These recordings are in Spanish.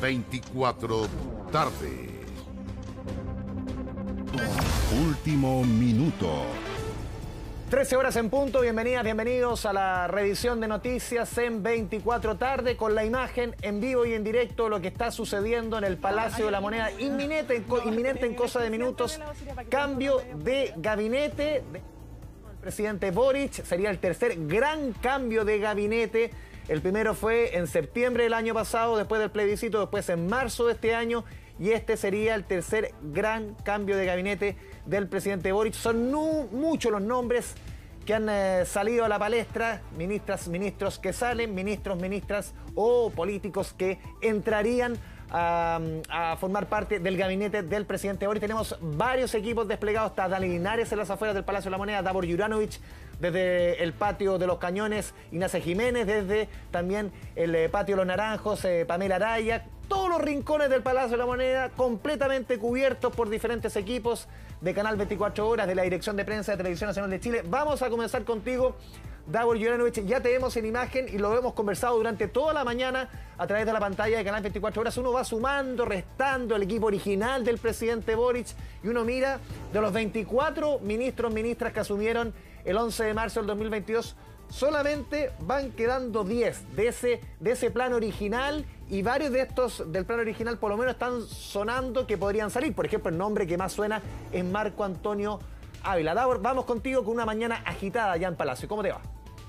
24 tarde. Último minuto. 13 horas en punto, bienvenidos a la revisión de noticias en 24 tarde con la imagen en vivo y en directo de lo que está sucediendo en el Palacio de la Moneda, inminente en cosa de minutos, cambio de gabinete del presidente Boric, sería el tercer gran cambio de gabinete. El primero fue en septiembre del año pasado, después del plebiscito, después en marzo de este año, y este sería el tercer gran cambio de gabinete del presidente Boric. Son muchos los nombres que han salido a la palestra, ministros que salen, ministras o políticos que entrarían a formar parte del gabinete del presidente Boric. Tenemos varios equipos desplegados, está Dani Linares en las afueras del Palacio de la Moneda, Davor Juranovic desde el patio de los Cañones, Ignacia Jiménez desde también el patio de los Naranjos, Pamela Araya, todos los rincones del Palacio de la Moneda completamente cubiertos por diferentes equipos de Canal 24 Horas, de la Dirección de Prensa de Televisión Nacional de Chile. Vamos a comenzar contigo, Davor Juranovic. Ya te vemos en imagen y lo hemos conversado durante toda la mañana a través de la pantalla de Canal 24 Horas. Uno va sumando, restando el equipo original del presidente Boric y uno mira de los 24 ministras que asumieron el 11 de marzo del 2022, solamente van quedando 10 de ese plan original, y varios de estos del plan original por lo menos están sonando que podrían salir. Por ejemplo, el nombre que más suena es Marco Antonio Ávila. Davor, vamos contigo con una mañana agitada allá en Palacio. ¿Cómo te va?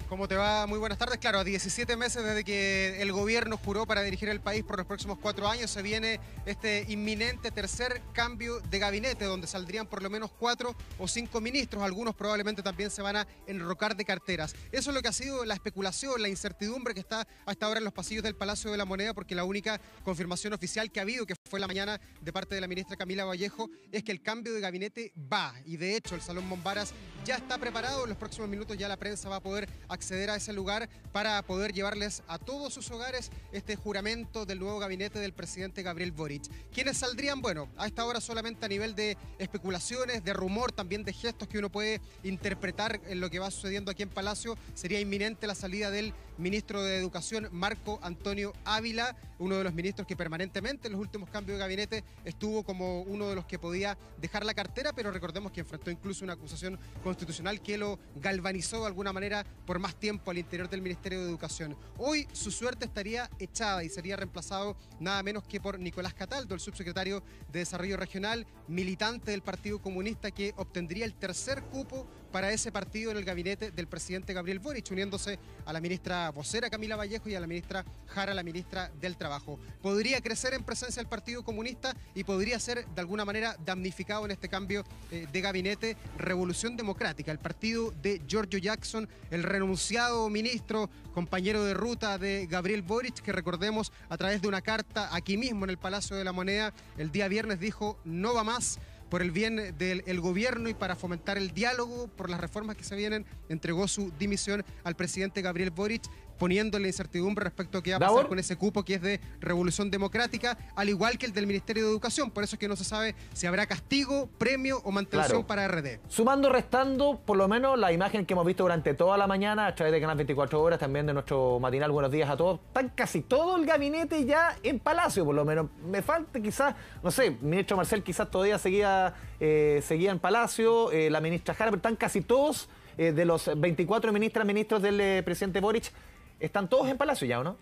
¿Cómo te va? Muy buenas tardes. Claro, a 17 meses desde que el gobierno juró para dirigir el país por los próximos 4 años, se viene este inminente tercer cambio de gabinete, donde saldrían por lo menos 4 o 5 ministros. Algunos probablemente también se van a enrocar de carteras. Eso es lo que ha sido la especulación, la incertidumbre que está hasta ahora en los pasillos del Palacio de la Moneda, porque la única confirmación oficial que ha habido, que fue la mañana de parte de la ministra Camila Vallejo, es que el cambio de gabinete va. Y de hecho, el Salón Mombaras ya está preparado. En los próximos minutos ya la prensa va a poder acceder a ese lugar para poder llevarles a todos sus hogares este juramento del nuevo gabinete del presidente Gabriel Boric. ¿Quiénes saldrían? Bueno, a esta hora solamente a nivel de especulaciones, de rumor, también de gestos que uno puede interpretar en lo que va sucediendo aquí en Palacio. Sería inminente la salida del ministro de Educación, Marco Antonio Ávila, uno de los ministros que permanentemente en los últimos cambios de gabinete estuvo como uno de los que podía dejar la cartera, pero recordemos que enfrentó incluso una acusación constitucional que lo galvanizó de alguna manera por más tiempo al interior del Ministerio de Educación. Hoy su suerte estaría echada y sería reemplazado nada menos que por Nicolás Cataldo, el subsecretario de Desarrollo Regional, militante del Partido Comunista, que obtendría el tercer cupo para ese partido en el gabinete del presidente Gabriel Boric, uniéndose a la ministra vocera Camila Vallejo y a la ministra Jara, la ministra del Trabajo. Podría crecer en presencia del Partido Comunista y podría ser de alguna manera damnificado en este cambio de gabinete Revolución Democrática, el partido de Giorgio Jackson, el renunciado ministro, compañero de ruta de Gabriel Boric, que recordemos a través de una carta aquí mismo en el Palacio de la Moneda el día viernes dijo no va más. Por el bien del gobierno y para fomentar el diálogo por las reformas que se vienen, entregó su dimisión al presidente Gabriel Boric, poniéndole incertidumbre respecto a qué va a pasar ¿Davor? con ese cupo que es de Revolución Democrática, al igual que el del Ministerio de Educación. Por eso es que no se sabe si habrá castigo, premio o mantención para RD. Sumando, restando, por lo menos la imagen que hemos visto durante toda la mañana a través de Canal 24 Horas, también de nuestro matinal Buenos Días a Todos, están casi todo el gabinete ya en Palacio, por lo menos. Me falta quizás, no sé, el ministro Marcel quizás todavía seguía en Palacio, la ministra Jara, pero están casi todos de los 24 ministros del presidente Boric. ¿Están todos en Palacio ya o no?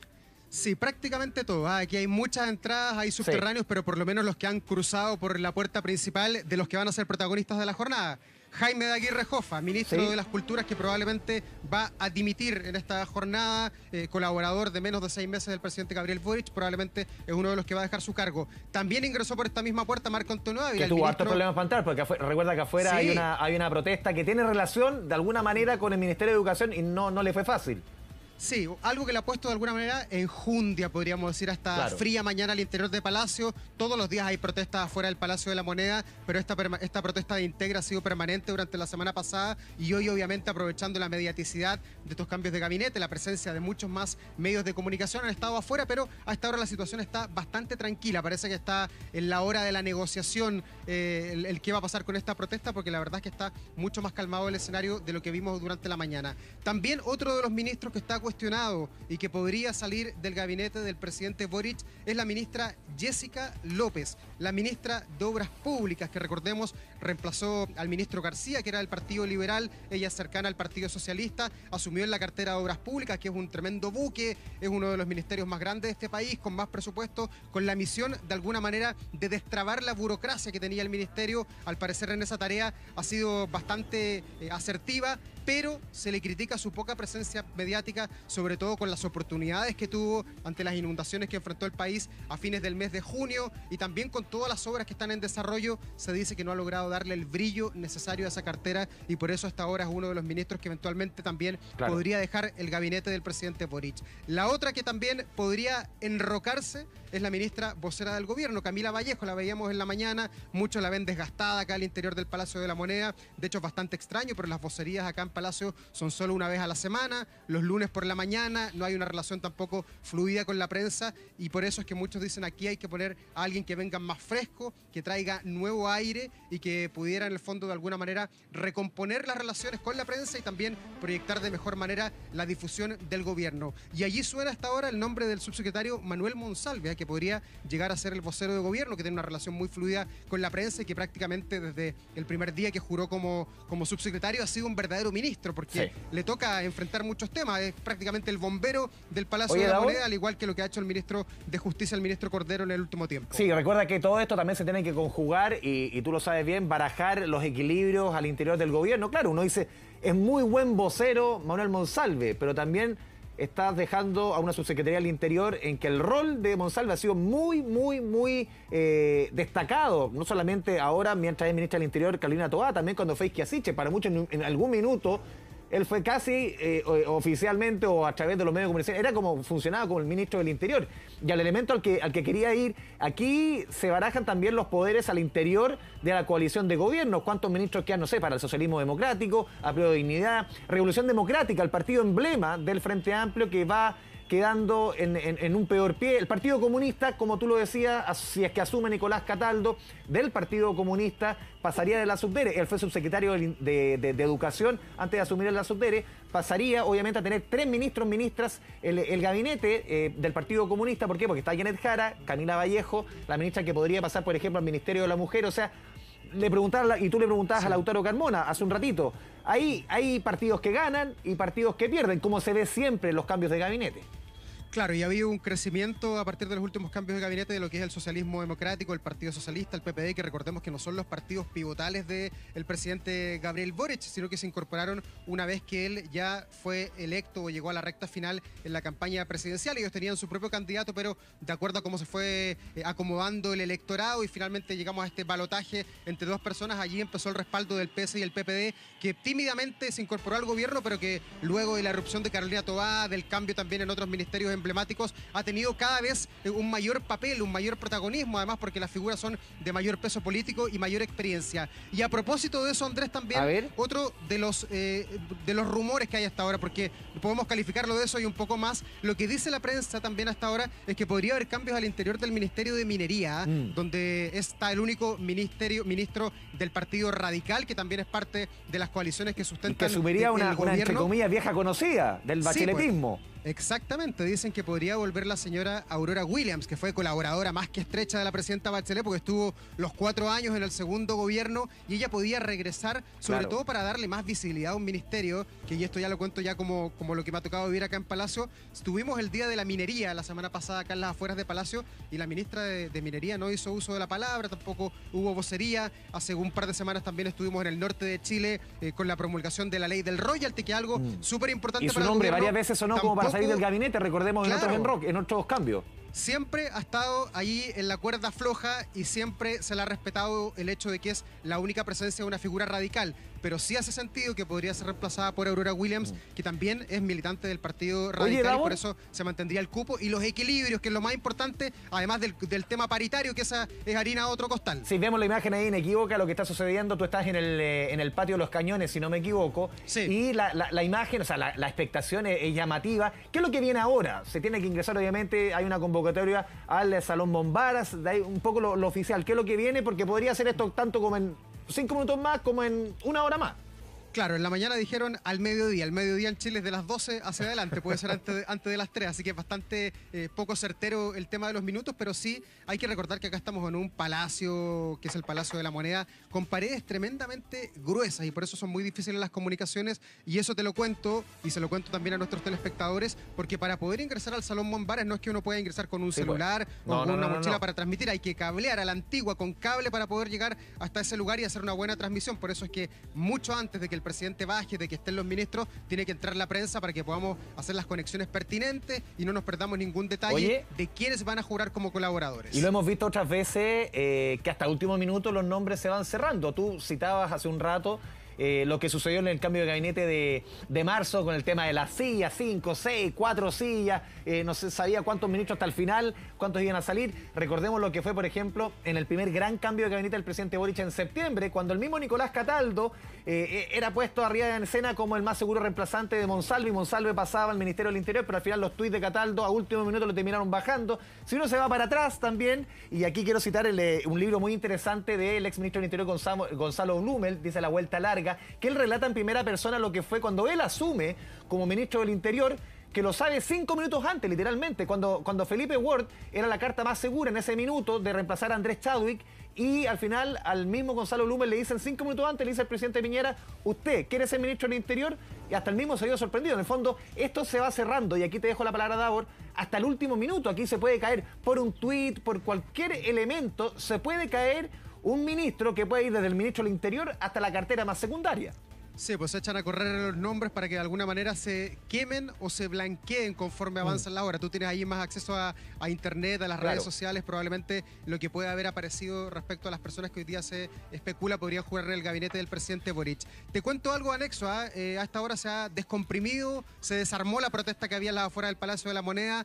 Sí, prácticamente todo. Aquí hay muchas entradas, hay subterráneos, pero por lo menos los que han cruzado por la puerta principal de los que van a ser protagonistas de la jornada. Jaime de Aguirre Jofa, ministro de las Culturas, que probablemente va a dimitir en esta jornada, colaborador de menos de 6 meses del presidente Gabriel Boric, probablemente es uno de los que va a dejar su cargo. También ingresó por esta misma puerta Marco Antonio Ávila. Que tuvo hartos problemas para entrar, porque recuerda que afuera hay una protesta que tiene relación de alguna manera con el Ministerio de Educación y no le fue fácil. Sí, algo que le ha puesto de alguna manera enjundia, podríamos decir, hasta fría mañana al interior de Palacio. Todos los días hay protestas afuera del Palacio de la Moneda, pero esta protesta de Integra ha sido permanente durante la semana pasada y hoy obviamente aprovechando la mediaticidad de estos cambios de gabinete, la presencia de muchos más medios de comunicación han estado afuera, pero hasta ahora la situación está bastante tranquila. Parece que está en la hora de la negociación el qué va a pasar con esta protesta, porque la verdad es que está mucho más calmado el escenario de lo que vimos durante la mañana. También otro de los ministros que está cuestionado y que podría salir del gabinete del presidente Boric es la ministra Jessica López, la ministra de Obras Públicas, que recordemos reemplazó al ministro García, que era del Partido Liberal, ella es cercana al Partido Socialista, asumió en la cartera de Obras Públicas, que es un tremendo buque, es uno de los ministerios más grandes de este país, con más presupuesto, con la misión de alguna manera de destrabar la burocracia que tenía el ministerio. Al parecer en esa tarea ha sido bastante asertiva, pero se le critica su poca presencia mediática, sobre todo con las oportunidades que tuvo ante las inundaciones que enfrentó el país a fines del mes de junio, y también con todas las obras que están en desarrollo. Se dice que no ha logrado darle el brillo necesario a esa cartera, y por eso hasta ahora es uno de los ministros que eventualmente también podría dejar el gabinete del presidente Boric. La otra que también podría enrocarse es la ministra vocera del gobierno, Camila Vallejo. La veíamos en la mañana, muchos la ven desgastada acá al interior del Palacio de la Moneda. De hecho es bastante extraño, pero las vocerías acá en Palacio son solo una vez a la semana, los lunes por la mañana, no hay una relación tampoco fluida con la prensa, y por eso es que muchos dicen aquí hay que poner a alguien que venga más fresco, que traiga nuevo aire y que pudiera en el fondo de alguna manera recomponer las relaciones con la prensa y también proyectar de mejor manera la difusión del gobierno. Y allí suena hasta ahora el nombre del subsecretario Manuel Monsalve, que podría llegar a ser el vocero de gobierno, que tiene una relación muy fluida con la prensa y que prácticamente desde el primer día que juró como subsecretario ha sido un verdadero ministro, porque le toca enfrentar muchos temas. Es prácticamente el bombero del Palacio de la Moneda, al igual que lo que ha hecho el ministro de Justicia, el ministro Cordero, en el último tiempo. Sí, recuerda que todo esto también se tiene que conjugar y tú lo sabes bien, barajar los equilibrios al interior del gobierno. Claro, uno dice, es muy buen vocero Manuel Monsalve, pero también estás dejando a una subsecretaría del Interior en que el rol de Monsalve ha sido muy destacado, no solamente ahora mientras es ministra del Interior Carolina Toá, también cuando fue Isquiasiche. Para muchos en algún minuto él fue casi oficialmente o a través de los medios de comunicación, era como funcionaba como el ministro del Interior. Y al elemento al que quería ir, aquí se barajan también los poderes al interior de la coalición de gobierno. ¿Cuántos ministros quedan? No sé, para el socialismo democrático, Apruebo Dignidad, Revolución Democrática, el partido emblema del Frente Amplio, que va quedando en un peor pie. El Partido Comunista, como tú lo decías, si es que asume Nicolás Cataldo del Partido Comunista, pasaría de la Subdere. Él fue subsecretario de Educación antes de asumir la Subdere. Pasaría, obviamente, a tener 3 ministros, ministras, el gabinete del Partido Comunista. ¿Por qué? Porque está Janet Jara, Camila Vallejo, la ministra que podría pasar, por ejemplo, al Ministerio de la Mujer. O sea, le preguntaba, y tú le preguntabas a Lautaro Carmona hace un ratito, hay partidos que ganan y partidos que pierden, como se ve siempre en los cambios de gabinete. Claro, y ha habido un crecimiento a partir de los últimos cambios de gabinete de lo que es el socialismo democrático, el Partido Socialista, el PPD, que recordemos que no son los partidos pivotales del presidente Gabriel Boric, sino que se incorporaron una vez que él ya fue electo o llegó a la recta final en la campaña presidencial. Ellos tenían su propio candidato, pero de acuerdo a cómo se fue acomodando el electorado y finalmente llegamos a este balotaje entre 2 personas, allí empezó el respaldo del PS y el PPD, que tímidamente se incorporó al gobierno, pero que luego de la erupción de Carolina Toá, del cambio también en otros ministerios emblemáticos, ha tenido cada vez un mayor papel, un mayor protagonismo, además porque las figuras son de mayor peso político y mayor experiencia. Y a propósito de eso, Andrés, también otro de los rumores que hay hasta ahora, porque podemos calificarlo de eso y un poco más, lo que dice la prensa también hasta ahora es que podría haber cambios al interior del Ministerio de Minería, donde está el único ministro del Partido Radical, que también es parte de las coaliciones que sustentan que asumiría una entre comillas, vieja conocida del bacheletismo. Sí, pues. Exactamente, dicen que podría volver la señora Aurora Williams, que fue colaboradora más que estrecha de la presidenta Bachelet, porque estuvo los 4 años en el segundo gobierno, y ella podía regresar, sobre todo para darle más visibilidad a un ministerio, que y esto ya lo cuento ya como lo que me ha tocado vivir acá en Palacio. Estuvimos el Día de la Minería la semana pasada acá en las afueras de Palacio, y la ministra de Minería no hizo uso de la palabra, tampoco hubo vocería. Hace un par de semanas también estuvimos en el norte de Chile con la promulgación de la ley del royalty, que es algo súper importante para el gobierno. Y su nombre varias veces sonó como para salir del gabinete, recordemos, en otros cambios. Siempre ha estado ahí en la cuerda floja y siempre se le ha respetado el hecho de que es la única presencia de una figura radical, pero sí hace sentido que podría ser reemplazada por Aurora Williams, que también es militante del Partido Radical. Oye, y por eso se mantendría el cupo y los equilibrios, que es lo más importante, además del tema paritario, que esa es harina a otro costal. Si vemos la imagen ahí inequívoca, lo que está sucediendo, tú estás en el patio de los Cañones, si no me equivoco, y la imagen, o sea, la expectación es llamativa. ¿Qué es lo que viene ahora? Se tiene que ingresar, obviamente, hay una convocatoria al Salón Bombaras, de ahí un poco lo oficial. ¿Qué es lo que viene? Porque podría ser esto tanto como en 5 minutos más, como en 1 hora más. Claro, en la mañana dijeron al mediodía. El mediodía en Chile es de las 12 hacia adelante, puede ser antes de las 3, así que es bastante poco certero el tema de los minutos, pero sí hay que recordar que acá estamos en un palacio, que es el Palacio de la Moneda, con paredes tremendamente gruesas y por eso son muy difíciles las comunicaciones, y eso te lo cuento y se lo cuento también a nuestros telespectadores, porque para poder ingresar al Salón Mombares no es que uno pueda ingresar con un celular o con una mochila para transmitir, hay que cablear a la antigua con cable para poder llegar hasta ese lugar y hacer una buena transmisión. Por eso es que mucho antes de que el presidente baje, de que estén los ministros, tiene que entrar la prensa para que podamos hacer las conexiones pertinentes y no nos perdamos ningún detalle de quiénes van a jurar como colaboradores. Y lo hemos visto otras veces que hasta el último minuto los nombres se van cerrando. Tú citabas hace un rato lo que sucedió en el cambio de gabinete de marzo con el tema de las sillas, 5, 6, 4 sillas, no se sabía cuántos ministros hasta el final, cuántos iban a salir. Recordemos lo que fue, por ejemplo, en el primer gran cambio de gabinete del presidente Boric en septiembre, cuando el mismo Nicolás Cataldo era puesto arriba en escena como el más seguro reemplazante de Monsalve, y Monsalve pasaba al Ministerio del Interior, pero al final los tuits de Cataldo a último minuto lo terminaron bajando. Si uno se va para atrás también, y aquí quiero citar un libro muy interesante del exministro del Interior Gonzalo Blumel, dice La Vuelta Larga, que él relata en primera persona lo que fue cuando él asume como ministro del Interior, que lo sabe 5 minutos antes, literalmente, cuando Felipe Ward era la carta más segura en ese minuto de reemplazar a Andrés Chadwick, y al final al mismo Gonzalo Blumel le dicen 5 minutos antes, le dice al presidente Piñera, ¿usted quiere ser ministro del Interior? Y hasta el mismo se vio sorprendido. En el fondo, esto se va cerrando, y aquí te dejo la palabra, Davor, hasta el último minuto. Aquí se puede caer por un tuit, por cualquier elemento, se puede caer un ministro que puede ir desde el ministro del Interior hasta la cartera más secundaria. Sí, pues se echan a correr los nombres para que de alguna manera se quemen o se blanqueen conforme avanzan la hora. Tú tienes ahí más acceso a internet, a las redes sociales, probablemente lo que puede haber aparecido respecto a las personas que hoy día se especula podrían jugar en el gabinete del presidente Boric. Te cuento algo anexo, a esta hora se ha descomprimido, se desarmó la protesta que había en las afueras del Palacio de la Moneda,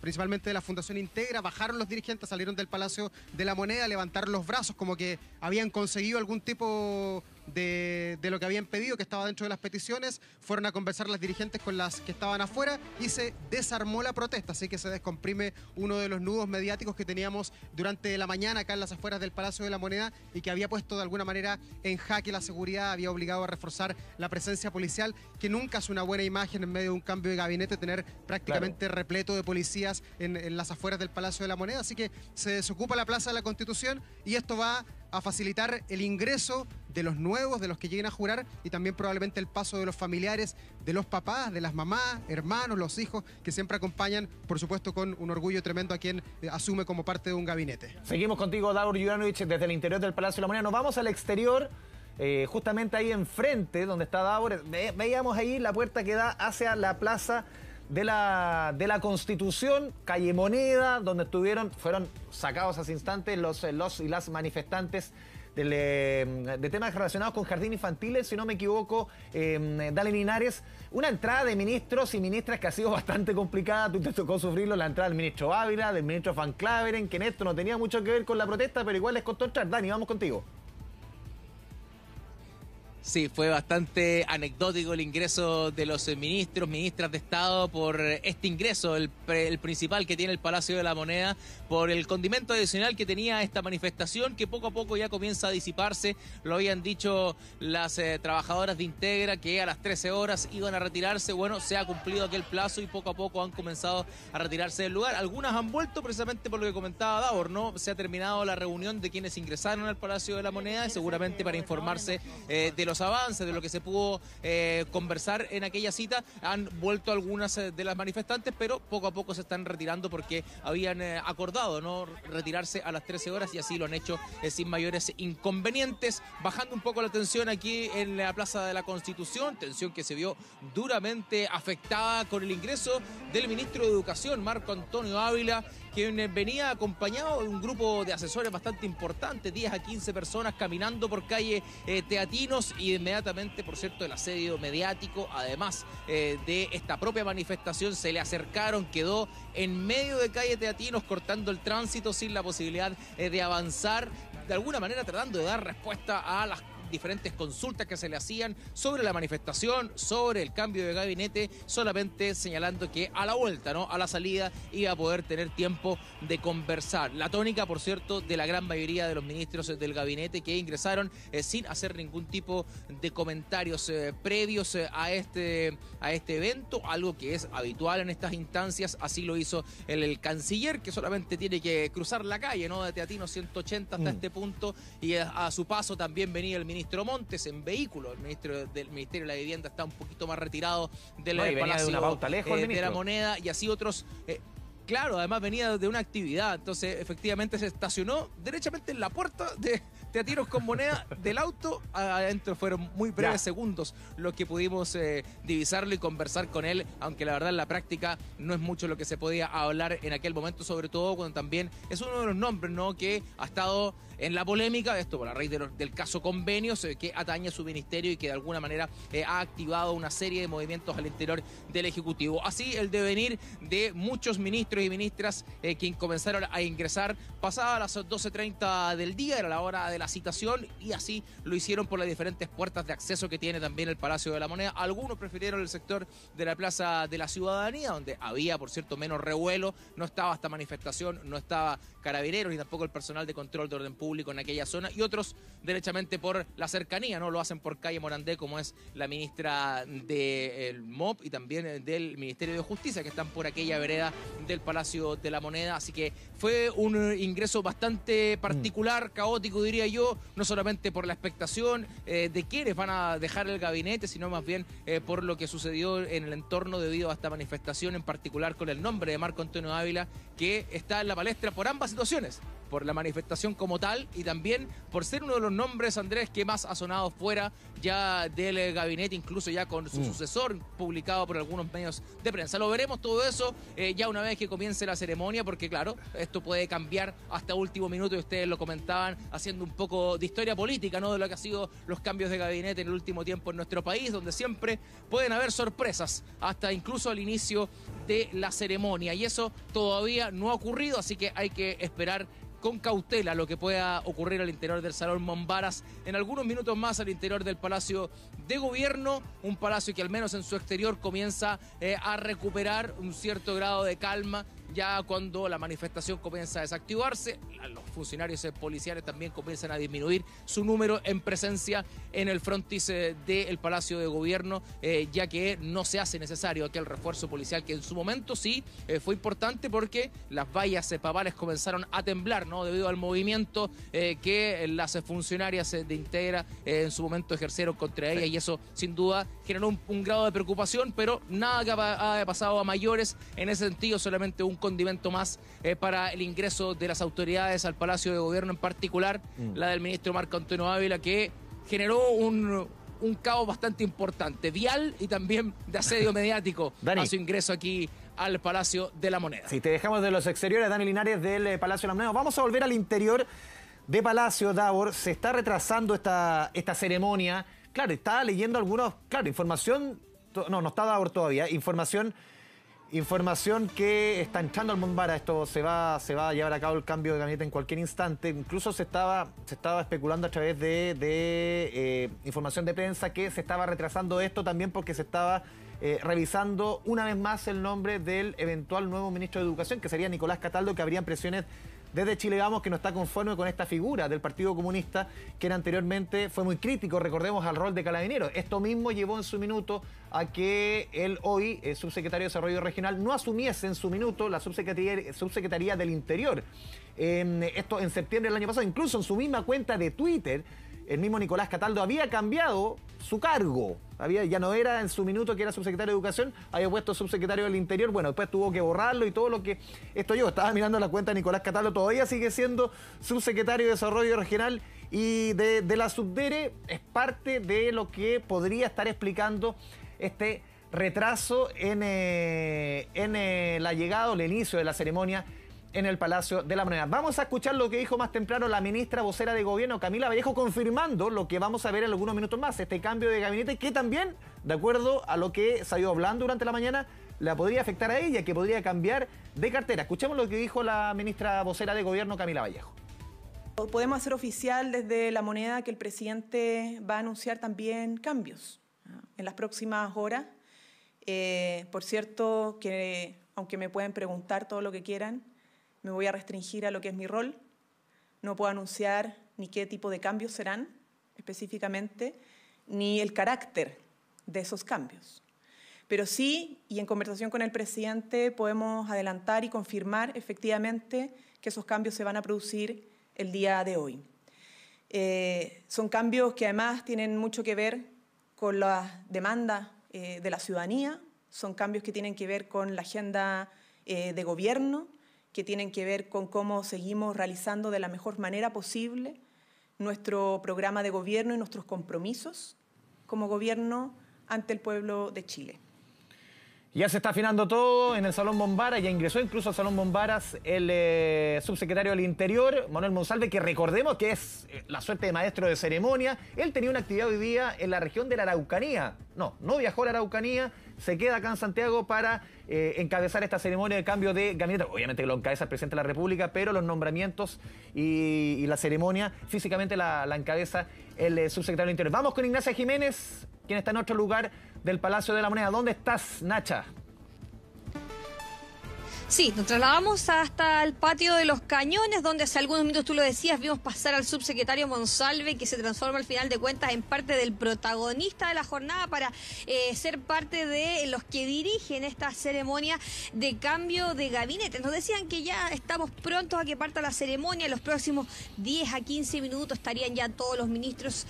principalmente de la Fundación Integra. Bajaron los dirigentes, salieron del Palacio de la Moneda, levantaron los brazos como que habían conseguido algún tipo de lo que habían pedido, que estaba dentro de las peticiones. Fueron a conversar las dirigentes con las que estaban afuera y se desarmó la protesta, así que se descomprime uno de los nudos mediáticos que teníamos durante la mañana acá en las afueras del Palacio de la Moneda y que había puesto de alguna manera en jaque la seguridad, había obligado a reforzar la presencia policial, que nunca es una buena imagen en medio de un cambio de gabinete tener prácticamente repleto de policías en las afueras del Palacio de la Moneda. Así que se desocupa la Plaza de la Constitución y esto va a facilitar el ingreso de los nuevos, de los que lleguen a jurar, y también probablemente el paso de los familiares, de los papás, de las mamás, hermanos, los hijos, que siempre acompañan, por supuesto, con un orgullo tremendo a quien asume como parte de un gabinete. Seguimos contigo, Davor Juranovic, desde el interior del Palacio de la Moneda. Nos vamos al exterior, justamente ahí enfrente, donde está Davor. Veíamos ahí la puerta que da hacia la plaza de la Constitución, calle Moneda, donde fueron sacados hace instantes los y las manifestantes de temas relacionados con jardín infantiles, si no me equivoco, Dale Linares. Una entrada de ministros y ministras que ha sido bastante complicada. Tú te tocó sufrirlo, la entrada del ministro Ávila, del ministro Van Claveren, que en esto no tenía mucho que ver con la protesta, pero igual les costó entrar. Dani, vamos contigo. Sí, fue bastante anecdótico el ingreso de los ministros, ministras de Estado por este ingreso, el principal que tiene el Palacio de la Moneda, por el condimento adicional que tenía esta manifestación, que poco a poco ya comienza a disiparse. Lo habían dicho las trabajadoras de Integra, que a las 13 horas iban a retirarse. Bueno, se ha cumplido aquel plazo y poco a poco han comenzado a retirarse del lugar. Algunas han vuelto precisamente por lo que comentaba Davor, ¿no? Se ha terminado la reunión de quienes ingresaron al Palacio de la Moneda, y seguramente para informarse de los avances, de lo que se pudo conversar en aquella cita. Han vuelto algunas de las manifestantes, pero poco a poco se están retirando porque habían acordado no retirarse a las 13 horas y así lo han hecho sin mayores inconvenientes. Bajando un poco la tensión aquí en la Plaza de la Constitución, tensión que se vio duramente afectada con el ingreso del ministro de Educación, Marco Antonio Ávila, quien venía acompañado de un grupo de asesores bastante importante, 10 a 15 personas caminando por calle Teatinos, y inmediatamente, por cierto, el asedio mediático, además de esta propia manifestación, se le acercaron, quedó en medio de calle Teatinos cortando el tránsito sin la posibilidad de avanzar, de alguna manera tratando de dar respuesta a las diferentes consultas que se le hacían sobre la manifestación, sobre el cambio de gabinete, solamente señalando que a la vuelta, ¿no?, a la salida, iba a poder tener tiempo de conversar. La tónica, por cierto, de la gran mayoría de los ministros del gabinete que ingresaron sin hacer ningún tipo de comentarios previos a este evento, algo que es habitual en estas instancias. Así lo hizo el canciller, que solamente tiene que cruzar la calle, ¿no?, de Teatino 180 hasta este punto, y a su paso también venía el ministro Montes en vehículo. El ministro del Ministerio de la Vivienda está un poquito más retirado del Palacio de una pauta lejos, de la Moneda, y así otros... Claro, además venía de una actividad, entonces efectivamente se estacionó derechamente en la puerta de Teatinos con Moneda del auto. Adentro fueron muy breves segundos los que pudimos divisarlo y conversar con él, aunque la verdad en la práctica no es mucho lo que se podía hablar en aquel momento, sobre todo cuando también es uno de los nombres, ¿no?, que ha estado en la polémica, esto por la raíz del caso Convenios, que atañe a su ministerio y que de alguna manera ha activado una serie de movimientos al interior del Ejecutivo. Así el devenir de muchos ministros y ministras que comenzaron a ingresar pasada las 12:30 del día, era la hora de la citación, y así lo hicieron por las diferentes puertas de acceso que tiene también el Palacio de la Moneda. Algunos prefirieron el sector de la Plaza de la Ciudadanía, donde había, por cierto, menos revuelo, no estaba esta manifestación, no estaba Carabineros ni tampoco el personal de control de orden público en aquella zona, y otros derechamente por la cercanía, ¿no? Lo hacen por calle Morandé, como es la ministra del MOP y también del Ministerio de Justicia, que están por aquella vereda del Palacio de la Moneda. Así que fue un ingreso bastante particular, caótico, diría yo, no solamente por la expectación de quienes van a dejar el gabinete, sino más bien por lo que sucedió en el entorno debido a esta manifestación, en particular con el nombre de Marco Antonio Ávila, que está en la palestra por ambas situaciones, por la manifestación como tal y también por ser uno de los nombres, Andrés, que más ha sonado fuera ya del gabinete, incluso ya con su sucesor publicado por algunos medios de prensa. Lo veremos todo eso ya una vez que comience la ceremonia, porque claro, esto puede cambiar hasta último minuto, y ustedes lo comentaban, haciendo un poco de historia política, ¿no?, de lo que ha sido los cambios de gabinete en el último tiempo en nuestro país, donde siempre pueden haber sorpresas, hasta incluso al inicio de la ceremonia, y eso todavía no ha ocurrido, así que hay que esperar con cautela lo que pueda ocurrir al interior del Salón Mombaras en algunos minutos más al interior del Palacio de Gobierno, un palacio que al menos en su exterior comienza a recuperar un cierto grado de calma ya cuando la manifestación comienza a desactivarse. Los funcionarios policiales también comienzan a disminuir su número en presencia en el frontis del Palacio de Gobierno, ya que no se hace necesario aquel refuerzo policial que en su momento sí fue importante, porque las vallas pavales comenzaron a temblar, ¿no?, debido al movimiento que las funcionarias de Integra en su momento ejercieron contra ella, y eso sin duda generó un grado de preocupación, pero nada que ha pasado a mayores en ese sentido, solamente un condimento más para el ingreso de las autoridades al Palacio de Gobierno, en particular la del ministro Marco Antonio Ávila, que generó un caos bastante importante, vial y también de asedio mediático a su ingreso aquí al Palacio de la Moneda. Si te dejamos de los exteriores, Dani Linares del Palacio de la Moneda, vamos a volver al interior de Palacio, Davor. Se está retrasando esta ceremonia. Claro, estaba leyendo algunos, información, no está Davor todavía, información que está entrando al Mombara. Esto se va a llevar a cabo el cambio de gabinete en cualquier instante. Incluso se estaba especulando a través de información de prensa que se estaba retrasando esto también porque se estaba revisando una vez más el nombre del eventual nuevo ministro de Educación, que sería Nicolás Cataldo, que habrían presiones desde Chile Vamos, que no está conforme con esta figura del Partido Comunista, que anteriormente fue muy crítico, recordemos, al rol de Carabineros. Esto mismo llevó en su minuto a que él hoy, subsecretario de Desarrollo Regional, no asumiese en su minuto la subsecretaría del Interior. Esto en septiembre del año pasado, incluso en su misma cuenta de Twitter, el mismo Nicolás Cataldo había cambiado su cargo. Ya no era en su minuto que era subsecretario de Educación, había puesto subsecretario del Interior. Bueno, después tuvo que borrarlo y todo lo que... Yo estaba mirando la cuenta de Nicolás Cataldo, todavía sigue siendo subsecretario de Desarrollo Regional y de la Subdere. Es parte de lo que podría estar explicando este retraso en la llegada o el inicio de la ceremonia en el Palacio de la Moneda. Vamos a escuchar lo que dijo más temprano la ministra vocera de Gobierno, Camila Vallejo, confirmando lo que vamos a ver en algunos minutos más, este cambio de gabinete que también, de acuerdo a lo que se ha ido hablando durante la mañana, la podría afectar a ella, que podría cambiar de cartera. Escuchemos lo que dijo la ministra vocera de Gobierno, Camila Vallejo. Podemos hacer oficial desde La Moneda que el presidente va a anunciar también cambios en las próximas horas. Por cierto, que aunque me pueden preguntar todo lo que quieran, me voy a restringir a lo que es mi rol. No puedo anunciar ni qué tipo de cambios serán específicamente, ni el carácter de esos cambios. Pero sí, y en conversación con el presidente, podemos adelantar y confirmar efectivamente que esos cambios se van a producir el día de hoy. Son cambios que además tienen mucho que ver con las demandas de la ciudadanía, son cambios que tienen que ver con la agenda de gobierno, que tienen que ver con cómo seguimos realizando de la mejor manera posible nuestro programa de gobierno y nuestros compromisos como gobierno ante el pueblo de Chile. Ya se está afinando todo en el Salón Bombara, ya ingresó incluso al Salón Bombaras el subsecretario del Interior, Manuel Monsalve, que recordemos que es la suerte de maestro de ceremonia. Él tenía una actividad hoy día en la región de la Araucanía. No viajó a la Araucanía, se queda acá en Santiago para encabezar esta ceremonia de cambio de gabinete. Obviamente que lo encabeza el presidente de la República, pero los nombramientos y la ceremonia físicamente la encabeza el subsecretario del Interior. Vamos con Ignacia Jiménez, quien está en otro lugar del Palacio de la Moneda. ¿Dónde estás, Nacha? Sí, nos trasladamos hasta el patio de los Cañones, donde hace algunos minutos, tú lo decías, vimos pasar al subsecretario Monsalve, que se transforma al final de cuentas en parte del protagonista de la jornada para ser parte de los que dirigen esta ceremonia de cambio de gabinete. Nos decían que ya estamos prontos a que parta la ceremonia, en los próximos 10 a 15 minutos estarían ya todos los ministros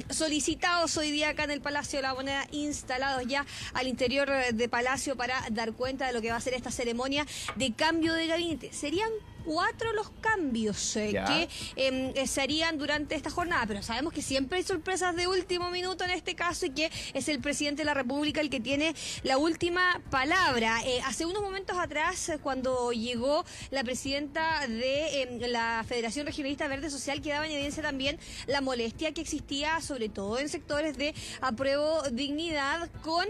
solicitados hoy día acá en el Palacio de la Moneda, instalados ya al interior de Palacio para dar cuenta de lo que va a ser esta ceremonia de cambio de gabinete. Serían 4 los cambios que se harían durante esta jornada, pero sabemos que siempre hay sorpresas de último minuto en este caso y que es el presidente de la República el que tiene la última palabra. Hace unos momentos atrás, cuando llegó la presidenta de la Federación Regionalista Verde Social, quedaba en evidencia también la molestia que existía, sobre todo en sectores de Apruebo Dignidad, con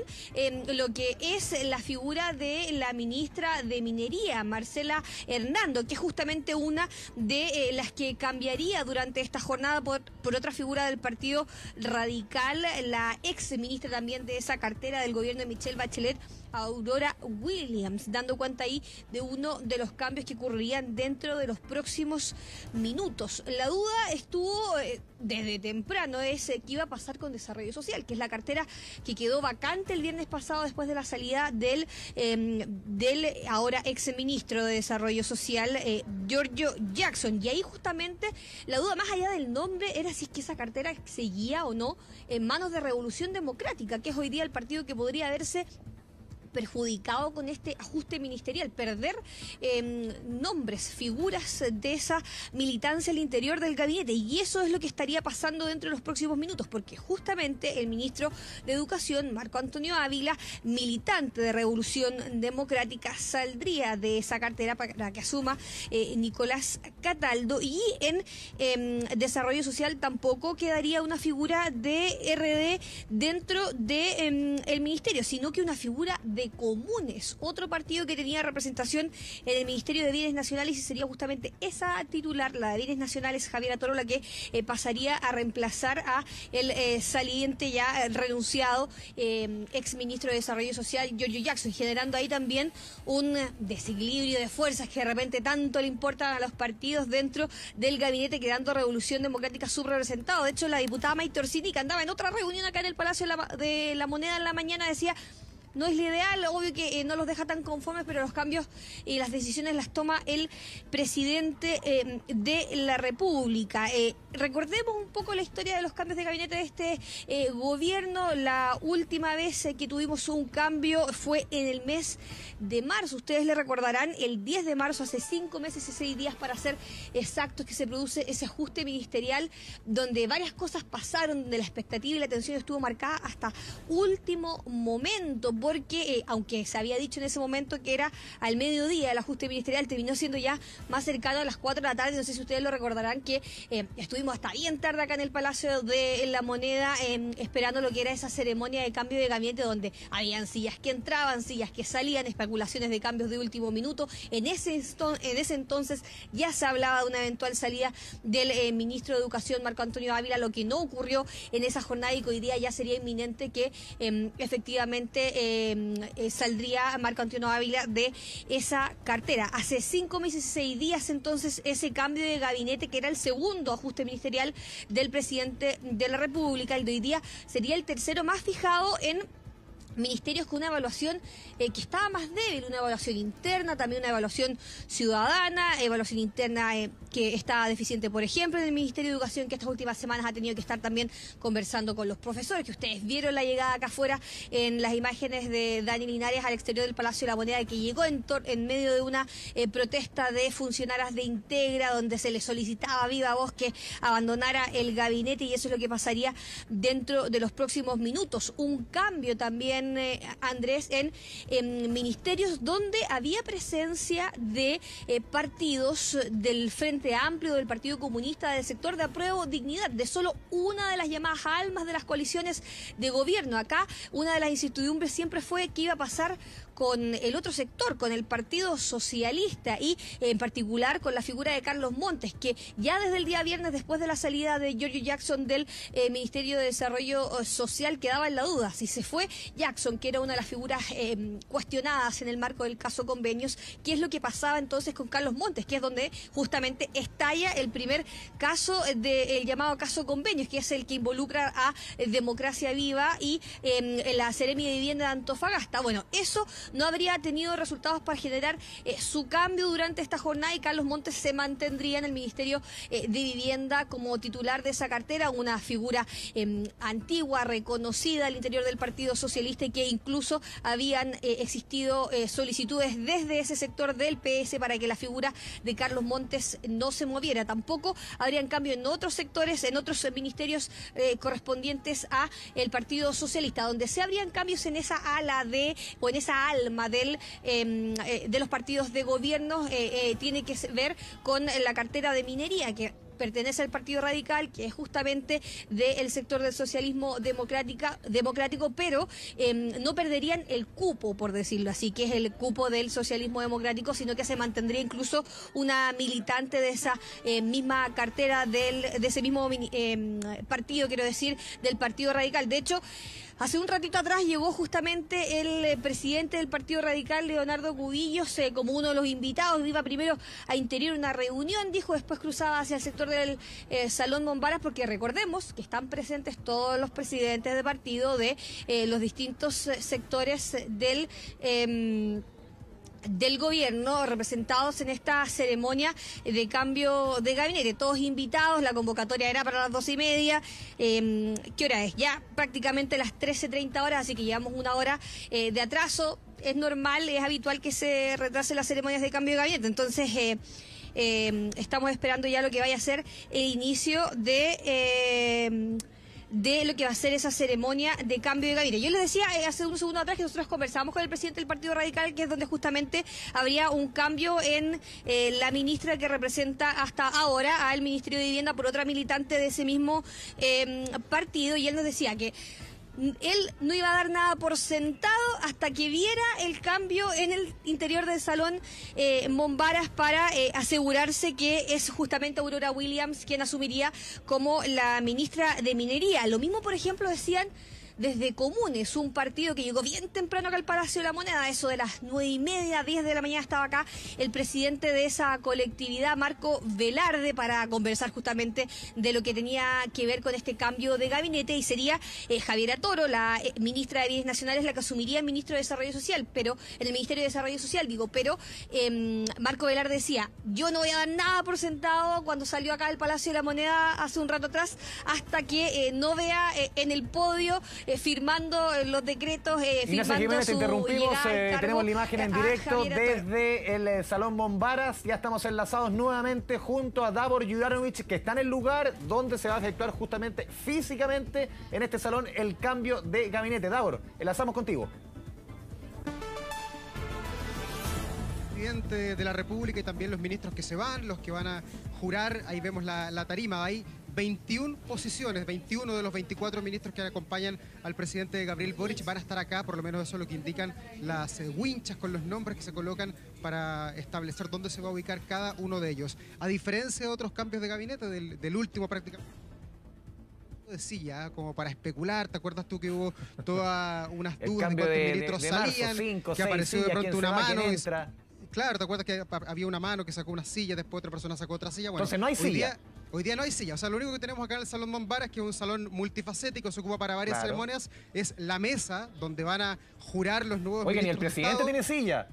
lo que es la figura de la ministra de Minería, Marcela Hernando, que justamente una de las que cambiaría durante esta jornada por otra figura del Partido Radical, la ex ministra también de esa cartera del gobierno de Michelle Bachelet, Aurora Williams, dando cuenta ahí de uno de los cambios que ocurrirían dentro de los próximos minutos. La duda estuvo desde temprano, qué iba a pasar con Desarrollo Social, que es la cartera que quedó vacante el viernes pasado después de la salida del ahora ex ministro de Desarrollo Social, Giorgio Jackson. Y ahí justamente la duda, más allá del nombre, era si es que esa cartera seguía o no en manos de Revolución Democrática, que es hoy día el partido que podría verse perjudicado con este ajuste ministerial, perder nombres, figuras de esa militancia al interior del gabinete, y eso es lo que estaría pasando dentro de los próximos minutos, porque justamente el ministro de Educación, Marco Antonio Ávila, militante de Revolución Democrática, saldría de esa cartera para que asuma Nicolás Cataldo, y en Desarrollo Social tampoco quedaría una figura de RD dentro de el ministerio, sino que una figura de Comunes, otro partido que tenía representación en el Ministerio de Bienes Nacionales, y sería justamente esa titular, la de Bienes Nacionales, Javiera Toro, la que pasaría a reemplazar a el saliente ya renunciado ex ministro de Desarrollo Social, Giorgio Jackson, generando ahí también un desequilibrio de fuerzas que de repente tanto le importan a los partidos dentro del gabinete, quedando Revolución Democrática subrepresentado. De hecho, la diputada Maite Orsini, que andaba en otra reunión acá en el Palacio de la Moneda en la mañana, decía: no es lo ideal, obvio que no los deja tan conformes, pero los cambios y las decisiones las toma el presidente de la República. Recordemos un poco la historia de los cambios de gabinete de este gobierno. La última vez que tuvimos un cambio fue en el mes de marzo. Ustedes le recordarán, el 10 de marzo, hace 5 meses y 6 días para ser exactos, que se produce ese ajuste ministerial, donde varias cosas pasaron, donde la expectativa y la atención estuvo marcada hasta último momento porque aunque se había dicho en ese momento que era al mediodía el ajuste ministerial, terminó siendo ya más cercano a las 4 de la tarde. No sé si ustedes lo recordarán que estuvimos hasta bien tarde acá en el Palacio de la Moneda esperando lo que era esa ceremonia de cambio de gabinete, donde habían sillas que entraban, sillas que salían, especulaciones de cambios de último minuto. En ese entonces ya se hablaba de una eventual salida del ministro de Educación, Marco Antonio Ávila, lo que no ocurrió en esa jornada y que hoy día ya sería inminente que efectivamente saldría Marco Antonio Ávila de esa cartera. Hace 5 meses y 6 días entonces ese cambio de gabinete, que era el segundo ajuste ministerial del presidente de la República, el de hoy día sería el tercero más fijado en ministerios con una evaluación que estaba más débil, una evaluación interna, también una evaluación ciudadana, evaluación interna que está deficiente, por ejemplo, en el Ministerio de Educación, que estas últimas semanas ha tenido que estar también conversando con los profesores, que ustedes vieron la llegada acá afuera en las imágenes de Dani Linares al exterior del Palacio de la Moneda, que llegó en medio de una protesta de funcionarias de Integra, donde se le solicitaba a viva voz que abandonara el gabinete, y eso es lo que pasaría dentro de los próximos minutos. Un cambio también, Andrés, en ministerios donde había presencia de partidos del Frente Amplio, del Partido Comunista, del sector de Apruebo Dignidad, de solo una de las llamadas almas de las coaliciones de gobierno. Acá una de las incertidumbres siempre fue qué iba a pasar con el otro sector, con el Partido Socialista y en particular con la figura de Carlos Montes, que ya desde el día viernes, después de la salida de Giorgio Jackson del Ministerio de Desarrollo Social, quedaba en la duda si se fue Jackson, que era una de las figuras cuestionadas en el marco del caso Convenios, qué es lo que pasaba entonces con Carlos Montes, que es donde justamente estalla el primer caso del llamado caso Convenios, que es el que involucra a Democracia Viva y la Seremi de Vivienda de Antofagasta. Bueno, eso no habría tenido resultados para generar su cambio durante esta jornada, y Carlos Montes se mantendría en el Ministerio de Vivienda como titular de esa cartera, una figura antigua, reconocida al interior del Partido Socialista, y que incluso habían existido solicitudes desde ese sector del PS para que la figura de Carlos Montes no se moviera. Tampoco habrían cambio en otros sectores, en otros ministerios correspondientes a el Partido Socialista, donde se habrían cambios en esa ala o en esa alma de los partidos de gobierno. Tiene que ver con la cartera de minería, que pertenece al Partido Radical, que es justamente del sector del socialismo democrático, pero no perderían el cupo, por decirlo así, que es el cupo del socialismo democrático, sino que se mantendría incluso una militante de esa misma cartera, de ese mismo partido, quiero decir, del Partido Radical. De hecho, hace un ratito atrás llegó justamente el presidente del Partido Radical, Leonardo Cubillos, como uno de los invitados. Iba primero a Interior una reunión, dijo, después cruzaba hacia el sector del Salón Mombaras, porque recordemos que están presentes todos los presidentes de partido de los distintos sectores del gobierno, representados en esta ceremonia de cambio de gabinete, todos invitados. La convocatoria era para las 12:30. ¿Qué hora es? Ya prácticamente las 13:30 horas, así que llevamos una hora de atraso. Es normal, es habitual que se retrasen las ceremonias de cambio de gabinete, entonces estamos esperando ya lo que vaya a ser el inicio de lo que va a ser esa ceremonia de cambio de gabinete. Yo les decía hace un segundo atrás que nosotros conversamos con el presidente del Partido Radical, que es donde justamente habría un cambio en la ministra que representa hasta ahora al Ministerio de Vivienda por otra militante de ese mismo partido, y él nos decía que él no iba a dar nada por sentado hasta que viera el cambio en el interior del Salón Mombaras, para asegurarse que es justamente Aurora Williams quien asumiría como la ministra de Minería. Lo mismo, por ejemplo, decían desde Comunes, un partido que llegó bien temprano acá al Palacio de la Moneda, eso de las 9:30, 10 de la mañana estaba acá el presidente de esa colectividad, Marco Velarde, para conversar justamente de lo que tenía que ver con este cambio de gabinete, y sería Javiera Toro, la ministra de Bienes Nacionales, la que asumiría el ministro de Desarrollo Social, pero en el Ministerio de Desarrollo Social, pero Marco Velarde decía, yo no voy a dar nada por sentado cuando salió acá al Palacio de la Moneda hace un rato atrás, hasta que no vea en el podio firmando los decretos, Ignacia Jiménez, te interrumpimos, tenemos la imagen en directo desde el Salón Mombaras. Ya estamos enlazados nuevamente junto a Davor Juranovic, que está en el lugar donde se va a efectuar justamente físicamente en este salón el cambio de gabinete. Davor, enlazamos contigo. presidente de la República y también los ministros que se van, los que van a jurar. Ahí vemos la tarima, hay 21 posiciones, 21 de los 24 ministros que acompañan al presidente Gabriel Boric van a estar acá, por lo menos eso es lo que indican las winchas con los nombres que se colocan para establecer dónde se va a ubicar cada uno de ellos. A diferencia de otros cambios de gabinete, del último prácticamente de silla, como para especular. ¿Te acuerdas tú que hubo todas unas dudas de cuántos ministros salían? 5, que 6, apareció de pronto una mano. Claro, ¿te acuerdas que había una mano que sacó una silla, después otra persona sacó otra silla? Bueno, entonces no hay silla. Hoy día no hay silla. O sea, lo único que tenemos acá en el Salón Mombaras, que es un salón multifacético, se ocupa para varias ceremonias, es la mesa donde van a jurar los nuevos ministros. Oye, ni el presidente tiene silla.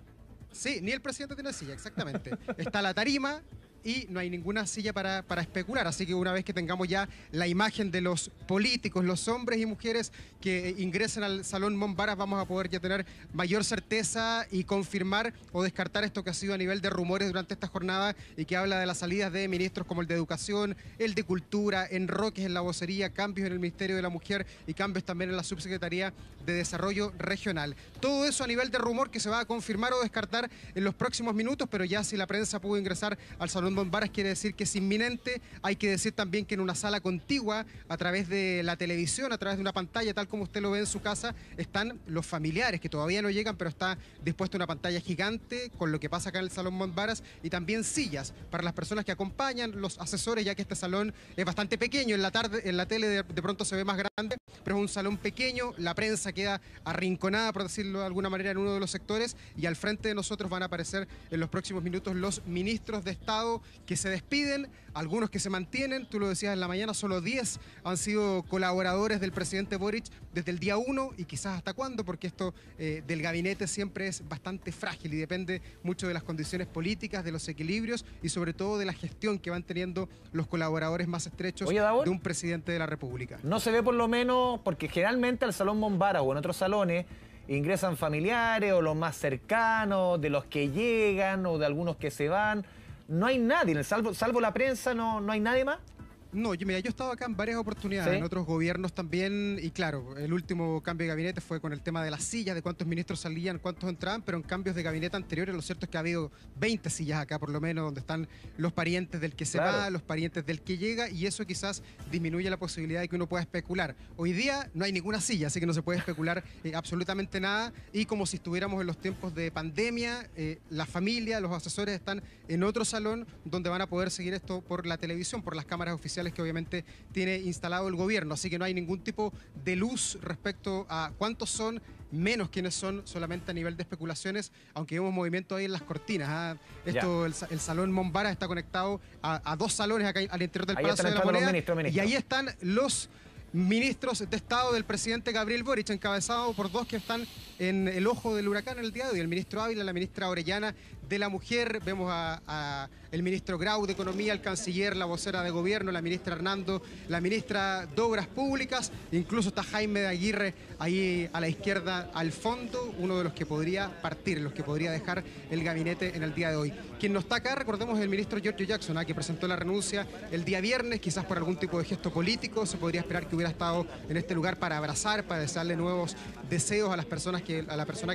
Sí, ni el presidente tiene silla, exactamente. Está la tarima y no hay ninguna silla para especular. Así que una vez que tengamos ya la imagen de los políticos, los hombres y mujeres que ingresen al Salón Mombaras, vamos a poder ya tener mayor certeza y confirmar o descartar esto que ha sido a nivel de rumores durante esta jornada y que habla de las salidas de ministros como el de Educación, el de Cultura, enroques en la vocería, cambios en el Ministerio de la Mujer y cambios también en la Subsecretaría de Desarrollo Regional. Todo eso a nivel de rumor que se va a confirmar o descartar en los próximos minutos, pero ya si la prensa pudo ingresar al Salón Mombaras quiere decir que es inminente. Hay que decir también que en una sala contigua, a través de la televisión, a través de una pantalla, tal como usted lo ve en su casa, están los familiares que todavía no llegan, pero está dispuesta una pantalla gigante con lo que pasa acá en el Salón Mombaras y también sillas para las personas que acompañan, los asesores, ya que este salón es bastante pequeño. En la tarde, en la tele de pronto se ve más grande, pero es un salón pequeño. La prensa queda arrinconada, por decirlo de alguna manera, en uno de los sectores y al frente de nosotros van a aparecer en los próximos minutos los ministros de Estado que se despiden, algunos que se mantienen. Tú lo decías en la mañana, solo 10 han sido colaboradores del presidente Boric desde el día 1 y quizás hasta cuándo, porque esto del gabinete siempre es bastante frágil y depende mucho de las condiciones políticas, de los equilibrios y sobre todo de la gestión que van teniendo los colaboradores más estrechos de un presidente de la República. No se ve, por lo menos, porque generalmente al Salón Mombaras o en otros salones ingresan familiares o los más cercanos, de los que llegan o de algunos que se van. No hay nadie, salvo la prensa, no hay nadie más. No, mira, yo he estado acá en varias oportunidades, ¿sí? En otros gobiernos también, y claro, el último cambio de gabinete fue con el tema de las sillas, de cuántos ministros salían, cuántos entraban, pero en cambios de gabinete anteriores lo cierto es que ha habido 20 sillas acá por lo menos, donde están los parientes del que se va, los parientes del que llega, y eso quizás disminuye la posibilidad de que uno pueda especular. Hoy día no hay ninguna silla, así que no se puede especular absolutamente nada, y como si estuviéramos en los tiempos de pandemia, la familia, los asesores están en otro salón donde van a poder seguir esto por la televisión, por las cámaras oficiales que obviamente tiene instalado el gobierno, así que no hay ningún tipo de luz respecto a cuántos son, menos quiénes son, solamente a nivel de especulaciones, aunque vemos movimiento ahí en las cortinas. Esto, el Salón Mombaras está conectado a dos salones acá al interior del Palacio de la Moneda, y ahí están los ministros de Estado del presidente Gabriel Boric, encabezados por dos que están en el ojo del huracán el día de hoy, el ministro Ávila, la ministra Orellana de la Mujer, vemos a el ministro Grau de Economía, el canciller, la vocera de Gobierno, la ministra Hernando, la ministra de Obras Públicas, incluso está Jaime de Aguirre ahí a la izquierda al fondo, uno de los que podría partir, los que podría dejar el gabinete en el día de hoy. Quien no está acá, recordemos, es el ministro Giorgio Jackson, que presentó la renuncia el día viernes, quizás por algún tipo de gesto político, se podría esperar que hubiera estado en este lugar para abrazar, para desearle nuevos deseos a la persona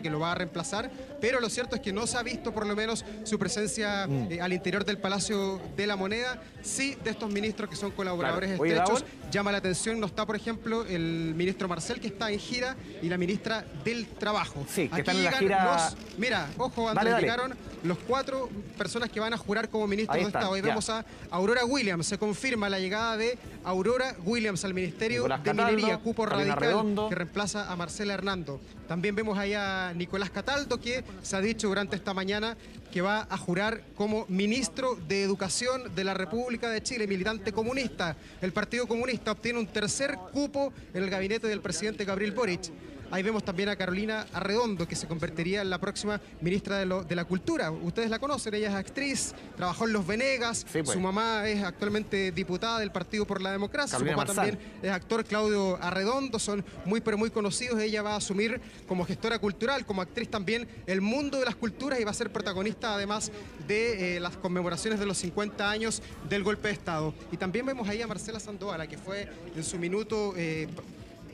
que lo va a reemplazar, pero lo cierto es que no se ha visto por lo menos su presencia al interior del Palacio de la Moneda. Sí, de estos ministros que son colaboradores estrechos, llama la atención, no está por ejemplo el ministro Marcel, que está en gira, y la ministra del Trabajo. Sí, que están en la gira. Mira, ojo, Andrés, llegaron los 4 personas que van a jurar como ministros de Estado. Ahí vemos a Aurora Williams, se confirma la llegada de Aurora Williams al Ministerio de Minería, cupo radical que reemplaza a Marcela Hernando. También vemos ahí a Nicolás Cataldo, que se ha dicho durante esta mañana que va a jurar como ministro de Educación de la República de Chile, militante comunista. El Partido Comunista obtiene un tercer cupo en el gabinete del presidente Gabriel Boric. Ahí vemos también a Carolina Arredondo, que se convertiría en la próxima ministra de la Cultura. Ustedes la conocen, ella es actriz, trabajó en Los Venegas, sí, pues. Su mamá es actualmente diputada del Partido por la Democracia, Carolina su papá Marzal. También es actor, Claudio Arredondo, son muy pero muy conocidos. Ella va a asumir como gestora cultural, como actriz también, el mundo de las culturas y va a ser protagonista además de las conmemoraciones de los 50 años del golpe de Estado. Y también vemos ahí a Marcela Sandoval, que fue en su minuto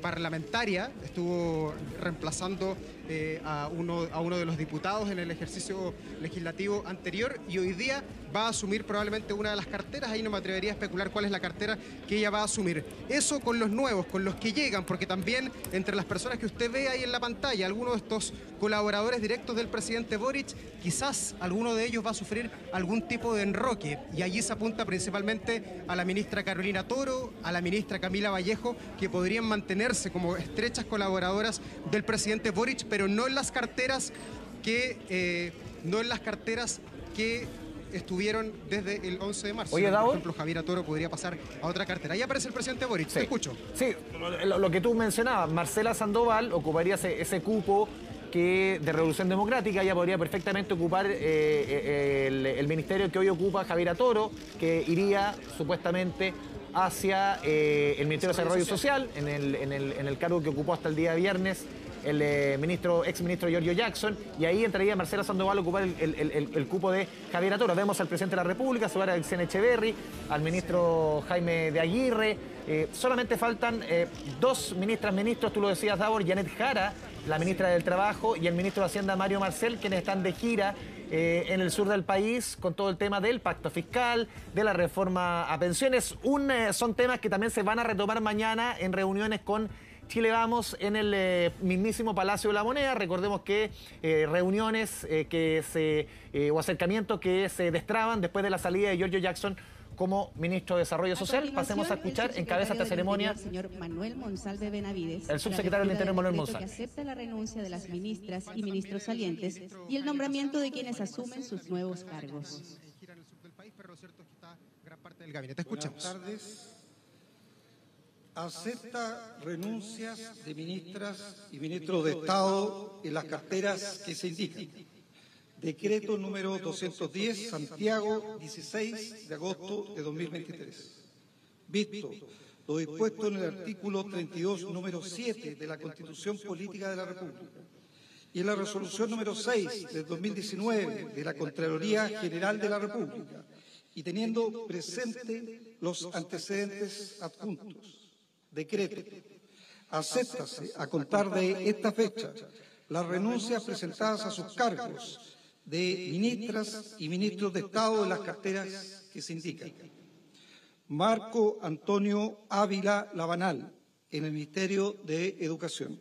parlamentaria, estuvo reemplazando a uno de los diputados en el ejercicio legislativo anterior y hoy día va a asumir probablemente una de las carteras. Ahí no me atrevería a especular cuál es la cartera que ella va a asumir. Eso con los nuevos, con los que llegan, porque también entre las personas que usted ve ahí en la pantalla, algunos de estos colaboradores directos del presidente Boric, quizás alguno de ellos va a sufrir algún tipo de enroque, y allí se apunta principalmente a la ministra Carolina Toro, a la ministra Camila Vallejo, que podrían mantenerse como estrechas colaboradoras del presidente Boric, pero no en las carteras que estuvieron desde el 11 de marzo. Oye, por Davor, ejemplo, Javiera Toro podría pasar a otra cartera. Ahí aparece el presidente Boric, sí, te escucho. Sí, lo que tú mencionabas, Marcela Sandoval ocuparía ese cupo que de Revolución Democrática. Ella podría perfectamente ocupar el ministerio que hoy ocupa Javiera Toro, que iría supuestamente hacia el Ministerio de Desarrollo Social, en el cargo que ocupó hasta el día viernes el exministro Giorgio Jackson, y ahí entraría Marcela Sandoval a ocupar el cupo de Javiera Toro. Vemos al presidente de la República, a su área Alexena Echeverri, al ministro Jaime de Aguirre. Solamente faltan dos ministros, tú lo decías, Davor, Janet Jara, la ministra del Trabajo, y el ministro de Hacienda, Mario Marcel, quienes están de gira en el sur del país con todo el tema del pacto fiscal, de la reforma a pensiones. Son temas que también se van a retomar mañana en reuniones con Chile Vamos en el mismísimo Palacio de la Moneda. Recordemos que reuniones o acercamientos que se destraban después de la salida de Giorgio Jackson como ministro de Desarrollo Social. Pasemos a escuchar en cabeza esta ceremonia el señor Manuel Monsalve Benavides, el subsecretario del Interior Manuel Monsalve, que acepta la renuncia de las ministras y ministros salientes y el nombramiento de quienes asumen sus nuevos cargos. Buenas tardes. Acepta renuncias de ministras y ministros de Estado en las carteras que se indican. Decreto número 210, Santiago, 16 de agosto de 2023. Visto lo dispuesto en el artículo 32, número 7 de la Constitución Política de la República y en la resolución número 6 de 2019 de la Contraloría General de la República, y teniendo presente los antecedentes adjuntos. Decreto. Acéptase a contar de esta fecha las renuncias presentadas a sus cargos de ministras y ministros de Estado en las carteras que se indican. Marco Antonio Ávila Labanal, en el Ministerio de Educación.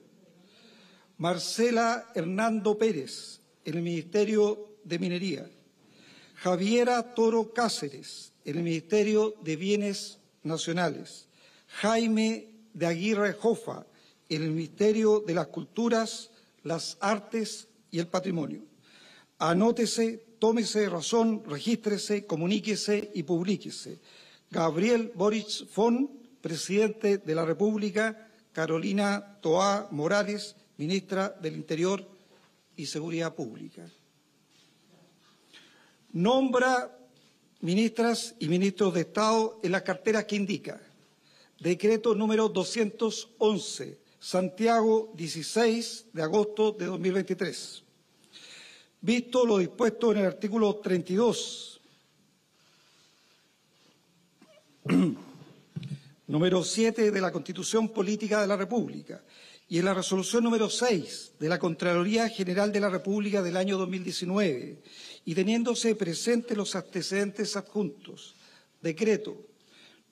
Marcela Hernando Pérez, en el Ministerio de Minería. Javiera Toro Cáceres, en el Ministerio de Bienes Nacionales. Jaime de Aguirre Jofa, en el Ministerio de las Culturas, las Artes y el Patrimonio. Anótese, tómese razón, regístrese, comuníquese y publíquese. Gabriel Boric Fon, presidente de la República. Carolina Toá Morales, ministra del Interior y Seguridad Pública. Nombra ministras y ministros de Estado en las carteras que indica. Decreto número 211, Santiago, 16 de agosto de 2023. Visto lo dispuesto en el artículo 32, número 7 de la Constitución Política de la República y en la resolución número 6 de la Contraloría General de la República del año 2019, y teniéndose presentes los antecedentes adjuntos. Decreto.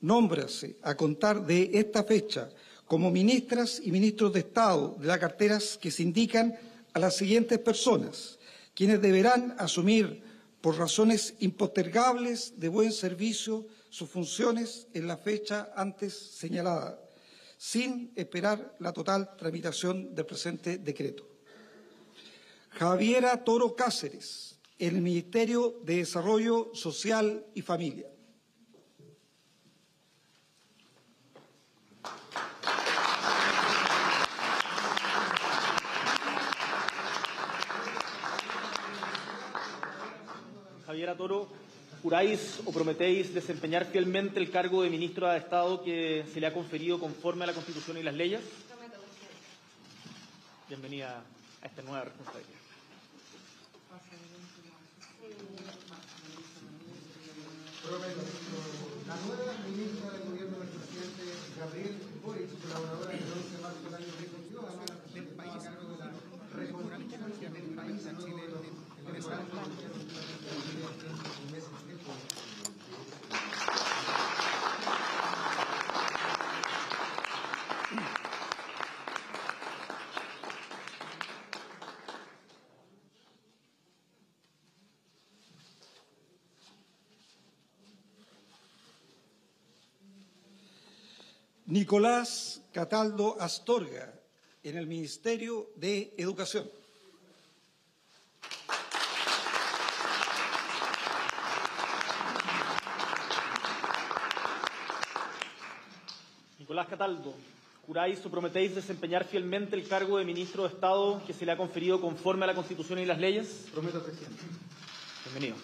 Nómbrase a contar de esta fecha como ministras y ministros de Estado de las carteras que se indican a las siguientes personas, quienes deberán asumir por razones impostergables de buen servicio sus funciones en la fecha antes señalada, sin esperar la total tramitación del presente decreto. Javiera Toro Cáceres, en el Ministerio de Desarrollo Social y Familia. Javiera Toro, ¿juráis o prometéis desempeñar fielmente el cargo de ministra de Estado que se le ha conferido conforme a la Constitución y las leyes? Bienvenida a esta nueva responsabilidad. Prometo. La nueva ministra del Gobierno del presidente Gabriel Boric, colaboradora del 11 de marzo Nicolás Cataldo Astorga, en el Ministerio de Educación. Nicolás Cataldo, juráis o prometéis desempeñar fielmente el cargo de ministro de Estado que se le ha conferido conforme a la Constitución y las leyes. Prometo, presidente. Bienvenido.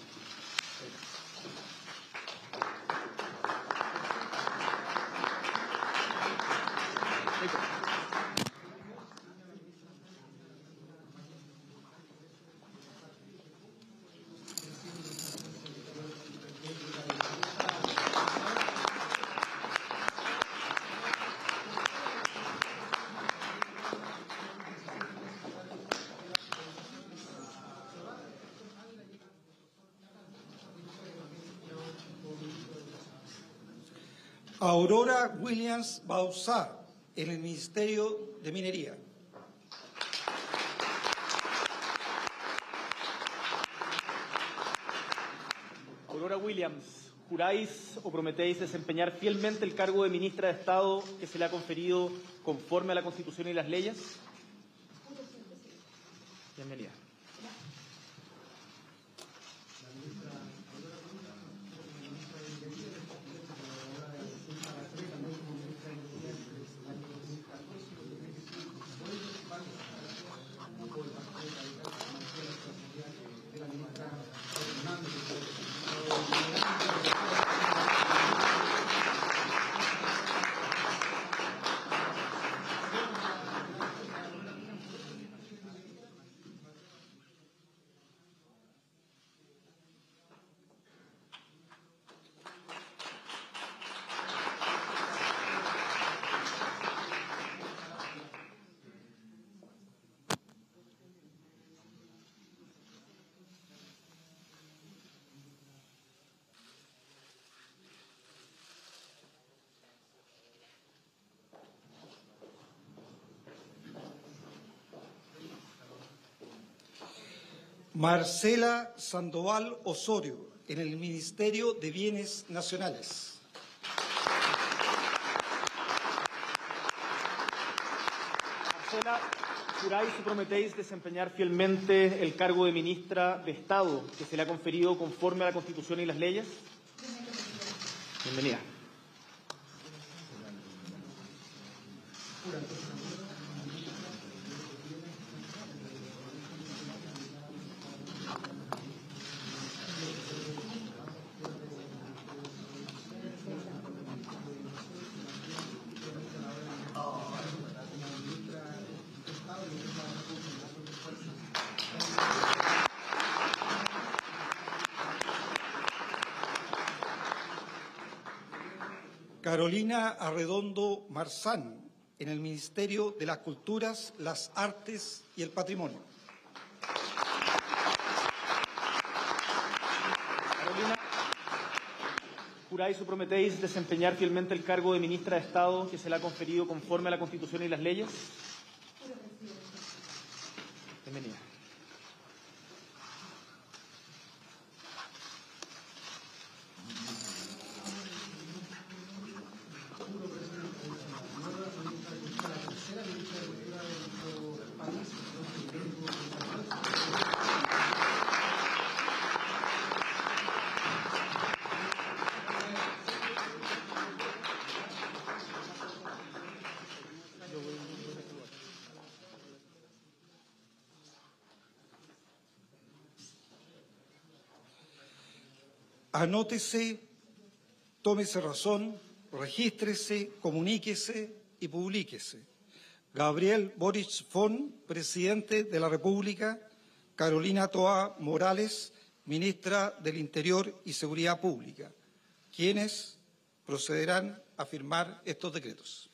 Aurora Williams Bauzá, en el Ministerio de Minería. Aurora Williams, juráis o prometéis desempeñar fielmente el cargo de ministra de Estado que se le ha conferido conforme a la Constitución y las leyes. Bienvenida. Marcela Sandoval Osorio, en el Ministerio de Bienes Nacionales. Marcela, juráis y prometéis desempeñar fielmente el cargo de ministra de Estado que se le ha conferido conforme a la Constitución y las leyes. Bienvenida. Carolina Arredondo Marzán, en el Ministerio de las Culturas, las Artes y el Patrimonio. Carolina, juráis o prometéis desempeñar fielmente el cargo de ministra de Estado que se le ha conferido conforme a la Constitución y las leyes. Bienvenida. Anótese, tómese razón, regístrese, comuníquese y publíquese. Gabriel Boric Fon, presidente de la República. Carolina Toá Morales, ministra del Interior y Seguridad Pública, quienes procederán a firmar estos decretos.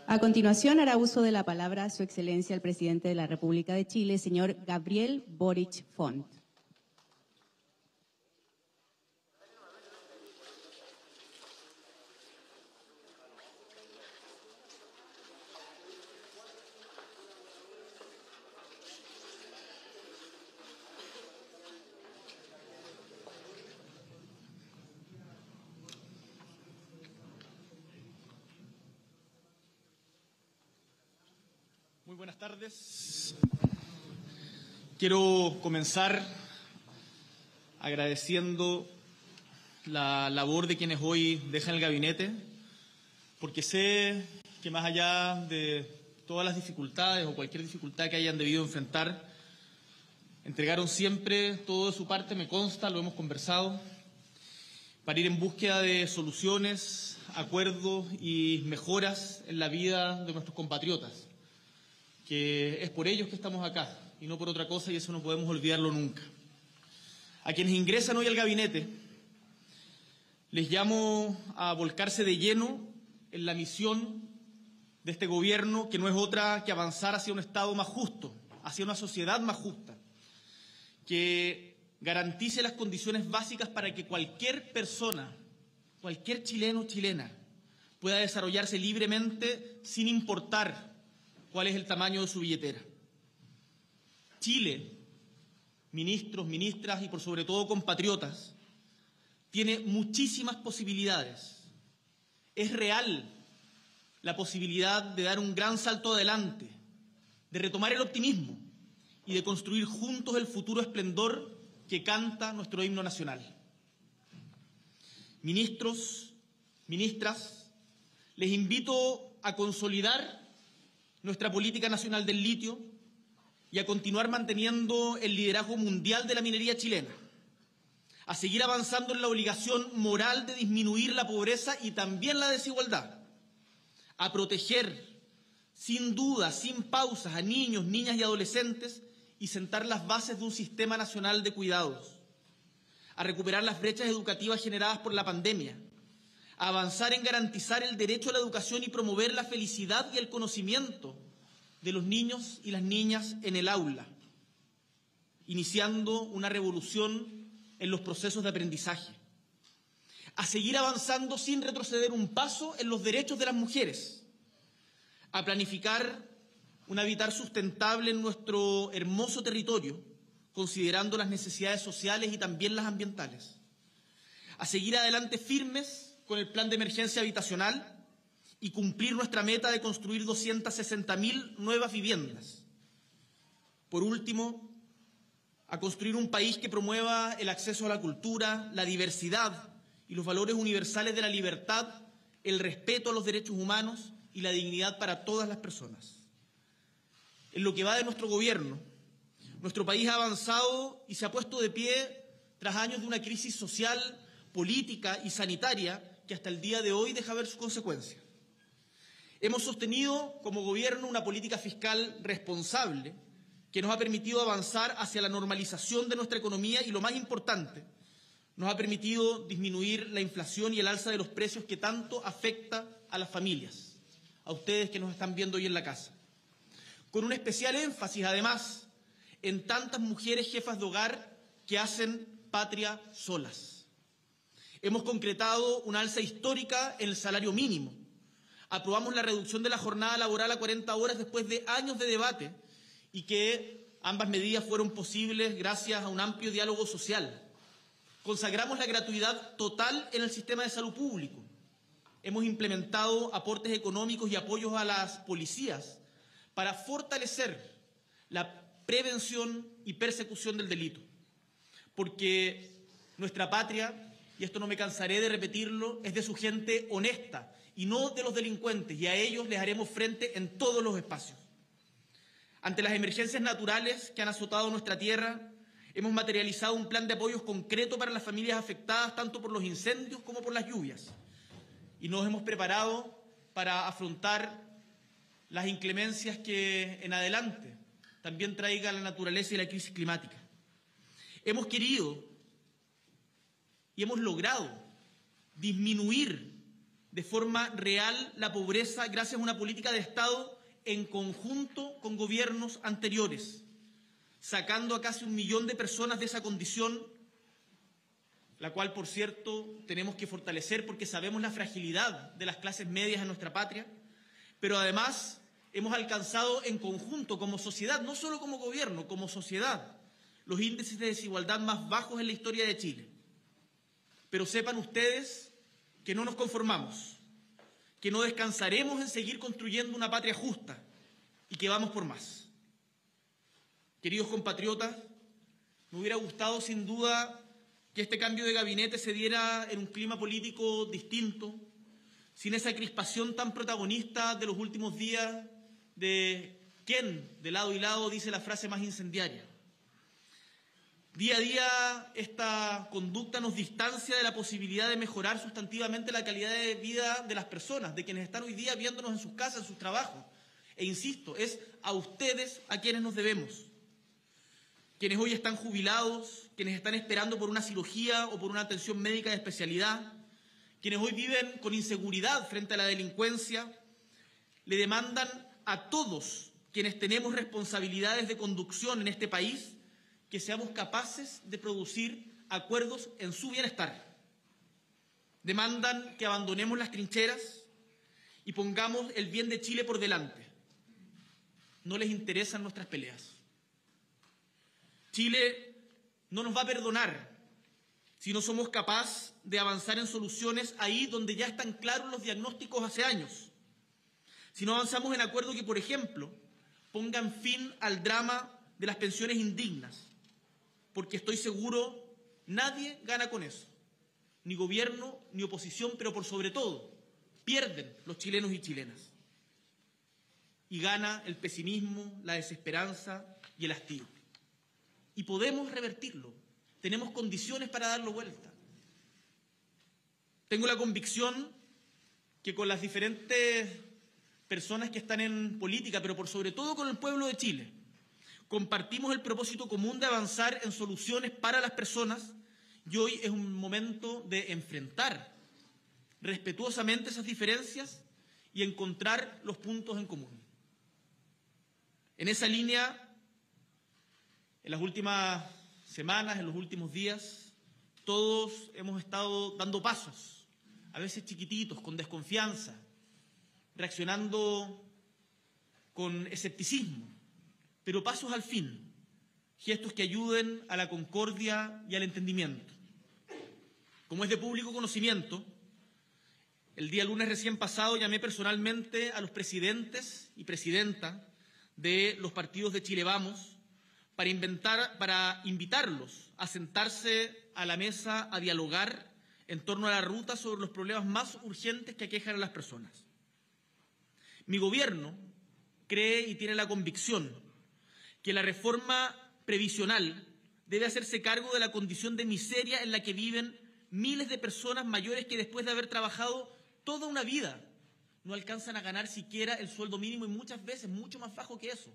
A continuación hará uso de la palabra Su Excelencia el Presidente de la República de Chile, señor Gabriel Boric Font. Muy buenas tardes. Quiero comenzar agradeciendo la labor de quienes hoy dejan el gabinete, porque sé que más allá de todas las dificultades o cualquier dificultad que hayan debido enfrentar, entregaron siempre todo de su parte, me consta, lo hemos conversado, para ir en búsqueda de soluciones, acuerdos y mejoras en la vida de nuestros compatriotas, que es por ellos que estamos acá y no por otra cosa, y eso no podemos olvidarlo nunca. A quienes ingresan hoy al gabinete, les llamo a volcarse de lleno en la misión de este gobierno, que no es otra que avanzar hacia un Estado más justo, hacia una sociedad más justa, que garantice las condiciones básicas para que cualquier persona, cualquier chileno o chilena, pueda desarrollarse libremente sin importar cuál es el tamaño de su billetera. Chile, ministros, ministras y por sobre todo compatriotas, tiene muchísimas posibilidades. Es real la posibilidad de dar un gran salto adelante, de retomar el optimismo y de construir juntos el futuro esplendor que canta nuestro himno nacional. Ministros, ministras, les invito a consolidar nuestra política nacional del litio y a continuar manteniendo el liderazgo mundial de la minería chilena, a seguir avanzando en la obligación moral de disminuir la pobreza y también la desigualdad, a proteger sin duda, sin pausas, a niños, niñas y adolescentes y sentar las bases de un sistema nacional de cuidados, a recuperar las brechas educativas generadas por la pandemia, a avanzar en garantizar el derecho a la educación y promover la felicidad y el conocimiento de los niños y las niñas en el aula, iniciando una revolución en los procesos de aprendizaje, a seguir avanzando sin retroceder un paso en los derechos de las mujeres, a planificar un habitar sustentable en nuestro hermoso territorio, considerando las necesidades sociales y también las ambientales, a seguir adelante firmes con el plan de emergencia habitacional y cumplir nuestra meta de construir 260.000 nuevas viviendas. Por último, a construir un país que promueva el acceso a la cultura, la diversidad y los valores universales de la libertad, el respeto a los derechos humanos y la dignidad para todas las personas. En lo que va de nuestro gobierno, nuestro país ha avanzado y se ha puesto de pie tras años de una crisis social, política y sanitaria que hasta el día de hoy deja ver sus consecuencias. Hemos sostenido como gobierno una política fiscal responsable que nos ha permitido avanzar hacia la normalización de nuestra economía y, lo más importante, nos ha permitido disminuir la inflación y el alza de los precios que tanto afecta a las familias, a ustedes que nos están viendo hoy en la casa. Con un especial énfasis, además, en tantas mujeres jefas de hogar que hacen patria solas. Hemos concretado una alza histórica en el salario mínimo. Aprobamos la reducción de la jornada laboral a 40 horas después de años de debate y que ambas medidas fueron posibles gracias a un amplio diálogo social. Consagramos la gratuidad total en el sistema de salud público. Hemos implementado aportes económicos y apoyos a las policías para fortalecer la prevención y persecución del delito. Porque nuestra patria, y esto no me cansaré de repetirlo, es de su gente honesta y no de los delincuentes, y a ellos les haremos frente en todos los espacios. Ante las emergencias naturales que han azotado nuestra tierra, hemos materializado un plan de apoyos concreto para las familias afectadas tanto por los incendios como por las lluvias, y nos hemos preparado para afrontar las inclemencias que en adelante también traiga la naturaleza y la crisis climática. Hemos querido y hemos logrado disminuir de forma real la pobreza gracias a una política de Estado en conjunto con gobiernos anteriores, sacando a casi 1 millón de personas de esa condición, la cual, por cierto, tenemos que fortalecer porque sabemos la fragilidad de las clases medias en nuestra patria, pero además hemos alcanzado en conjunto como sociedad, no solo como gobierno, como sociedad, los índices de desigualdad más bajos en la historia de Chile. Pero sepan ustedes que no nos conformamos, que no descansaremos en seguir construyendo una patria justa y que vamos por más. Queridos compatriotas, me hubiera gustado sin duda que este cambio de gabinete se diera en un clima político distinto, sin esa crispación tan protagonista de los últimos días de quién, de lado y lado, dice la frase más incendiaria. Día a día esta conducta nos distancia de la posibilidad de mejorar sustantivamente la calidad de vida de las personas, de quienes están hoy día viéndonos en sus casas, en sus trabajos. E insisto, es a ustedes a quienes nos debemos. Quienes hoy están jubilados, quienes están esperando por una cirugía o por una atención médica de especialidad, quienes hoy viven con inseguridad frente a la delincuencia, le demandan a todos quienes tenemos responsabilidades de conducción en este país que seamos capaces de producir acuerdos en su bienestar. Demandan que abandonemos las trincheras y pongamos el bien de Chile por delante. No les interesan nuestras peleas. Chile no nos va a perdonar si no somos capaces de avanzar en soluciones ahí donde ya están claros los diagnósticos hace años. Si no avanzamos en acuerdos que, por ejemplo, pongan fin al drama de las pensiones indignas, porque estoy seguro nadie gana con eso, ni gobierno ni oposición, pero por sobre todo pierden los chilenos y chilenas. Y gana el pesimismo, la desesperanza y el hastío. Y podemos revertirlo, tenemos condiciones para darlo vuelta. Tengo la convicción que con las diferentes personas que están en política, pero por sobre todo con el pueblo de Chile, compartimos el propósito común de avanzar en soluciones para las personas y hoy es un momento de enfrentar respetuosamente esas diferencias y encontrar los puntos en común. En esa línea, en las últimas semanas, en los últimos días, todos hemos estado dando pasos, a veces chiquititos, con desconfianza, reaccionando con escepticismo, pero pasos al fin, gestos que ayuden a la concordia y al entendimiento. Como es de público conocimiento, el día lunes recién pasado llamé personalmente a los presidentes y presidenta de los partidos de Chile Vamos para invitarlos a sentarse a la mesa a dialogar en torno a la ruta sobre los problemas más urgentes que aquejan a las personas. Mi gobierno cree y tiene la convicción que la reforma previsional debe hacerse cargo de la condición de miseria en la que viven miles de personas mayores que después de haber trabajado toda una vida no alcanzan a ganar siquiera el sueldo mínimo y muchas veces mucho más bajo que eso.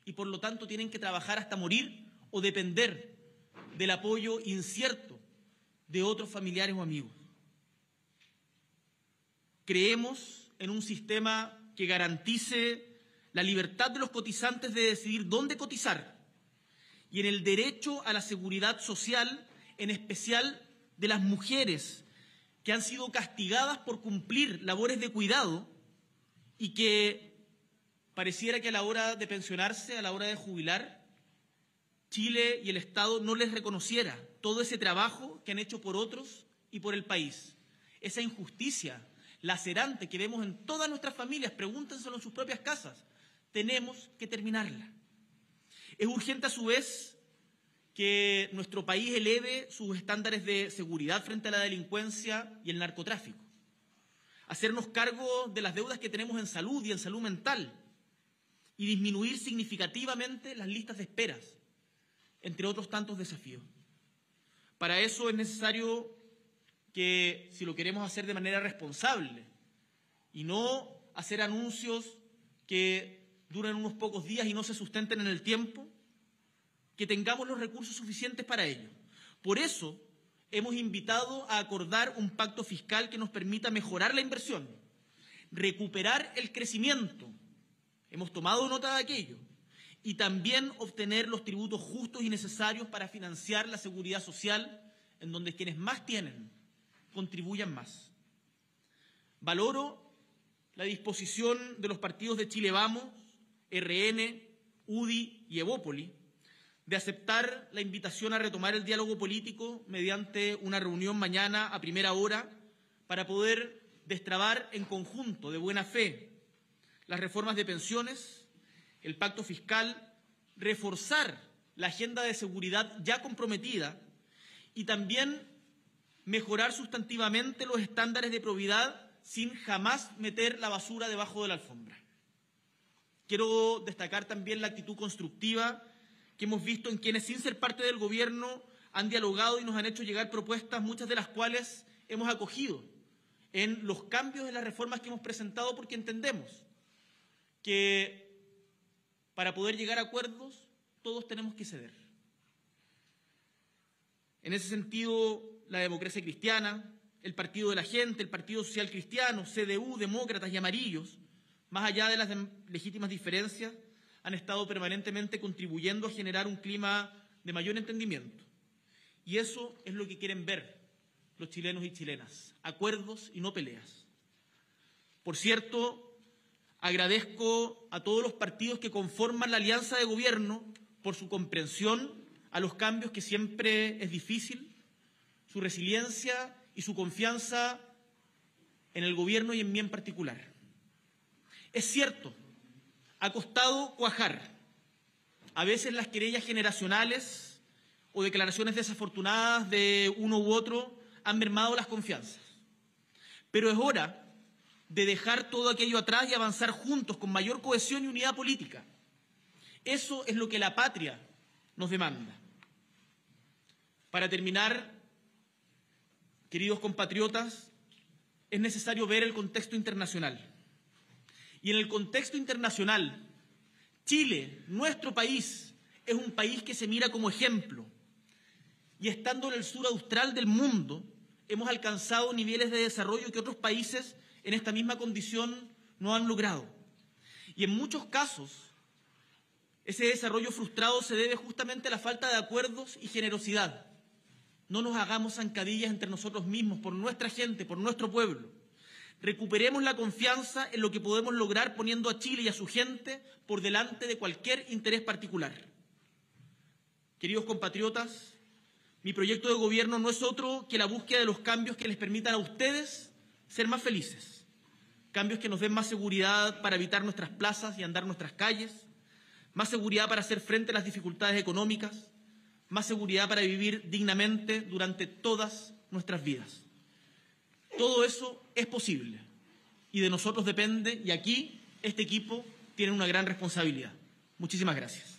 Y por lo tanto tienen que trabajar hasta morir o depender del apoyo incierto de otros familiares o amigos. Creemos en un sistema que garantice la libertad de los cotizantes de decidir dónde cotizar y en el derecho a la seguridad social, en especial de las mujeres que han sido castigadas por cumplir labores de cuidado y que pareciera que a la hora de pensionarse, a la hora de jubilar, Chile y el Estado no les reconociera todo ese trabajo que han hecho por otros y por el país. Esa injusticia lacerante que vemos en todas nuestras familias, pregúntenselo en sus propias casas, tenemos que terminarla. Es urgente a su vez que nuestro país eleve sus estándares de seguridad frente a la delincuencia y el narcotráfico. Hacernos cargo de las deudas que tenemos en salud y en salud mental y disminuir significativamente las listas de esperas, entre otros tantos desafíos. Para eso es necesario que, si lo queremos hacer de manera responsable y no hacer anuncios que duren unos pocos días y no se sustenten en el tiempo, que tengamos los recursos suficientes para ello. Por eso hemos invitado a acordar un pacto fiscal que nos permita mejorar la inversión, recuperar el crecimiento, hemos tomado nota de aquello, y también obtener los tributos justos y necesarios para financiar la seguridad social, en donde quienes más tienen contribuyan más. Valoro la disposición de los partidos de Chile Vamos, RN, UDI y Evópoli de aceptar la invitación a retomar el diálogo político mediante una reunión mañana a primera hora para poder destrabar en conjunto, de buena fe, las reformas de pensiones, el pacto fiscal, reforzar la agenda de seguridad ya comprometida y también mejorar sustantivamente los estándares de probidad sin jamás meter la basura debajo de la alfombra. Quiero destacar también la actitud constructiva que hemos visto en quienes, sin ser parte del Gobierno, han dialogado y nos han hecho llegar propuestas, muchas de las cuales hemos acogido en los cambios de las reformas que hemos presentado, porque entendemos que para poder llegar a acuerdos todos tenemos que ceder. En ese sentido, la Democracia Cristiana, el Partido de la Gente, el Partido Social Cristiano, CDU, Demócratas y Amarillos, más allá de las legítimas diferencias, han estado permanentemente contribuyendo a generar un clima de mayor entendimiento. Y eso es lo que quieren ver los chilenos y chilenas, acuerdos y no peleas. Por cierto, agradezco a todos los partidos que conforman la alianza de gobierno por su comprensión a los cambios, que siempre es difícil, su resiliencia y su confianza en el gobierno y en mí en particular. Es cierto, ha costado cuajar. A veces las querellas generacionales o declaraciones desafortunadas de uno u otro han mermado las confianzas. Pero es hora de dejar todo aquello atrás y avanzar juntos con mayor cohesión y unidad política. Eso es lo que la patria nos demanda. Para terminar, queridos compatriotas, es necesario ver el contexto internacional. Y en el contexto internacional, Chile, nuestro país, es un país que se mira como ejemplo. Y estando en el sur austral del mundo, hemos alcanzado niveles de desarrollo que otros países en esta misma condición no han logrado. Y en muchos casos, ese desarrollo frustrado se debe justamente a la falta de acuerdos y generosidad. No nos hagamos zancadillas entre nosotros mismos, por nuestra gente, por nuestro pueblo. Recuperemos la confianza en lo que podemos lograr poniendo a Chile y a su gente por delante de cualquier interés particular. Queridos compatriotas, mi proyecto de gobierno no es otro que la búsqueda de los cambios que les permitan a ustedes ser más felices. Cambios que nos den más seguridad para habitar nuestras plazas y andar nuestras calles, más seguridad para hacer frente a las dificultades económicas, más seguridad para vivir dignamente durante todas nuestras vidas. Todo eso es posible y de nosotros depende, y aquí este equipo tiene una gran responsabilidad. Muchísimas gracias.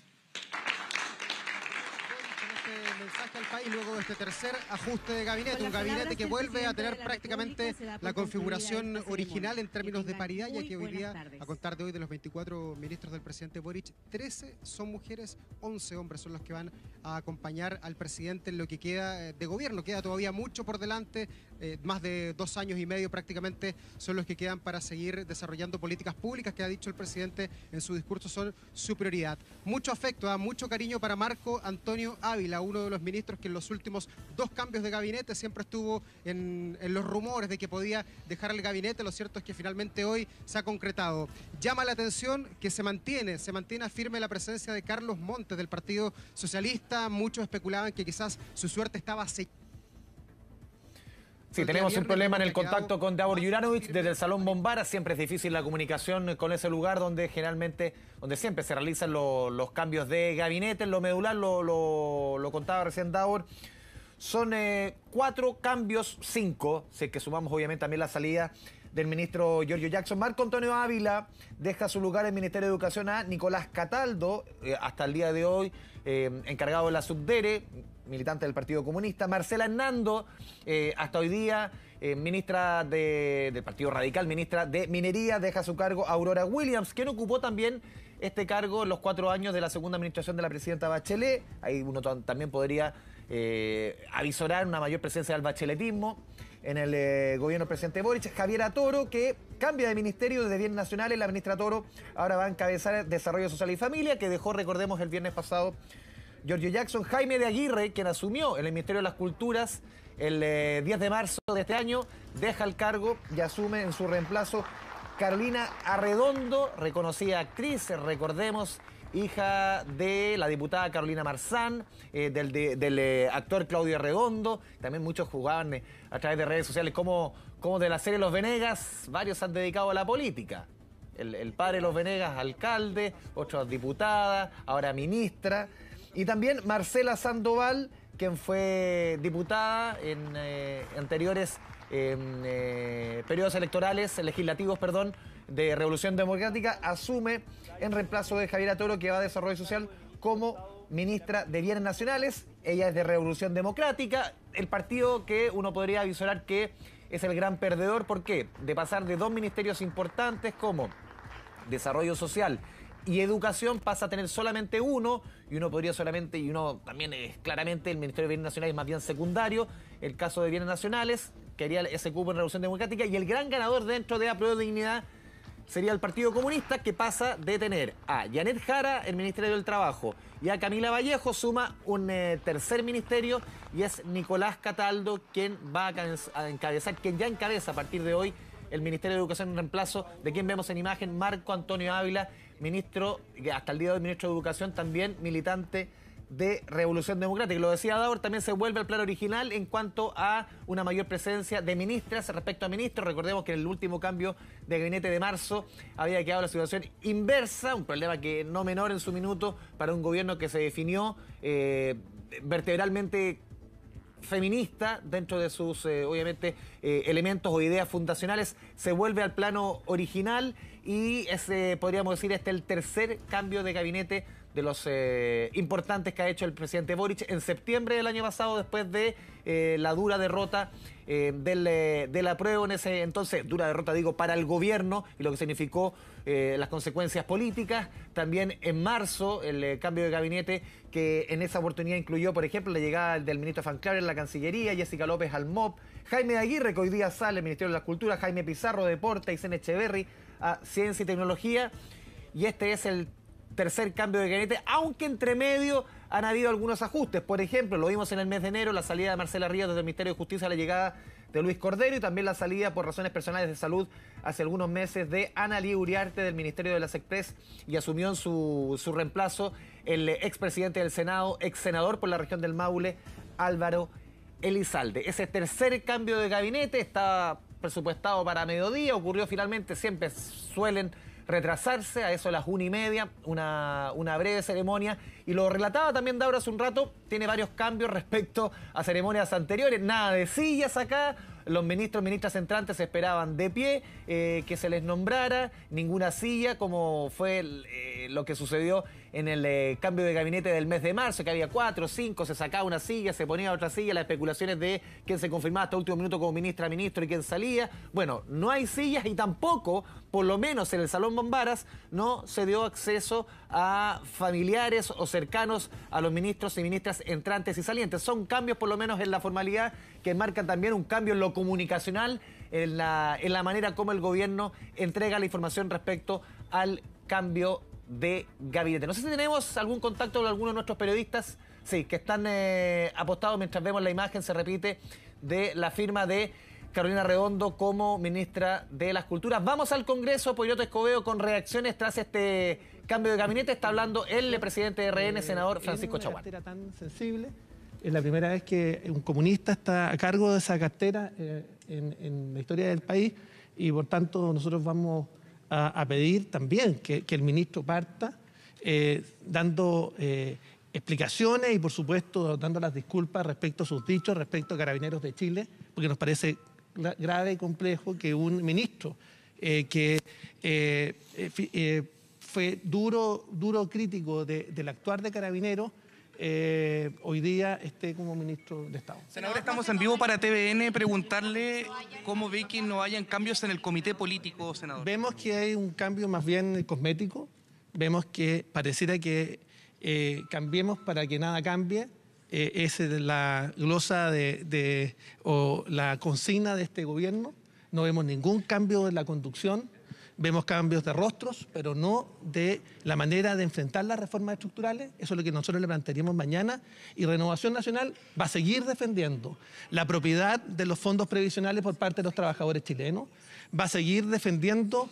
Mensaje al país luego de este tercer ajuste de gabinete, un gabinete que vuelve a tener prácticamente la configuración original en términos de paridad, ya que hoy día, a contar de hoy, de los 24 ministros del presidente Boric, 13 son mujeres, 11 hombres son los que van a acompañar al presidente en lo que queda de gobierno. Queda todavía mucho por delante, más de 2 años y medio prácticamente son los que quedan para seguir desarrollando políticas públicas que ha dicho el presidente en su discurso son su prioridad. Mucho afecto, mucho cariño para Marco Antonio Ávila, uno de los ministros que en los últimos 2 cambios de gabinete siempre estuvo en los rumores de que podía dejar el gabinete. Lo cierto es que finalmente hoy se ha concretado. Llama la atención que se mantiene firme la presencia de Carlos Montes del Partido Socialista. Muchos especulaban que quizás su suerte estaba sellada. Sí, tenemos un problema en el contacto con Davor Juranovic desde el Salón Bombara. Siempre es difícil la comunicación con ese lugar donde siempre se realizan los cambios de gabinete. En lo medular, lo contaba recién Davor, son 4 cambios, 5, si es que sumamos obviamente también la salida del ministro Giorgio Jackson. Marco Antonio Ávila deja su lugar en el Ministerio de Educación a Nicolás Cataldo, hasta el día de hoy encargado de la Subdere, militante del Partido Comunista. Marcela Hernando, hasta hoy día ministra del Partido Radical, ministra de Minería, deja su cargo a Aurora Williams, quien ocupó también este cargo en los 4 años de la segunda administración de la presidenta Bachelet. Ahí uno también podría avisorar una mayor presencia del bacheletismo en el gobierno del presidente Boric. Javiera Toro, que cambia de ministerio desde Bienes Nacionales. La ministra Toro ahora va a encabezar Desarrollo Social y Familia, que dejó, recordemos, el viernes pasado Giorgio Jackson. Jaime de Aguirre, quien asumió en el Ministerio de las Culturas el 10 de marzo de este año, deja el cargo y asume en su reemplazo Carolina Arredondo, reconocida actriz, recordemos, hija de la diputada Carolina Marzán, del actor Claudio Arredondo. También muchos jugaban a través de redes sociales como de la serie Los Venegas, varios se han dedicado a la política. El padre de Los Venegas, alcalde, otros diputada, ahora ministra. Y también Marcela Sandoval, quien fue diputada en anteriores periodos electorales, legislativos, perdón, de Revolución Democrática, asume en reemplazo de Javiera Toro, que va a Desarrollo Social, como ministra de Bienes Nacionales. Ella es de Revolución Democrática, el partido que uno podría avisorar que es el gran perdedor. ¿Por qué? De pasar de dos ministerios importantes como Desarrollo Social y Educación, pasa a tener solamente uno, y uno podría solamente, y uno también es claramente, el Ministerio de Bienes Nacionales es más bien secundario. El caso de Bienes Nacionales quería ese cupo en Revolución Democrática, y el gran ganador dentro de Apruebo Dignidad sería el Partido Comunista, que pasa de tener a Janet Jara, el Ministerio del Trabajo, y a Camila Vallejo, suma un tercer ministerio, y es Nicolás Cataldo quien va a encabezar, quien ya encabeza a partir de hoy el Ministerio de Educación, en reemplazo de quien vemos en imagen, Marco Antonio Ávila, ministro, hasta el día de hoy ministro de Educación, también militante de Revolución Democrática. Lo decía Daur, también se vuelve al plan original en cuanto a una mayor presencia de ministras respecto a ministros. Recordemos que en el último cambio de gabinete de marzo había quedado la situación inversa, un problema que no menor en su minuto para un gobierno que se definió vertebralmente feminista dentro de sus, obviamente, elementos o ideas fundacionales. Se vuelve al plano original, y podríamos decir, este es el tercer cambio de gabinete de los importantes que ha hecho el presidente Boric en septiembre del año pasado, después de la dura derrota del apruebo en ese entonces. Dura derrota, digo, para el gobierno y lo que significó las consecuencias políticas. También en marzo el cambio de gabinete, que en esa oportunidad incluyó, por ejemplo, la llegada del ministro Van Claver en la Cancillería, Jessica López al MOP, Jaime de Aguirre, que hoy día sale del Ministerio de la Cultura, Jaime Pizarro, Deporte, Aysén Echeverry a Ciencia y Tecnología. Y este es el tercer cambio de gabinete, aunque entre medio han habido algunos ajustes. Por ejemplo, lo vimos en el mes de enero, la salida de Marcela Ríos desde el Ministerio de Justicia, la llegada de Luis Cordero, y también la salida por razones personales de salud hace algunos meses de Ana Lía Uriarte del Ministerio de las Express, y asumió en su reemplazo el expresidente del Senado, ex senador por la región del Maule, Álvaro Elizalde. Ese tercer cambio de gabinete estaba presupuestado para mediodía, ocurrió finalmente, siempre suelen retrasarse a eso de las 1:30, una breve ceremonia, y lo relataba también Daura hace un rato, tiene varios cambios respecto a ceremonias anteriores. Nada de sillas acá, los ministros, ministras entrantes se esperaban de pie, que se les nombrara, ninguna silla, como fue lo que sucedió en el cambio de gabinete del mes de marzo, que había 4 o 5, se sacaba una silla, se ponía otra silla, las especulaciones de quién se confirmaba hasta el último minuto como ministra, ministro, y quién salía. Bueno, no hay sillas, y tampoco, por lo menos en el Salón Bombaras, no se dio acceso a familiares o cercanos a los ministros y ministras entrantes y salientes. Son cambios, por lo menos en la formalidad, que marcan también un cambio en lo comunicacional, en la manera como el gobierno entrega la información respecto al cambio de gabinete. No sé si tenemos algún contacto con alguno de nuestros periodistas, sí, que están apostados mientras vemos la imagen, se repite, de la firma de Carolina Arredondo como ministra de las Culturas. Vamos al Congreso, Poyotto Escobedo, con reacciones tras este cambio de gabinete. Está hablando el presidente de RN, senador Francisco Chaguán. Una cartera tan sensible, es la primera vez que un comunista está a cargo de esa cartera en la historia del país, y por tanto nosotros vamos a pedir también que el ministro parta dando explicaciones y, por supuesto, dando las disculpas respecto a sus dichos, respecto a Carabineros de Chile, porque nos parece grave y complejo que un ministro que fue duro crítico del actuar de Carabineros hoy día esté como ministro de Estado. Senador, estamos en vivo para TVN. Preguntarle cómo ve que no hayan cambios en el comité político, senador. Vemos que hay un cambio más bien cosmético. Vemos que pareciera que cambiemos para que nada cambie. es la glosa o la consigna de este gobierno. No vemos ningún cambio en la conducción. Vemos cambios de rostros, pero no de la manera de enfrentar las reformas estructurales. Eso es lo que nosotros le plantearíamos mañana. Y Renovación Nacional va a seguir defendiendo la propiedad de los fondos previsionales por parte de los trabajadores chilenos. Va a seguir defendiendo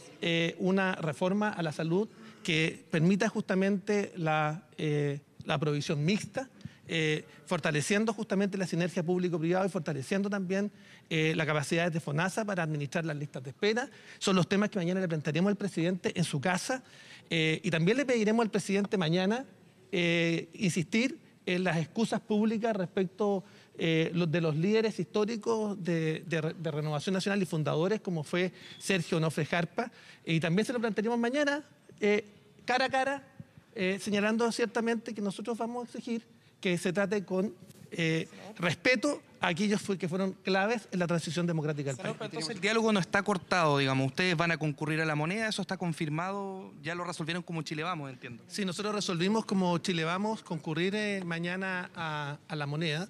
una reforma a la salud que permita justamente la provisión mixta, fortaleciendo justamente la sinergia público-privada y fortaleciendo también la capacidad de FONASA para administrar las listas de espera. Son los temas que mañana le plantearemos al presidente en su casa y también le pediremos al presidente mañana insistir en las excusas públicas respecto de los líderes históricos de Renovación Nacional y fundadores como fue Sergio Onofre Jarpa, y también se lo plantearemos mañana cara a cara, señalando ciertamente que nosotros vamos a exigir que se trate con respeto a aquellos que fueron claves en la transición democrática del país. Entonces el diálogo no está cortado, digamos, ustedes van a concurrir a la moneda, eso está confirmado, ya lo resolvieron como Chile Vamos, entiendo. Sí, nosotros resolvimos como Chile Vamos concurrir mañana a la moneda,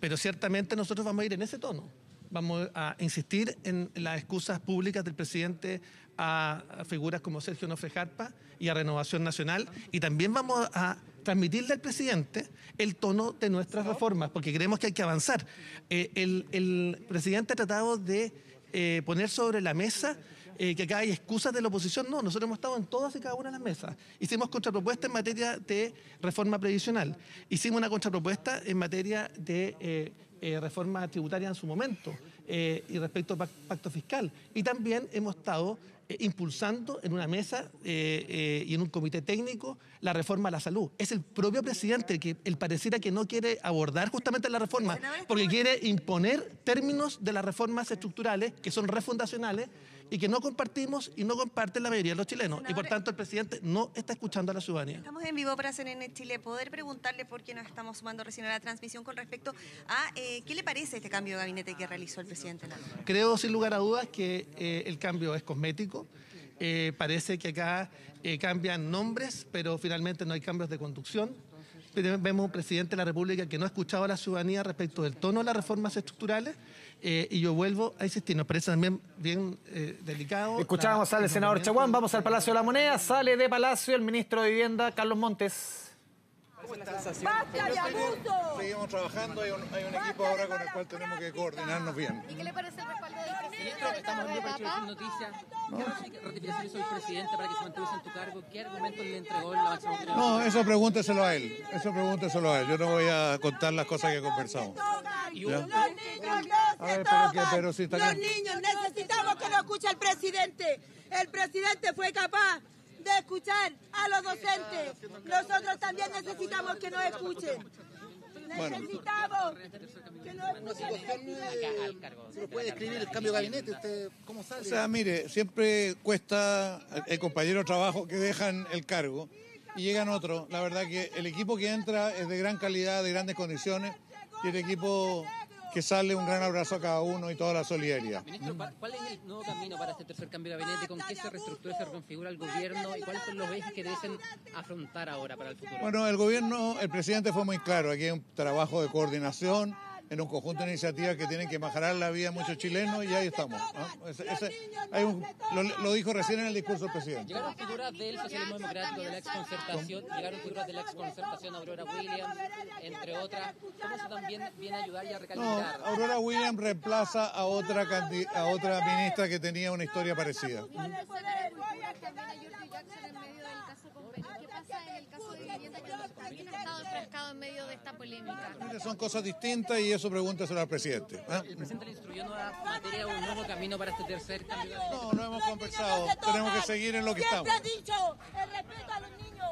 pero ciertamente nosotros vamos a ir en ese tono. Vamos a insistir en las excusas públicas del presidente a figuras como Sergio Onofre Jarpa y a Renovación Nacional, y también vamos a transmitirle al presidente el tono de nuestras reformas, porque creemos que hay que avanzar. El presidente ha tratado de poner sobre la mesa que acá hay excusas de la oposición. No, nosotros hemos estado en todas y cada una de las mesas. Hicimos contrapropuesta en materia de reforma previsional, hicimos una contrapropuesta en materia de reforma tributaria en su momento y respecto al pacto fiscal, y también hemos estado impulsando en una mesa y en un comité técnico la reforma a la salud. Es el propio presidente que él pareciera que no quiere abordar justamente la reforma porque quiere imponer términos de las reformas estructurales que son refundacionales y que no compartimos y no comparten la mayoría de los chilenos. Y por tanto el presidente no está escuchando a la ciudadanía. Estamos en vivo para CNN Chile. Poder preguntarle, porque nos estamos sumando recién a la transmisión, con respecto a qué le parece este cambio de gabinete que realizó el presidente. Creo sin lugar a dudas que el cambio es cosmético. Parece que acá cambian nombres, pero finalmente no hay cambios de conducción. Vemos un presidente de la República que no ha escuchado a la ciudadanía respecto del tono de las reformas estructurales, y yo vuelvo a insistir, nos parece también bien delicado. Escuchábamos al senador Chaguán, vamos al Palacio de la Moneda, sale de Palacio el ministro de Vivienda, Carlos Montes. ¿Cómo está? ¡Basta de abuso! Seguimos trabajando, hay un equipo ahora con el cual tenemos que coordinarnos bien. ¿Y qué le parece el respaldo del presidente? Estamos viendo para noticias. ¿Qué ratificación hizo el presidente para que se mantuviese en tu cargo? ¿Qué argumentos le entregó la máxima autoridad? No, eso pregúnteselo a él. Yo no voy a contar las cosas que conversamos. Los niños no se tocan. Los niños necesitamos que lo escuche el presidente. El presidente fue capaz de escuchar a los docentes. Nosotros también necesitamos que nos escuchen. Necesitamos que nos escuchen. ¿Se puede describir el cambio de gabinete? ¿Usted cómo sale? O sea, mire, siempre cuesta, hay compañeros de trabajo que dejan el cargo y llegan otros. La verdad que el equipo que entra es de gran calidad, de grandes condiciones, y el equipo que sale, un gran abrazo a cada uno y toda la solidaridad. Ministro, ¿cuál es el nuevo camino para este tercer cambio de gabinete? ¿Con qué se reestructura, se reconfigura el gobierno? ¿Y cuáles son los ejes que deben afrontar ahora para el futuro? Bueno, el presidente fue muy claro. Aquí hay un trabajo de coordinación en un conjunto de iniciativas que tienen que mejorar la vida de muchos chilenos, y ahí estamos, ¿no? Lo dijo recién en el discurso del presidente. Llegaron figuras del socialismo democrático, de la exconcertación, Aurora Williams, entre otras. ¿Cómo eso también viene a ayudar y a recalibrar? No, Aurora Williams reemplaza a otra ministra que tenía una historia parecida. ¿Qué pasa en el caso de vivienda cuando ¿por qué no ha estado enfrascado en medio de esta polémica? Son cosas distintas y eso pregúntaselo al presidente. ¿El presidente le instruyó nueva materia o un nuevo camino para este tercer cambio? No hemos conversado. Tenemos que seguir en lo que estamos. Siempre he dicho el respeto a los niños.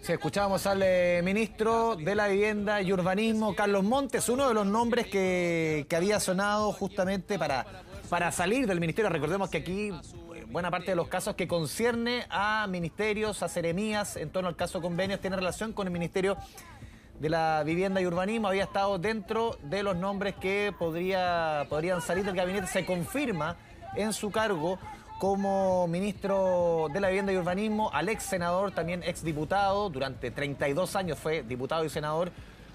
Sí, escuchábamos al ministro de la Vivienda y Urbanismo, Carlos Montes, uno de los nombres que había sonado justamente para salir del ministerio. Recordemos que aquí buena parte de los casos que concierne a ministerios, a seremías, en torno al caso convenios, tiene relación con el Ministerio de la Vivienda y Urbanismo. Había estado dentro de los nombres que podrían salir del gabinete. Se confirma en su cargo como ministro de la Vivienda y Urbanismo al ex senador, también ex diputado, durante 32 años fue diputado y senador,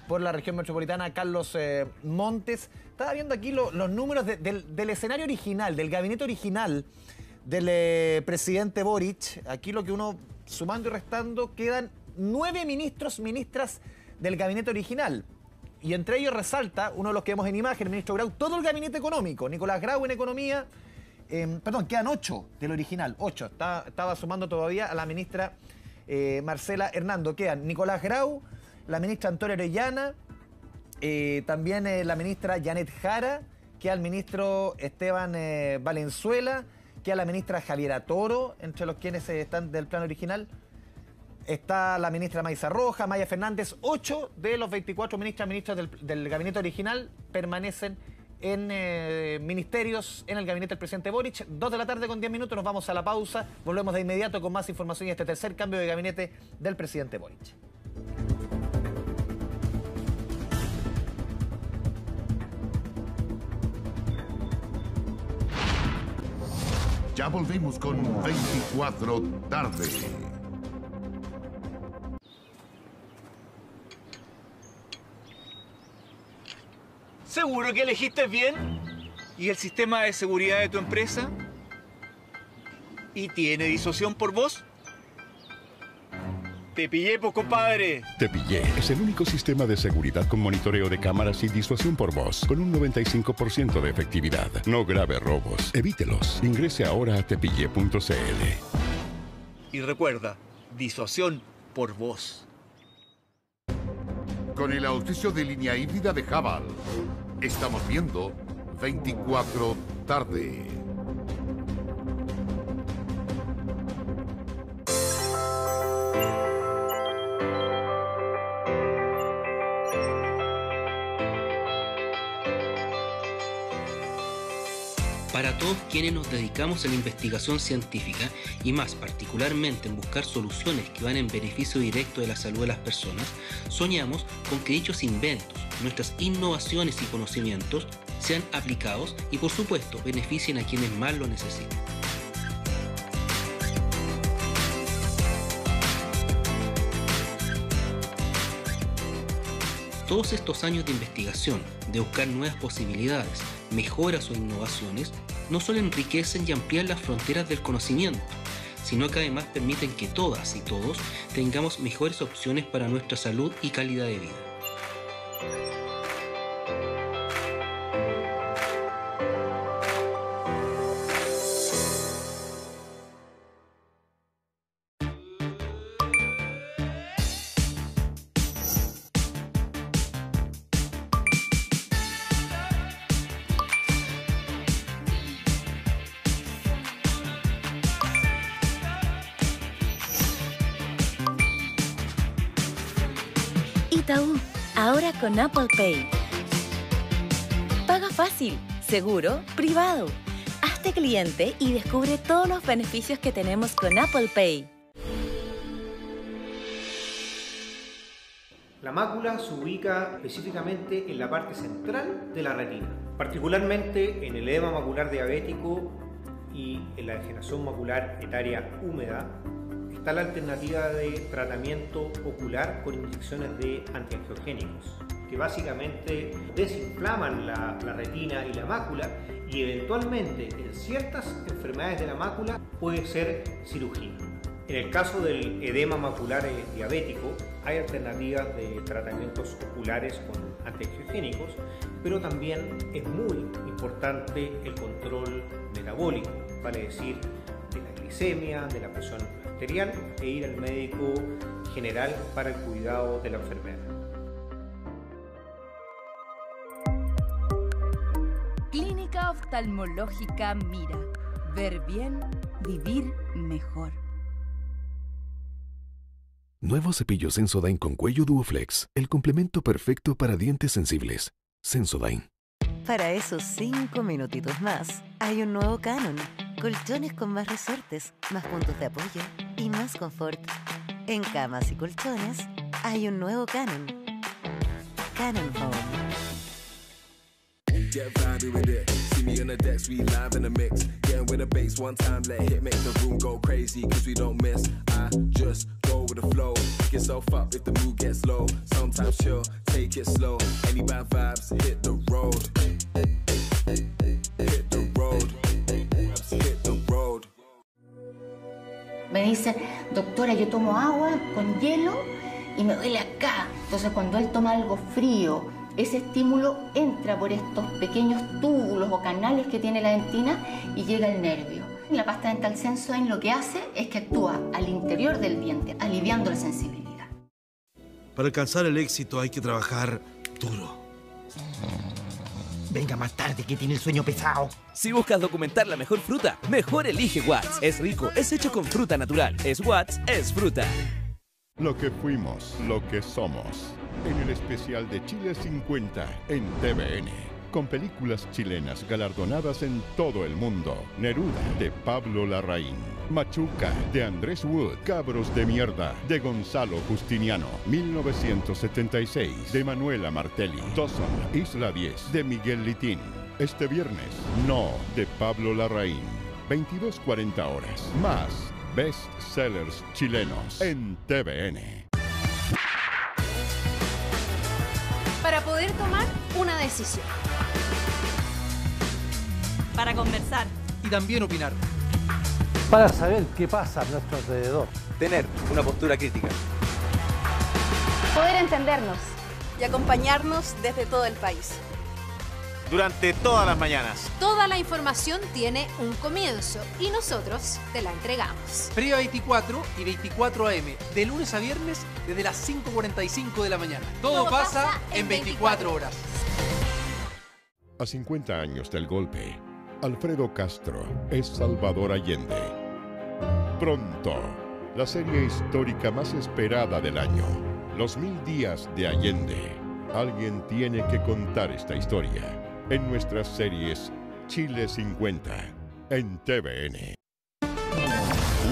por la región metropolitana, Carlos Montes. Estaba viendo aquí los números del escenario original, del gabinete original del presidente Boric. Aquí lo que uno, sumando y restando, quedan 9 ministros, ministras del gabinete original. Y entre ellos resalta, uno de los que vemos en imagen, el ministro Grau, todo el gabinete económico. Nicolás Grau en economía, quedan 8 del original, 8. Estaba sumando todavía a la ministra Marcela Hernando. Quedan Nicolás Grau, la ministra Antonia Orellana, también la ministra Janet Jara, queda el ministro Esteban Valenzuela, queda la ministra Javiera Toro, entre los quienes están del plan original. Está la ministra Maysa Roja, Maya Fernández. 8 de los 24 ministras del gabinete original permanecen en ministerios en el gabinete del presidente Boric. 2 de la tarde con 10 minutos, nos vamos a la pausa. Volvemos de inmediato con más información y este tercer cambio de gabinete del presidente Boric. Ya volvimos con 24 tarde. ¿Seguro que elegiste bien? ¿Y el sistema de seguridad de tu empresa? ¿Y tiene disuasión por voz? Te pillé, pues, compadre. Te pillé es el único sistema de seguridad con monitoreo de cámaras y disuasión por voz, con un 95% de efectividad. No grave robos. Evítelos. Ingrese ahora a tepille.cl. Y recuerda, disuasión por voz. Con el auspicio de línea híbrida de Haval, estamos viendo 24 tarde. Para todos quienes nos dedicamos a la investigación científica y más particularmente en buscar soluciones que van en beneficio directo de la salud de las personas, soñamos con que dichos inventos, nuestras innovaciones y conocimientos sean aplicados y por supuesto beneficien a quienes más lo necesitan. Todos estos años de investigación, de buscar nuevas posibilidades, mejoras o innovaciones, no solo enriquecen y amplían las fronteras del conocimiento, sino que además permiten que todas y todos tengamos mejores opciones para nuestra salud y calidad de vida. Itaú, ahora con Apple Pay. Paga fácil, seguro, privado. Hazte cliente y descubre todos los beneficios que tenemos con Apple Pay. La mácula se ubica específicamente en la parte central de la retina, particularmente en el edema macular diabético y en la degeneración macular etaria húmeda. Está la alternativa de tratamiento ocular con inyecciones de antiangiogénicos, que básicamente desinflaman la retina y la mácula y eventualmente en ciertas enfermedades de la mácula puede ser cirugía. En el caso del edema macular diabético hay alternativas de tratamientos oculares con antiangiogénicos, pero también es muy importante el control metabólico, vale decir, de la glicemia, de la presión arterial e ir al médico general para el cuidado de la enfermedad. Clínica Oftalmológica Mira. Ver bien, vivir mejor. Nuevo cepillo Sensodyne con cuello Duoflex. El complemento perfecto para dientes sensibles. Sensodyne. Para esos 5 minutitos más, hay un nuevo Canon. Colchones con más resortes, más puntos de apoyo y más confort. En camas y colchones, hay un nuevo Canon. Canon Home. Get rowdy with it. See me on the decks, we live in the mix. Getting with the bass one time, let hit make the room go crazy, cause we don't miss. I just go with the flow. yourself up if the mood gets low. Sometimes chill, take it slow. Any bad vibes, hit the road. Hit the road. Hit the road. Me dicen, doctora, yo tomo agua con hielo y me duele acá. Entonces cuando él toma algo frío, ese estímulo entra por estos pequeños túbulos o canales que tiene la dentina y llega al nervio. La pasta dental Sensodyne lo que hace es que actúa al interior del diente, aliviando la sensibilidad. Para alcanzar el éxito hay que trabajar duro. Venga más tarde, que tiene el sueño pesado. Si buscas documentar la mejor fruta, mejor elige Watts. Es rico, es hecho con fruta natural. Es Watts, es fruta. Lo que fuimos, lo que somos. En el especial de Chile 50 en TVN. Con películas chilenas galardonadas en todo el mundo. Neruda, de Pablo Larraín. Machuca, de Andrés Wood. Cabros de Mierda, de Gonzalo Justiniano. 1976, de Manuela Martelli. Dawson, Isla 10, de Miguel Litín. Este viernes, No, de Pablo Larraín. 22:40 horas. Más best sellers chilenos en TVN. Para poder tomar una decisión. Para conversar. Y también opinar. Para saber qué pasa a nuestro alrededor. Tener una postura crítica. Poder entendernos. Y acompañarnos desde todo el país. Durante todas las mañanas. Toda la información tiene un comienzo y nosotros te la entregamos. Previa 24 y 24 AM, de lunes a viernes desde las 5:45 de la mañana. Todo pasa en 24 horas. A 50 años del golpe, Alfredo Castro es Salvador Allende. Pronto, la serie histórica más esperada del año. Los 1000 días de Allende. Alguien tiene que contar esta historia. En nuestras series Chile 50 en TVN.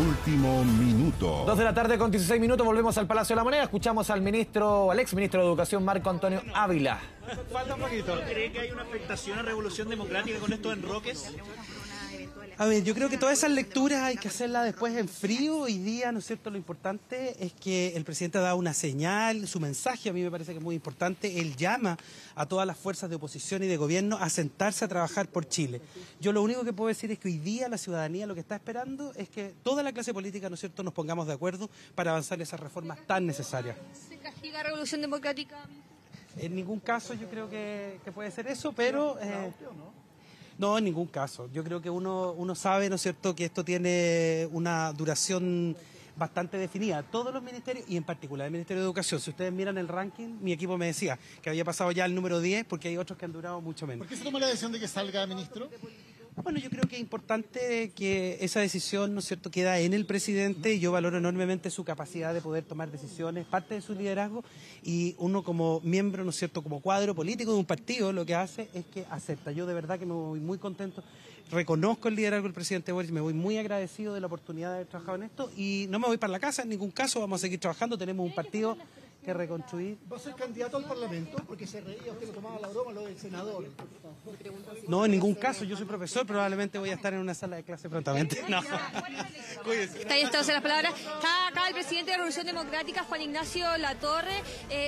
Último minuto. 2 de la tarde con 16 minutos, volvemos al Palacio de la Moneda. Escuchamos al ex ministro de Educación, Marco Antonio Ávila. Falta un poquito. ¿Cree que hay una afectación a Revolución Democrática con estos enroques? A ver, yo creo que todas esas lecturas hay que hacerlas después en frío. Hoy día, ¿no es cierto?, lo importante es que el presidente ha dado una señal, su mensaje a mí me parece que es muy importante. Él llama a todas las fuerzas de oposición y de gobierno a sentarse a trabajar por Chile. Yo lo único que puedo decir es que hoy día la ciudadanía lo que está esperando es que toda la clase política, ¿no es cierto?, nos pongamos de acuerdo para avanzar esas reformas tan necesarias. ¿Se castiga a Revolución Democrática? En ningún caso yo creo que puede ser eso, pero... No, en ningún caso. Yo creo que uno sabe, ¿no es cierto?, que esto tiene una duración bastante definida. Todos los ministerios, y en particular el Ministerio de Educación, si ustedes miran el ranking, mi equipo me decía que había pasado ya el número 10 porque hay otros que han durado mucho menos. ¿Por qué se toma la decisión de que salga ministro? Bueno, yo creo que es importante que esa decisión, ¿no es cierto?, queda en el presidente. Yo valoro enormemente su capacidad de poder tomar decisiones, parte de su liderazgo, y uno como miembro, ¿no es cierto?, como cuadro político de un partido, lo que hace es que acepta. Yo de verdad que me voy muy contento, reconozco el liderazgo del presidente Boric, me voy muy agradecido de la oportunidad de haber trabajado en esto y no me voy para la casa en ningún caso, vamos a seguir trabajando, tenemos un partido que reconstruir. ¿Va a ser candidato al Parlamento? Porque se reía, usted lo tomaba la broma, lo del senador. No, en ningún caso, yo soy profesor, probablemente voy a estar en una sala de clase prontamente. No. Está ahí las palabras. Está acá el presidente de la Revolución Democrática, Juan Ignacio Latorre.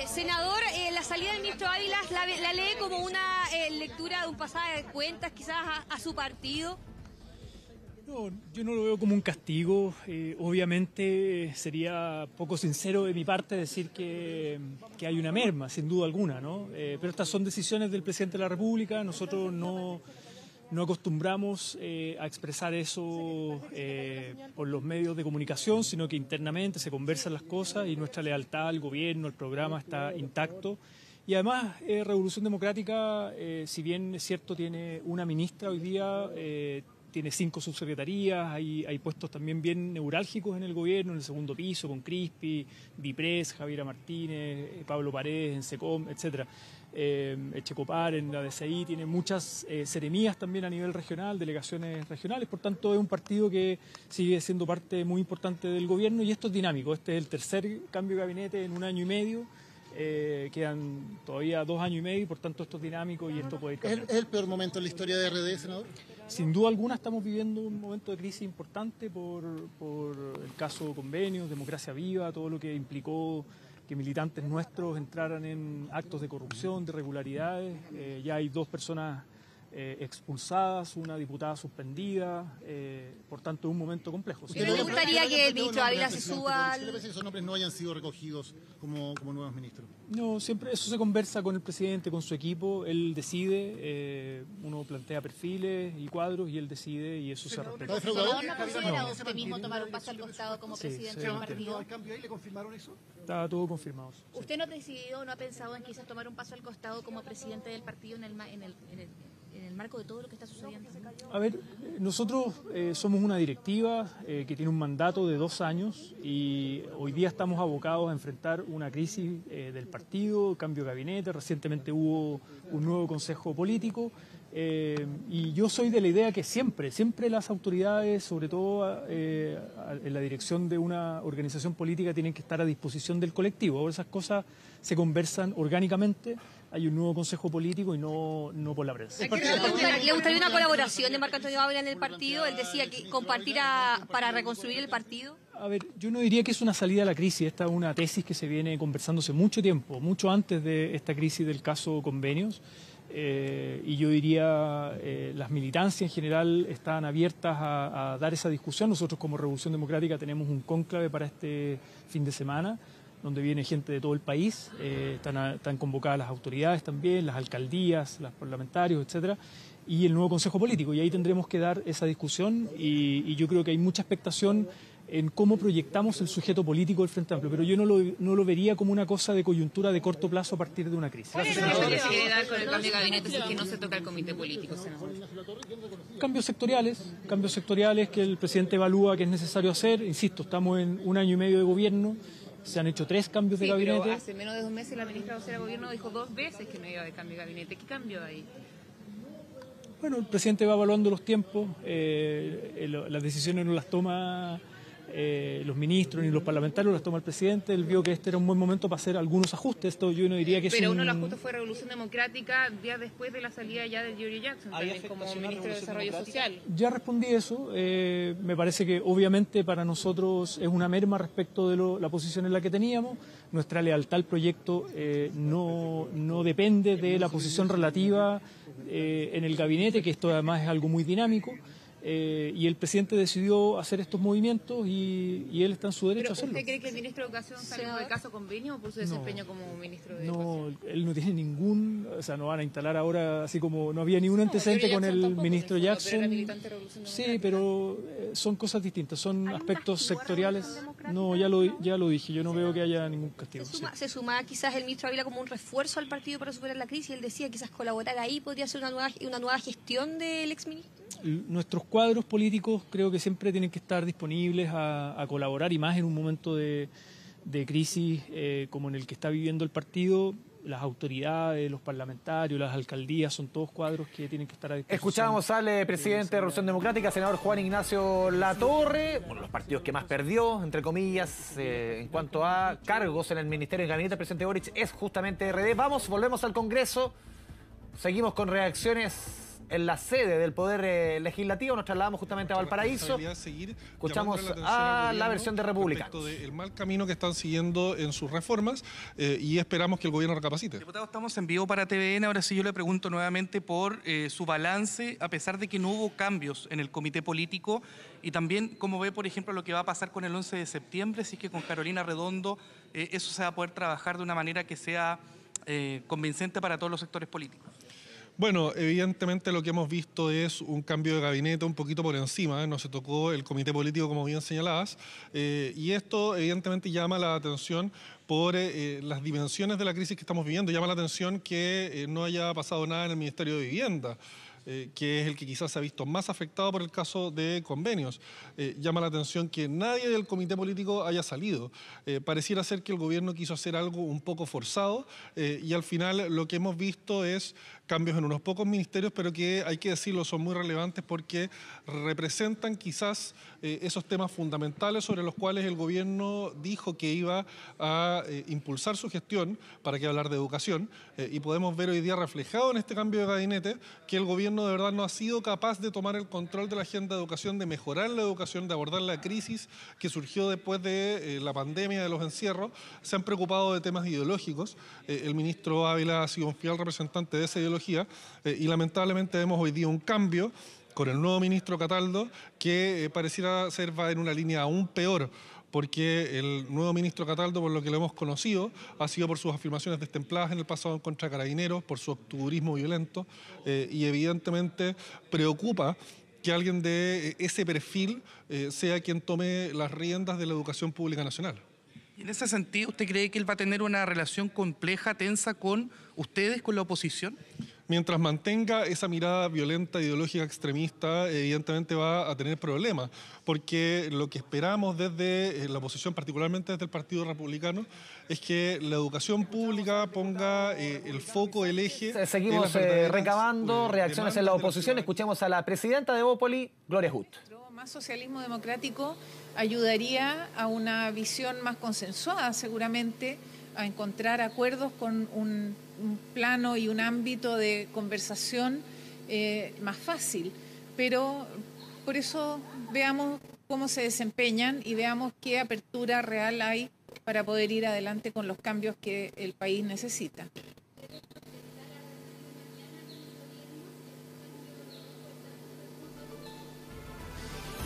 Senador, la salida del ministro Ávila la lee como una lectura de un pasado de cuentas quizás a su partido. No, yo no lo veo como un castigo. Obviamente sería poco sincero de mi parte decir que hay una merma, sin duda alguna, ¿no? Pero estas son decisiones del presidente de la República. Nosotros no acostumbramos a expresar eso por los medios de comunicación, sino que internamente se conversan las cosas y nuestra lealtad al gobierno, al programa está intacto. Y además, Revolución Democrática, si bien es cierto, tiene una ministra hoy día, tiene 5 subsecretarías, hay puestos también bien neurálgicos en el gobierno, en el segundo piso, con Crispi, Vipres, Javiera Martínez, Pablo Paredes en SECOM, etc. Echecopar en la DCI, tiene muchas seremías también a nivel regional, delegaciones regionales, por tanto es un partido que sigue siendo parte muy importante del gobierno y esto es dinámico. Este es el tercer cambio de gabinete en un año y medio. Quedan todavía 2 años y medio y por tanto esto es dinámico y esto puede ir cambiando. ¿Es el peor momento en la historia de RD, senador? Sin duda alguna estamos viviendo un momento de crisis importante por el caso Convenios, Democracia Viva, todo lo que implicó que militantes nuestros entraran en actos de corrupción, de irregularidades. Ya hay 2 personas expulsadas, una diputada suspendida, por tanto es un momento complejo. ¿Pero le gustaría que el ministro Ávila se suba al...? ¿Qué le parece que esos nombres no hayan sido recogidos como nuevos ministros? No, siempre eso se conversa con el presidente, con su equipo, él decide, uno plantea perfiles y cuadros y él decide y eso se respeta. ¿No ha considerado usted mismo tomar un paso al costado como presidente del partido? ¿Al cambio ahí le confirmaron eso? Está todo confirmado. ¿Usted no ha decidido, no ha pensado en quizás tomar un paso al costado como presidente del partido en el marco de todo lo que está sucediendo? A ver, nosotros somos una directiva que tiene un mandato de 2 años y hoy día estamos abocados a enfrentar una crisis del partido, cambio de gabinete, recientemente hubo un nuevo consejo político y yo soy de la idea que siempre las autoridades, sobre todo en la dirección de una organización política, tienen que estar a disposición del colectivo. Ahora esas cosas se conversan orgánicamente. Hay un nuevo consejo político y no por la prensa. ¿Le gustaría una colaboración de Marco Antonio Ávila en el partido? Él decía que compartir para reconstruir el partido. A ver, yo no diría que es una salida a la crisis. Esta es una tesis que se viene conversándose mucho tiempo, mucho antes de esta crisis del caso Convenios. Y yo diría, las militancias en general están abiertas a dar esa discusión. Nosotros como Revolución Democrática tenemos un cónclave para este fin de semana, donde viene gente de todo el país, están convocadas las autoridades también, las alcaldías, los parlamentarios, etcétera, y el nuevo Consejo Político, y ahí tendremos que dar esa discusión, y yo creo que hay mucha expectación en cómo proyectamos el sujeto político del Frente Amplio, pero yo no lo vería como una cosa de coyuntura de corto plazo a partir de una crisis. ¿Cuál es el mensaje que se quiere dar con el cambio de gabinete si es que no se toca el comité político, senador? Cambios sectoriales que el presidente evalúa que es necesario hacer. Insisto, estamos en 1 año y medio de gobierno. Se han hecho 3 cambios de gabinete. Pero hace menos de 2 meses la ministra vocera de gobierno dijo 2 veces que no iba a haber cambio de gabinete. ¿Qué cambio hay? Bueno, el presidente va evaluando los tiempos, las decisiones no las toma los ministros ni los parlamentarios, las toma el presidente. Él vio que este era un buen momento para hacer algunos ajustes. Esto yo no diría que pero uno de los ajustes fue Revolución Democrática días después de la salida ya de Giorgio Jackson, también como ministro de Desarrollo Social. Ya respondí eso. Me parece que obviamente para nosotros es una merma respecto de la posición en la que teníamos. Nuestra lealtad al proyecto no depende de la posición relativa en el gabinete, que esto además es algo muy dinámico. Y el presidente decidió hacer estos movimientos y él está en su derecho a hacerlo. ¿Usted cree que el ministro de Educación salió por el caso Convenio o por su desempeño como ministro de Educación? No, él no tiene no van a instalar ahora, así como no había ningún antecedente con el ministro Jackson. Sí, pero son cosas distintas, son aspectos sectoriales. No, ya lo dije, yo no veo que haya ningún castigo. ¿Se suma quizás el ministro Ávila como un refuerzo al partido para superar la crisis? Él decía quizás colaborar ahí podría ser una nueva gestión del exministro. Nuestros cuadros políticos creo que siempre tienen que estar disponibles a colaborar, y más en un momento de crisis como en el que está viviendo el partido. Las autoridades, los parlamentarios, las alcaldías, son todos cuadros que tienen que estar a disposición. Escuchábamos al presidente de Revolución Democrática, senador Juan Ignacio Latorre, uno de los partidos que más perdió, entre comillas, en cuanto a cargos en el Ministerio del Gabinete del presidente Boric, es justamente RD. Volvemos al Congreso, seguimos con reacciones en la sede del Poder Legislativo, nos trasladamos justamente a Valparaíso. Escuchamos a la versión de República. El mal camino que están siguiendo en sus reformas y esperamos que el gobierno recapacite. Diputado, estamos en vivo para TVN. Ahora sí yo le pregunto nuevamente por su balance, a pesar de que no hubo cambios en el comité político, y también cómo ve, por ejemplo, lo que va a pasar con el 11 de septiembre, si es que con Carolina Redondo eso se va a poder trabajar de una manera que sea convincente para todos los sectores políticos. Bueno, evidentemente lo que hemos visto es un cambio de gabinete un poquito por encima, no se tocó el comité político como bien señalabas, y esto evidentemente llama la atención por las dimensiones de la crisis que estamos viviendo. Llama la atención que no haya pasado nada en el Ministerio de Vivienda. que es el que quizás se ha visto más afectado por el caso de convenios. Llama la atención que nadie del comité político haya salido. Pareciera ser que el gobierno quiso hacer algo un poco forzado y al final lo que hemos visto es cambios en unos pocos ministerios, pero que hay que decirlo, son muy relevantes porque representan quizás esos temas fundamentales sobre los cuales el gobierno dijo que iba a impulsar su gestión, para qué hablar de educación, y podemos ver hoy día reflejado en este cambio de gabinete que el gobierno de verdad no ha sido capaz de tomar el control de la agenda de educación, de mejorar la educación, de abordar la crisis que surgió después de la pandemia, de los encierros. Se han preocupado de temas ideológicos. El ministro Ávila ha sido un fiel representante de esa ideología y lamentablemente vemos hoy día un cambio con el nuevo ministro Cataldo que pareciera ser va en una línea aún peor, porque el nuevo ministro Cataldo, por lo que lo hemos conocido, ha sido por sus afirmaciones destempladas en el pasado en contra de Carabineros, por su octubrismo violento, y evidentemente preocupa que alguien de ese perfil sea quien tome las riendas de la educación pública nacional. Y en ese sentido, ¿usted cree que él va a tener una relación compleja, tensa con ustedes, con la oposición? Mientras mantenga esa mirada violenta, ideológica, extremista, evidentemente va a tener problemas, porque lo que esperamos desde la oposición, particularmente desde el Partido Republicano, es que la educación pública ponga el foco, el eje... Seguimos recabando reacciones en la oposición. Escuchemos a la presidenta de Evópoli, Gloria Huth. Más socialismo democrático ayudaría a una visión más consensuada, seguramente, a encontrar acuerdos con un plano y un ámbito de conversación más fácil. Pero por eso veamos cómo se desempeñan y veamos qué apertura real hay para poder ir adelante con los cambios que el país necesita.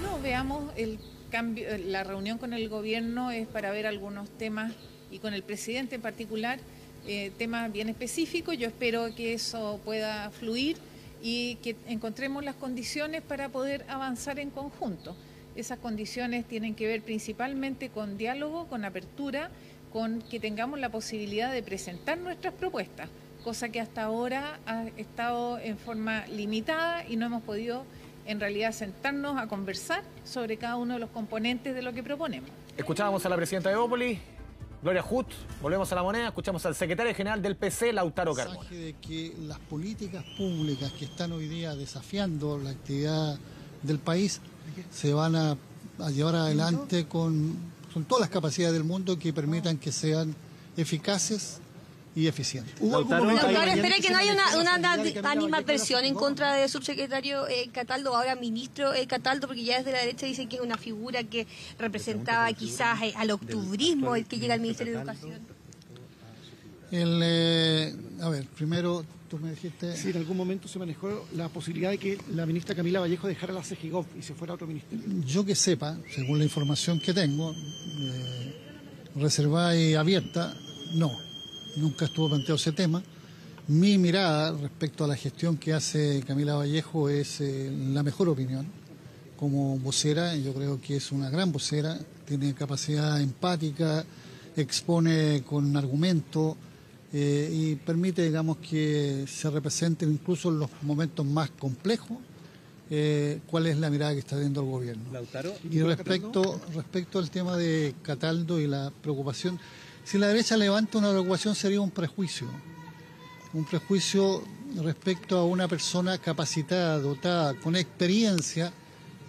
No, veamos el cambio. La reunión con el gobierno es para ver algunos temas y con el presidente en particular, temas bien específicos. Yo espero que eso pueda fluir y que encontremos las condiciones para poder avanzar en conjunto. Esas condiciones tienen que ver principalmente con diálogo, con apertura, con que tengamos la posibilidad de presentar nuestras propuestas, cosa que hasta ahora ha estado en forma limitada y no hemos podido en realidad sentarnos a conversar sobre cada uno de los componentes de lo que proponemos. Escuchábamos a la presidenta de Evópoli, Gloria Huth. Volvemos a la moneda, escuchamos al secretario general del PC, Lautaro Carmona. De que las políticas públicas que están hoy día desafiando la actividad del país se van a llevar adelante con todas las capacidades del mundo que permitan que sean eficaces y eficientes. Lautaro, espera que no haya una animadversión en contra del subsecretario Cataldo, ahora ministro Cataldo, porque ya desde la derecha dicen que es una figura que representaba quizás al octubrismo el que llega al Ministerio de Educación. A ver, primero tú me dijiste... Sí, en algún momento se manejó la posibilidad de que la ministra Camila Vallejo dejara la CEGIGOV y se fuera a otro ministerio. Yo que sepa, según la información que tengo, reservada y abierta, no. Nunca estuvo planteado ese tema. Mi mirada respecto a la gestión que hace Camila Vallejo es la mejor opinión. Como vocera, yo creo que es una gran vocera, tiene capacidad empática, expone con argumento y permite, digamos, que se representen incluso en los momentos más complejos cuál es la mirada que está teniendo el gobierno. Lautaro, y respecto al tema de Cataldo y la preocupación, si la derecha levanta una preocupación sería un prejuicio respecto a una persona capacitada, dotada, con experiencia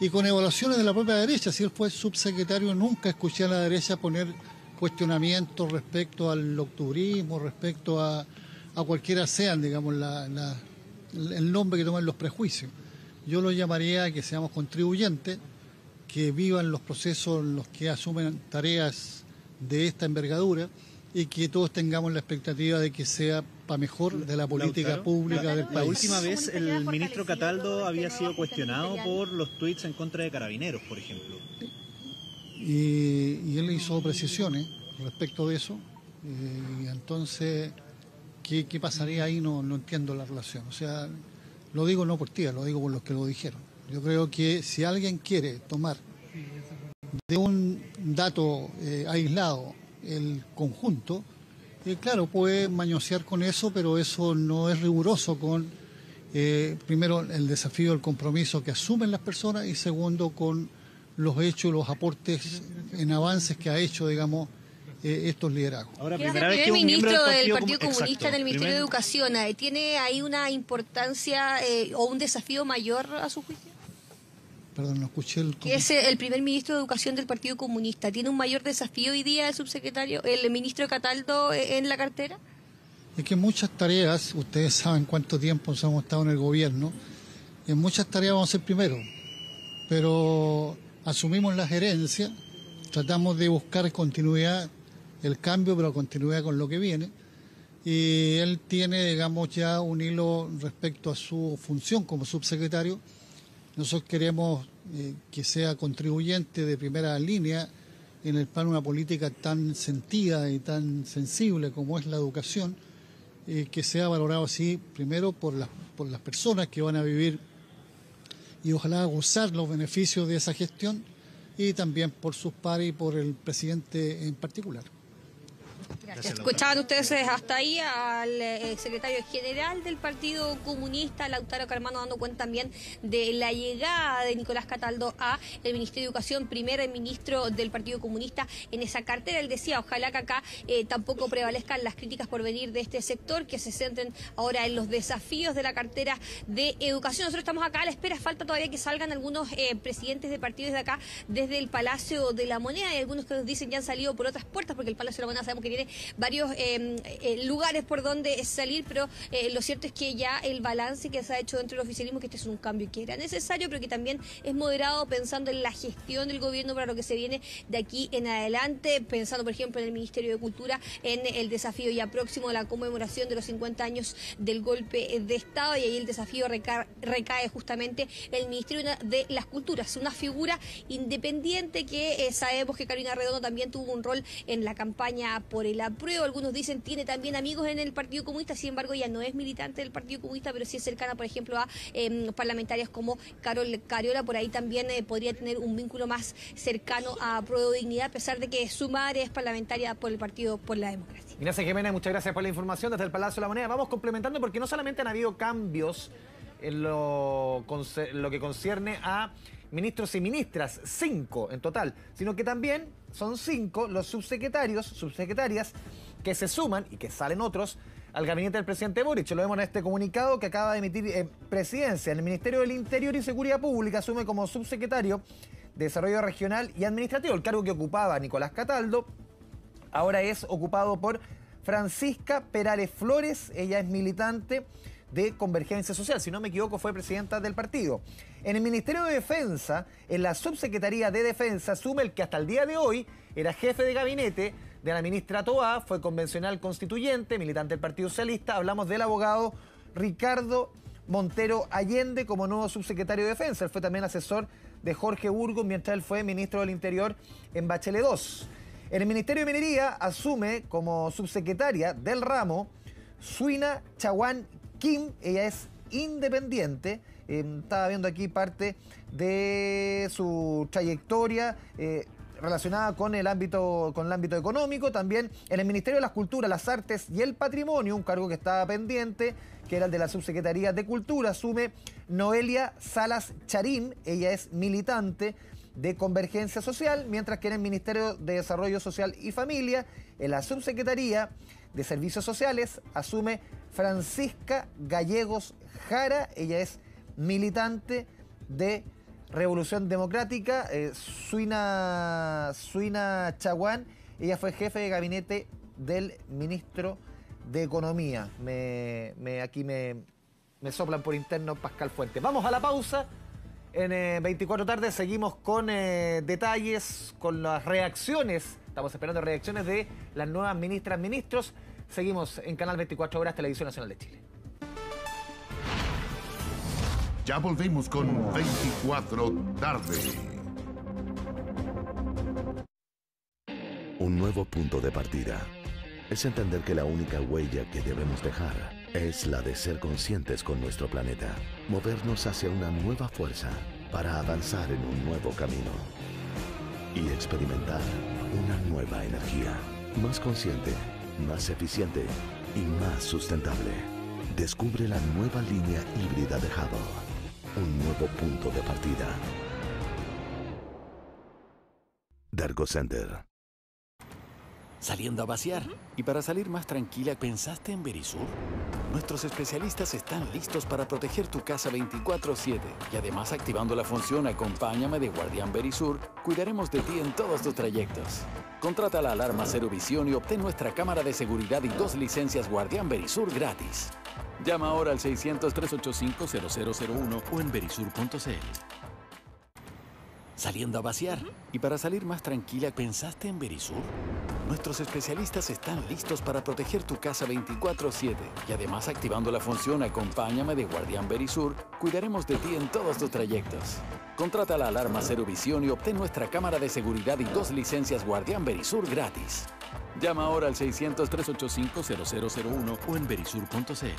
y con evaluaciones de la propia derecha. Si él fue subsecretario, nunca escuché a la derecha poner cuestionamientos respecto al octubrismo, respecto a cualquiera sean, digamos, el nombre que toman los prejuicios. Yo lo llamaría a que seamos contribuyentes, que vivan los procesos en los que asumen tareas de esta envergadura y que todos tengamos la expectativa de que sea para mejor de la política pública del país. La última vez el ministro Cataldo había sido cuestionado por los tuits en contra de Carabineros, por ejemplo. Y él hizo precisiones respecto de eso. Y entonces, ¿qué pasaría ahí? No entiendo la relación. O sea, lo digo no por ti, lo digo por los que lo dijeron. Yo creo que si alguien quiere tomar de un dato aislado el conjunto, claro, puede mañosear con eso, pero eso no es riguroso con primero, el desafío, el compromiso que asumen las personas y segundo, con los hechos, los aportes en avances que ha hecho, digamos, estos liderazgos. Ahora, primera vez que un ministro del Partido Comunista en el Ministerio de Educación, ¿tiene ahí una importancia o un desafío mayor a su juicio? Perdón, no escuché el... Que es el primer ministro de Educación del Partido Comunista. ¿Tiene un mayor desafío hoy día el subsecretario, el ministro Cataldo, en la cartera? Es que muchas tareas, ustedes saben cuánto tiempo hemos estado en el gobierno, y en muchas tareas vamos a ser primero, pero asumimos la gerencia, tratamos de buscar continuidad, el cambio, pero continuidad con lo que viene, y él tiene, digamos, ya un hilo respecto a su función como subsecretario. Nosotros queremos que sea contribuyente de primera línea en el plano de una política tan sentida y tan sensible como es la educación, que sea valorado así, primero por las personas que van a vivir y ojalá gozar los beneficios de esa gestión, y también por sus pares y por el presidente en particular. Gracias. Escuchaban ustedes hasta ahí al secretario general del Partido Comunista, Lautaro Carmano, dando cuenta también de la llegada de Nicolás Cataldo a el Ministerio de Educación, primer ministro del Partido Comunista en esa cartera. Él decía, ojalá que acá tampoco prevalezcan las críticas por venir de este sector, que se centren ahora en los desafíos de la cartera de educación. Nosotros estamos acá a la espera, falta todavía que salgan algunos presidentes de partidos de acá, desde el Palacio de la Moneda, y algunos que nos dicen ya han salido por otras puertas, porque el Palacio de la Moneda sabemos que tiene varios lugares por donde salir, pero lo cierto es que ya el balance que se ha hecho dentro del oficialismo, que este es un cambio que era necesario, pero que también es moderado, pensando en la gestión del gobierno para lo que se viene de aquí en adelante, pensando por ejemplo en el Ministerio de Cultura, en el desafío ya próximo de la conmemoración de los 50 años del golpe de Estado, y ahí el desafío recae justamente en el Ministerio de las Culturas, una figura independiente que sabemos que Carolina Redondo también tuvo un rol en la campaña por el apruebo. Algunos dicen tiene también amigos en el Partido Comunista, sin embargo ella no es militante del Partido Comunista, pero sí es cercana, por ejemplo, a parlamentarias como Carol Cariola. Por ahí también podría tener un vínculo más cercano a Pruebo Dignidad, a pesar de que su madre es parlamentaria por el Partido por la Democracia. Ignacia Jiménez, muchas gracias por la información desde el Palacio de la Moneda. Vamos complementando, porque no solamente han habido cambios en lo que concierne a ministros y ministras, 5 en total, sino que también son 5 los subsecretarias que se suman, y que salen otros, al gabinete del presidente Boric. Lo vemos en este comunicado que acaba de emitir Presidencia. En el Ministerio del Interior y Seguridad Pública asume como subsecretario de Desarrollo Regional y Administrativo, el cargo que ocupaba Nicolás Cataldo, ahora es ocupado por Francisca Perales Flores. Ella es militante de Convergencia Social, si no me equivoco fue presidenta del partido. En el Ministerio de Defensa, en la Subsecretaría de Defensa, asume el que hasta el día de hoy era jefe de gabinete de la ministra Toá, fue convencional constituyente, militante del Partido Socialista. Hablamos del abogado Ricardo Montero Allende como nuevo subsecretario de Defensa. Él fue también asesor de Jorge Burgos mientras él fue ministro del Interior en Bachelet II. En el Ministerio de Minería asume como subsecretaria del ramo Suina Chaguán Kim. Ella es independiente. Estaba viendo aquí parte de su trayectoria relacionada con el ámbito económico. También en el Ministerio de las Culturas, las Artes y el Patrimonio, un cargo que estaba pendiente, que era el de la Subsecretaría de Cultura, asume Noelia Salas Charín. Ella es militante de Convergencia Social, mientras que en el Ministerio de Desarrollo Social y Familia, en la Subsecretaría de Servicios Sociales, asume Francisca Gallegos Jara. Ella es militante de Revolución Democrática. Suina Chaguán, ella fue jefe de gabinete del ministro de Economía. Aquí me soplan por interno Pascal Fuentes. Vamos a la pausa. En 24 tardes seguimos con detalles, con las reacciones. Estamos esperando reacciones de las nuevas ministros. Seguimos en Canal 24 Horas, Televisión Nacional de Chile. Ya volvemos con 24 tarde. Un nuevo punto de partida es entender que la única huella que debemos dejar es la de ser conscientes con nuestro planeta, movernos hacia una nueva fuerza para avanzar en un nuevo camino y experimentar una nueva energía, más consciente, más eficiente y más sustentable. Descubre la nueva línea híbrida de Hubble. Un nuevo punto de partida. Dargo Center. ¿Saliendo a vaciar? Y para salir más tranquila, ¿pensaste en Verisur? Nuestros especialistas están listos para proteger tu casa 24/7. Y además, activando la función Acompáñame de Guardián Verisur, cuidaremos de ti en todos tus trayectos. Contrata la alarma Cero Visión y obtén nuestra cámara de seguridad y 2 licencias Guardián Verisur gratis. Llama ahora al 600-385-0001 o en verisur.cl. ¿Saliendo a vaciar? Y para salir más tranquila, ¿pensaste en Verisur? Nuestros especialistas están listos para proteger tu casa 24/7. Y además, activando la función Acompáñame de Guardián Verisur, cuidaremos de ti en todos tus trayectos. Contrata la alarma Cero Visión y obtén nuestra cámara de seguridad y 2 licencias Guardián Verisur gratis. Llama ahora al 600-385-0001 o en verisur.cl.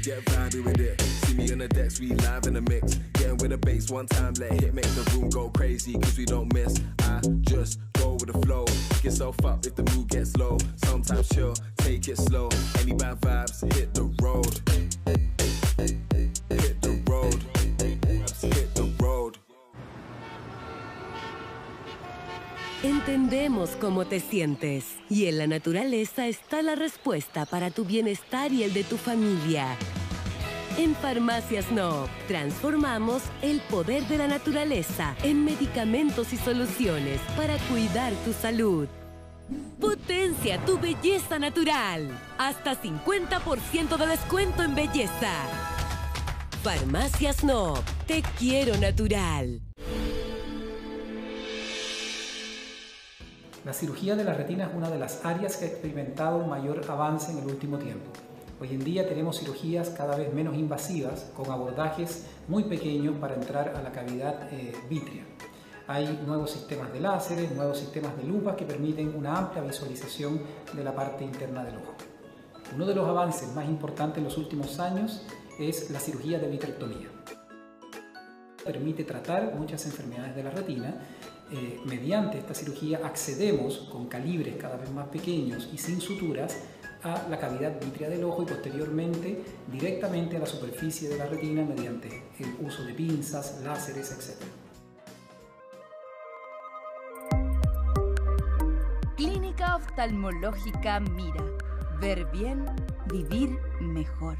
Get vibey with it. See me on the decks, we live in the mix. Getting with the bass one time, let hit make the room go crazy, cause we don't miss. I just go with the flow. Pick yourself up if the mood gets low. Sometimes chill, take it slow. Any bad vibes, hit the road. Hit the road. Hit the road. Entendemos cómo te sientes y en la naturaleza está la respuesta para tu bienestar y el de tu familia. En Farmacias No, transformamos el poder de la naturaleza en medicamentos y soluciones para cuidar tu salud. Potencia tu belleza natural. Hasta 50% de descuento en belleza. Farmacias No, te quiero natural. La cirugía de la retina es una de las áreas que ha experimentado un mayor avance en el último tiempo. Hoy en día tenemos cirugías cada vez menos invasivas, con abordajes muy pequeños para entrar a la cavidad vítrea. Hay nuevos sistemas de láseres, nuevos sistemas de lupas que permiten una amplia visualización de la parte interna del ojo. Uno de los avances más importantes en los últimos años es la cirugía de vitrectomía. Permite tratar muchas enfermedades de la retina. Mediante esta cirugía accedemos con calibres cada vez más pequeños y sin suturas a la cavidad vítrea del ojo y posteriormente directamente a la superficie de la retina mediante el uso de pinzas, láseres, etc. Clínica Oftalmológica Mira. Ver bien, vivir mejor.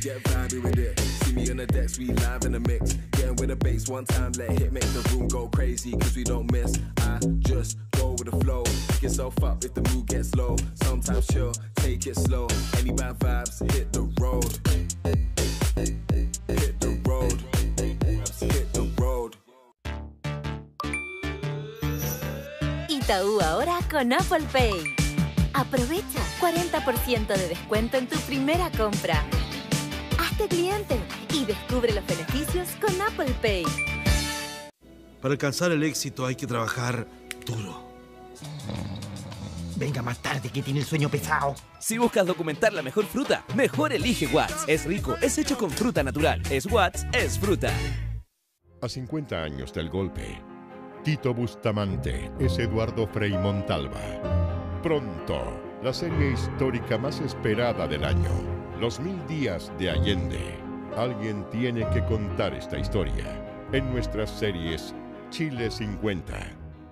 Get vibey with it. See me on the decks, we live in the mix. Getting with the bass one time, let hit make the room go crazy, cause we don't miss. I just go with the flow. Pick yourself up if the mood gets low. Sometimes chill, take it slow. Any bad vibes, hit the road. Hit the road. Hit the road. Itaú ahora con Apple Pay. Aprovecha 40% de descuento en tu primera compra. Hazte cliente y descubre los beneficios con Apple Pay. Para alcanzar el éxito hay que trabajar duro. Venga más tarde, que tiene el sueño pesado. Si buscas documentar la mejor fruta, mejor elige Watts. Es rico, es hecho con fruta natural. Es Watts, es fruta. A 50 años del golpe, Tito Bustamante es Eduardo Frei Montalva. Pronto, la serie histórica más esperada del año. Los 1000 días de Allende. Alguien tiene que contar esta historia en nuestras series Chile 50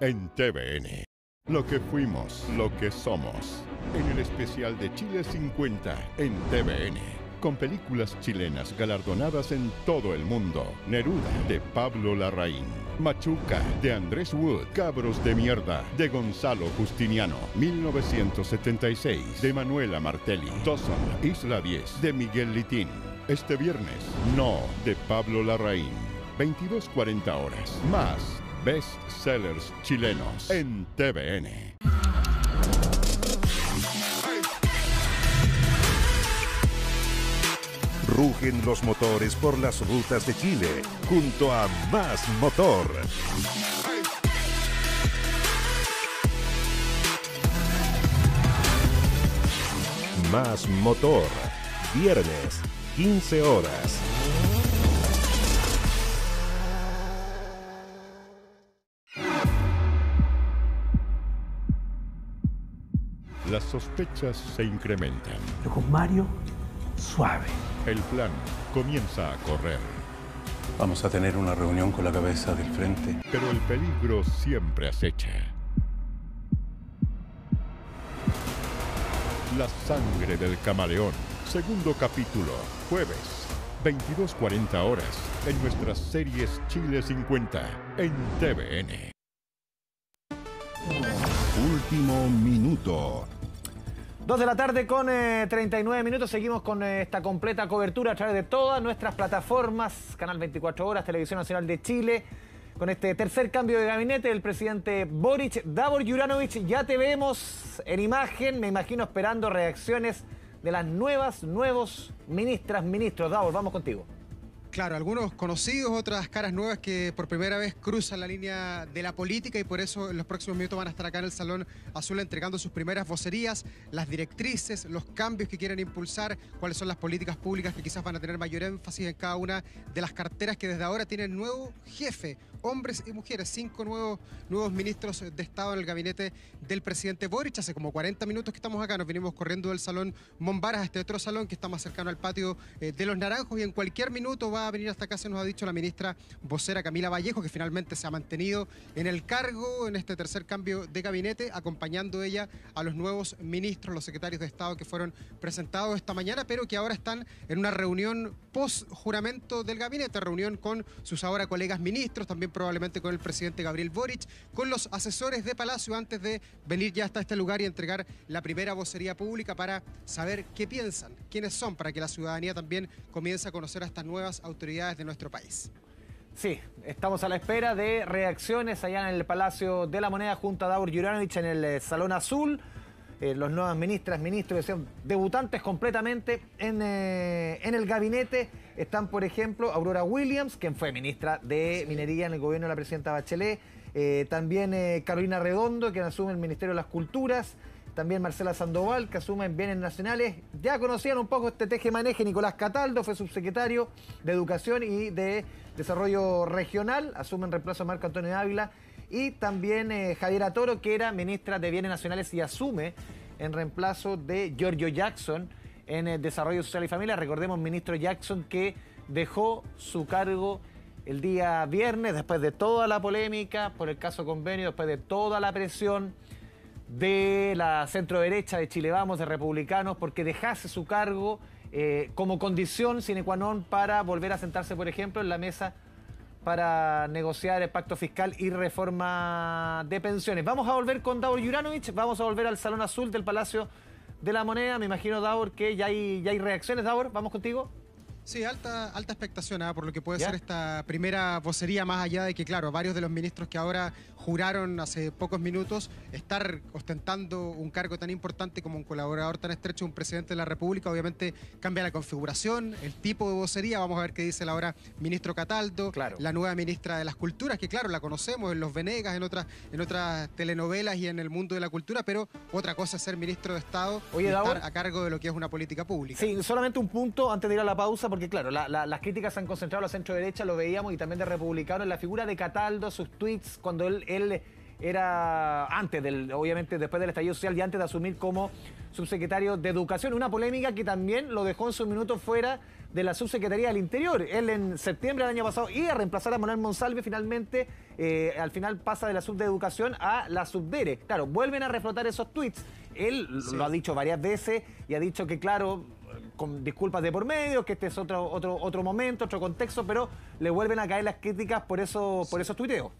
en TVN. Lo que fuimos, lo que somos. En el especial de Chile 50 en TVN. Con películas chilenas galardonadas en todo el mundo. Neruda, de Pablo Larraín. Machuca, de Andrés Wood. Cabros de Mierda, de Gonzalo Justiniano. 1976, de Manuela Martelli. Dawson, Isla 10, de Miguel Litín. Este viernes, No, de Pablo Larraín. 22:40 horas. Más best sellers chilenos en TVN. Rugen los motores por las rutas de Chile, junto a Más Motor. Más Motor, viernes, 15 horas. las sospechas se incrementan. Pero con Mario, suave. El plan comienza a correr. Vamos a tener una reunión con la cabeza del frente. Pero el peligro siempre acecha. La sangre del camaleón. Segundo capítulo. Jueves, 22:40 horas. En nuestras series Chile 50. En TVN. Último minuto. 2 de la tarde con 39 minutos. Seguimos con esta completa cobertura a través de todas nuestras plataformas. Canal 24 Horas, Televisión Nacional de Chile. Con este tercer cambio de gabinete del presidente Boric. Davor Juranovic, ya te vemos en imagen. Me imagino esperando reacciones de las nuevos ministros. Davor, vamos contigo. Claro, algunos conocidos, otras caras nuevas que por primera vez cruzan la línea de la política y por eso en los próximos minutos van a estar acá en el Salón Azul entregando sus primeras vocerías, las directrices, los cambios que quieren impulsar, cuáles son las políticas públicas que quizás van a tener mayor énfasis en cada una de las carteras que desde ahora tienen nuevo jefe, hombres y mujeres, 5 nuevos ministros de Estado en el gabinete del presidente Boric. Hace como 40 minutos que estamos acá, nos venimos corriendo del Salón Mombaras a este otro salón que está más cercano al patio de los Naranjos y en cualquier minuto va a venir hasta acá, se nos ha dicho la ministra vocera Camila Vallejo, que finalmente se ha mantenido en el cargo en este tercer cambio de gabinete, acompañando ella a los nuevos ministros, los secretarios de Estado que fueron presentados esta mañana, pero que ahora están en una reunión post-juramento del gabinete, reunión con sus ahora colegas ministros, también probablemente con el presidente Gabriel Boric, con los asesores de Palacio antes de venir ya hasta este lugar y entregar la primera vocería pública para saber qué piensan, quiénes son, para que la ciudadanía también comience a conocer a estas nuevas autoridades de nuestro país. Sí, estamos a la espera de reacciones allá en el Palacio de la Moneda junto a Davor Juranovic en el Salón Azul. Los nuevas ministros que son debutantes completamente en el gabinete. Están, por ejemplo, Aurora Williams, quien fue ministra de Minería en el gobierno de la presidenta Bachelet. También Carolina Redondo, quien asume el Ministerio de las Culturas. También Marcela Sandoval, que asume en Bienes Nacionales. Ya conocían un poco este teje-maneje. Nicolás Cataldo fue subsecretario de Educación y de Desarrollo Regional. Asume en reemplazo a Marco Antonio Ávila. Y también Javiera Toro, que era ministra de Bienes Nacionales y asume en reemplazo de Giorgio Jackson en el Desarrollo Social y Familia. Recordemos, ministro Jackson, que dejó su cargo el día viernes, después de toda la polémica por el caso Convenio, después de toda la presión de la centro-derecha de Chile Vamos, de republicanos, porque dejase su cargo como condición sine qua non para volver a sentarse, por ejemplo, en la mesa para negociar el pacto fiscal y reforma de pensiones. Vamos a volver con Davor Juranovic, vamos a volver al Salón Azul del Palacio de la Moneda. Me imagino, Davor, que ya hay reacciones. Davor, vamos contigo. Sí, alta expectación por lo que puede ser esta primera vocería, más allá de que, claro, varios de los ministros que ahora juraron hace pocos minutos estar ostentando un cargo tan importante como un colaborador tan estrecho de un presidente de la República, obviamente cambia la configuración, el tipo de vocería. Vamos a ver qué dice el ahora ministro Cataldo, la nueva ministra de las Culturas, que claro, la conocemos en Los Venegas, en otras telenovelas y en el mundo de la cultura, pero otra cosa es ser ministro de Estado y estar a cargo de lo que es una política pública. Sí, solamente un punto antes de ir a la pausa, porque claro, las críticas se han concentrado a la centro-derecha, lo veíamos, y también de republicanos, en la figura de Cataldo, sus tweets, cuando él era antes obviamente después del estallido social y antes de asumir como subsecretario de Educación, una polémica que también lo dejó en sus minutos fuera de la subsecretaría del Interior. Él en septiembre del año pasado iba a reemplazar a Manuel Monsalve, finalmente al final pasa de la sub de Educación a la subdere. Claro, vuelven a reflotar esos tweets. Él lo ha dicho varias veces y ha dicho que, claro, con disculpas de por medio, que este es otro momento, otro contexto, pero le vuelven a caer las críticas por esos tuiteos.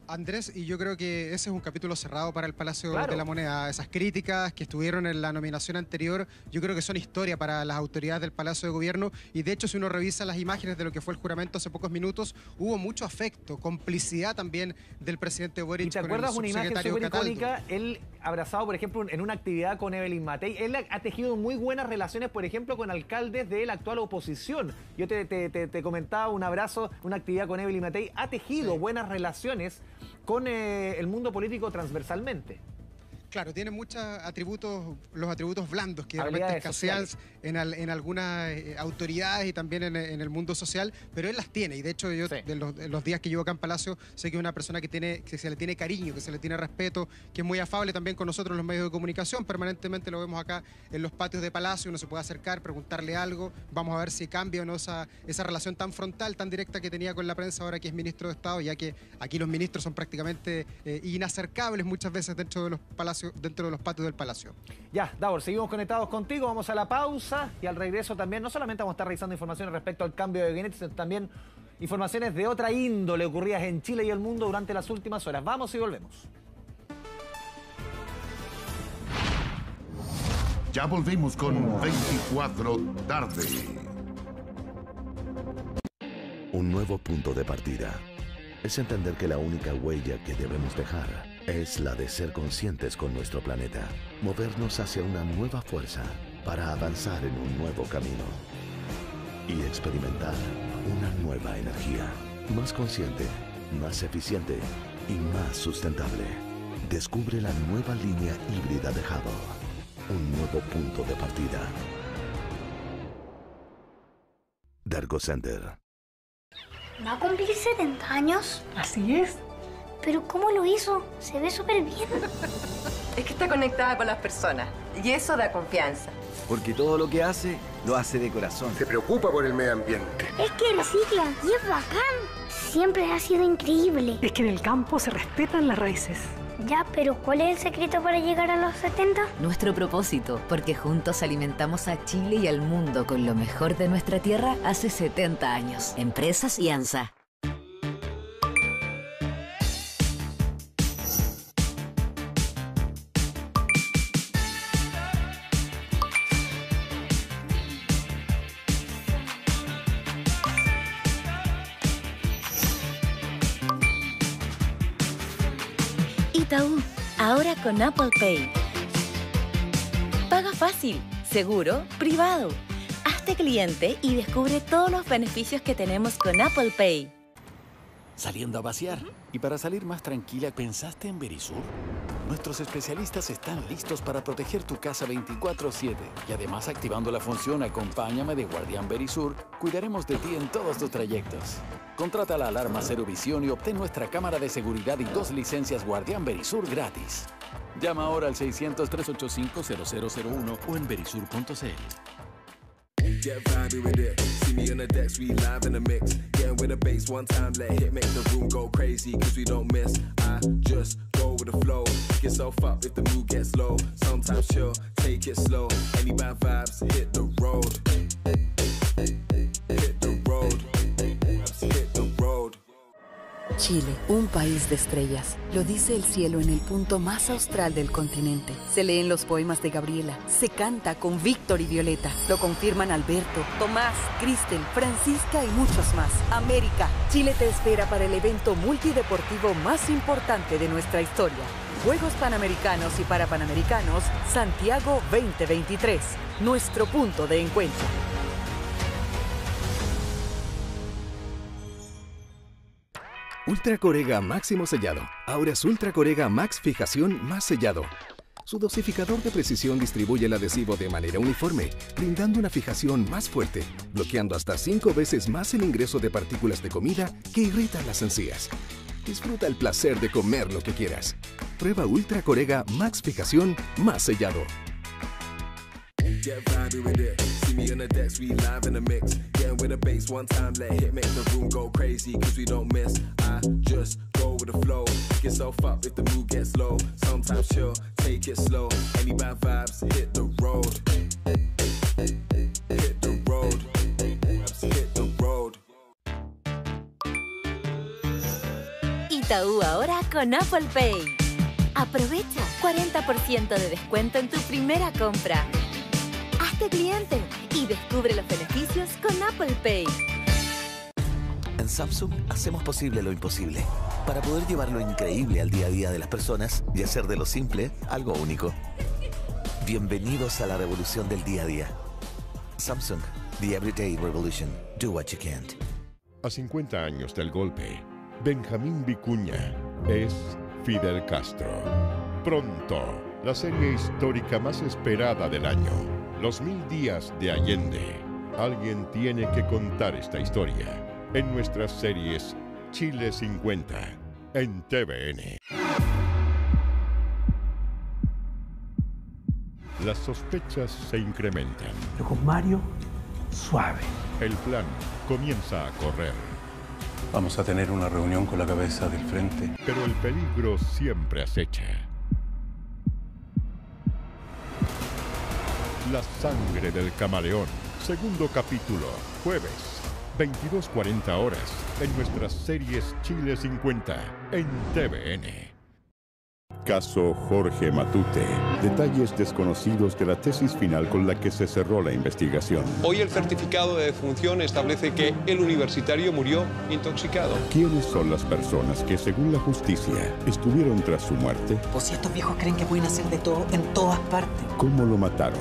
Andrés, y yo creo que ese es un capítulo cerrado para el Palacio de la Moneda. Esas críticas que estuvieron en la nominación anterior, yo creo que son historia para las autoridades del Palacio de Gobierno, y de hecho, si uno revisa las imágenes de lo que fue el juramento hace pocos minutos, hubo mucho afecto, complicidad también del presidente Boric. ¿Y te acuerdas una imagen súper icónica? Él abrazado, por ejemplo, en una actividad con Evelyn Matei. Él ha tejido muy buenas relaciones, por ejemplo, con alcaldes de la actual oposición. Yo te comentaba un abrazo, una actividad con Evelyn Matei. Ha tejido buenas relaciones con el mundo político transversalmente. Claro, tiene muchos atributos, los atributos blandos que Habilidades realmente escasean en algunas autoridades y también en el mundo social, pero él las tiene. Y de hecho yo de los días que llevo acá en Palacio sé que es una persona que se le tiene cariño, que se le tiene respeto, que es muy afable también con nosotros los medios de comunicación. Permanentemente lo vemos acá en los patios de Palacio, uno se puede acercar, preguntarle algo. Vamos a ver si cambia o no esa relación tan frontal, tan directa que tenía con la prensa ahora que es ministro de Estado, ya que aquí los ministros son prácticamente inacercables muchas veces dentro de los palacios, dentro de los patios del Palacio. Ya, Davor, seguimos conectados contigo, vamos a la pausa y al regreso también, no solamente vamos a estar revisando informaciones respecto al cambio de gabinete, sino también informaciones de otra índole ocurridas en Chile y el mundo durante las últimas horas. Vamos y volvemos. Ya volvemos con 24 tarde. Un nuevo punto de partida es entender que la única huella que debemos dejar es la de ser conscientes con nuestro planeta, movernos hacia una nueva fuerza para avanzar en un nuevo camino y experimentar una nueva energía, más consciente, más eficiente y más sustentable. Descubre la nueva línea híbrida de Hubble, un nuevo punto de partida. Dergo Center. ¿Va a cumplir 70 años? Así es. ¿Pero cómo lo hizo? Se ve súper bien. Es que está conectada con las personas y eso da confianza. Porque todo lo que hace, lo hace de corazón. Se preocupa por el medio ambiente. Es que recicla y es bacán. Siempre ha sido increíble. Es que en el campo se respetan las raíces. Ya, pero ¿cuál es el secreto para llegar a los 70? Nuestro propósito, porque juntos alimentamos a Chile y al mundo con lo mejor de nuestra tierra hace 70 años. Empresas y ANSA. Itaú, ahora con Apple Pay. Paga fácil, seguro, privado. Hazte cliente y descubre todos los beneficios que tenemos con Apple Pay. ¿Saliendo a pasear? Y para salir más tranquila, ¿pensaste en Verisur? Nuestros especialistas están listos para proteger tu casa 24/7. Y además, activando la función Acompáñame de Guardián Verisur, cuidaremos de ti en todos tus trayectos. Contrata la alarma Cero Visión y obtén nuestra cámara de seguridad y 2 licencias Guardián Verisur gratis. Llama ahora al 600-385-0001 o en verisur.cl. Get vibey with it. See me on the decks, we live in the mix. Getting with the bass one time, let hit make the room go crazy. Cause we don't miss. I just go with the flow. Pick yourself up if the mood gets low. Sometimes chill, take it slow. Any bad vibes, hit the road. Hit the road. Hit the road. Chile, un país de estrellas. Lo dice el cielo en el punto más austral del continente. Se leen los poemas de Gabriela. Se canta con Víctor y Violeta. Lo confirman Alberto, Tomás, Cristel, Francisca y muchos más. América, Chile te espera para el evento multideportivo más importante de nuestra historia. Juegos Panamericanos y Parapanamericanos, Santiago 2023. Nuestro punto de encuentro. Ultra Corega Máximo Sellado. Ahora es Ultra Corega Max Fijación más sellado. Su dosificador de precisión distribuye el adhesivo de manera uniforme, brindando una fijación más fuerte, bloqueando hasta 5 veces más el ingreso de partículas de comida que irritan las encías. Disfruta el placer de comer lo que quieras. Prueba Ultra Corega Max Fijación más sellado. Get vibey with it. See me on the decks, we live in the mix. Getting with the bass one time, let hit make the room go crazy. Cause we don't miss. I just go with the flow. Pick yourself up if the mood gets low. Sometimes chill, take it slow. Any bad vibes, hit the road. Hit the road. Hit the road. Itaú ahora con Apple Pay. Aprovecha 40% de descuento en tu primera compra. Hazte cliente y descubre los beneficios con Apple Pay. En Samsung hacemos posible lo imposible para poder llevar lo increíble al día a día de las personas y hacer de lo simple algo único. Bienvenidos a la revolución del día a día. Samsung, the everyday revolution. Do what you can't. A 50 años del golpe, Benjamín Vicuña es Fidel Castro. Pronto, la serie histórica más esperada del año, Los 1000 días de Allende. Alguien tiene que contar esta historia en nuestras series Chile 50 en TVN. Las sospechas se incrementan. Pero con Mario, suave. El plan comienza a correr. Vamos a tener una reunión con la cabeza del frente. Pero el peligro siempre acecha. La sangre del camaleón. Segundo capítulo. Jueves, 22:40 horas. En nuestras series Chile 50 en TVN. Caso Jorge Matute. Detalles desconocidos de la tesis final con la que se cerró la investigación. Hoy el certificado de defunción establece que el universitario murió intoxicado. ¿Quiénes son las personas que, según la justicia, estuvieron tras su muerte? Pues si estos viejos creen que pueden hacer de todo en todas partes. ¿Cómo lo mataron?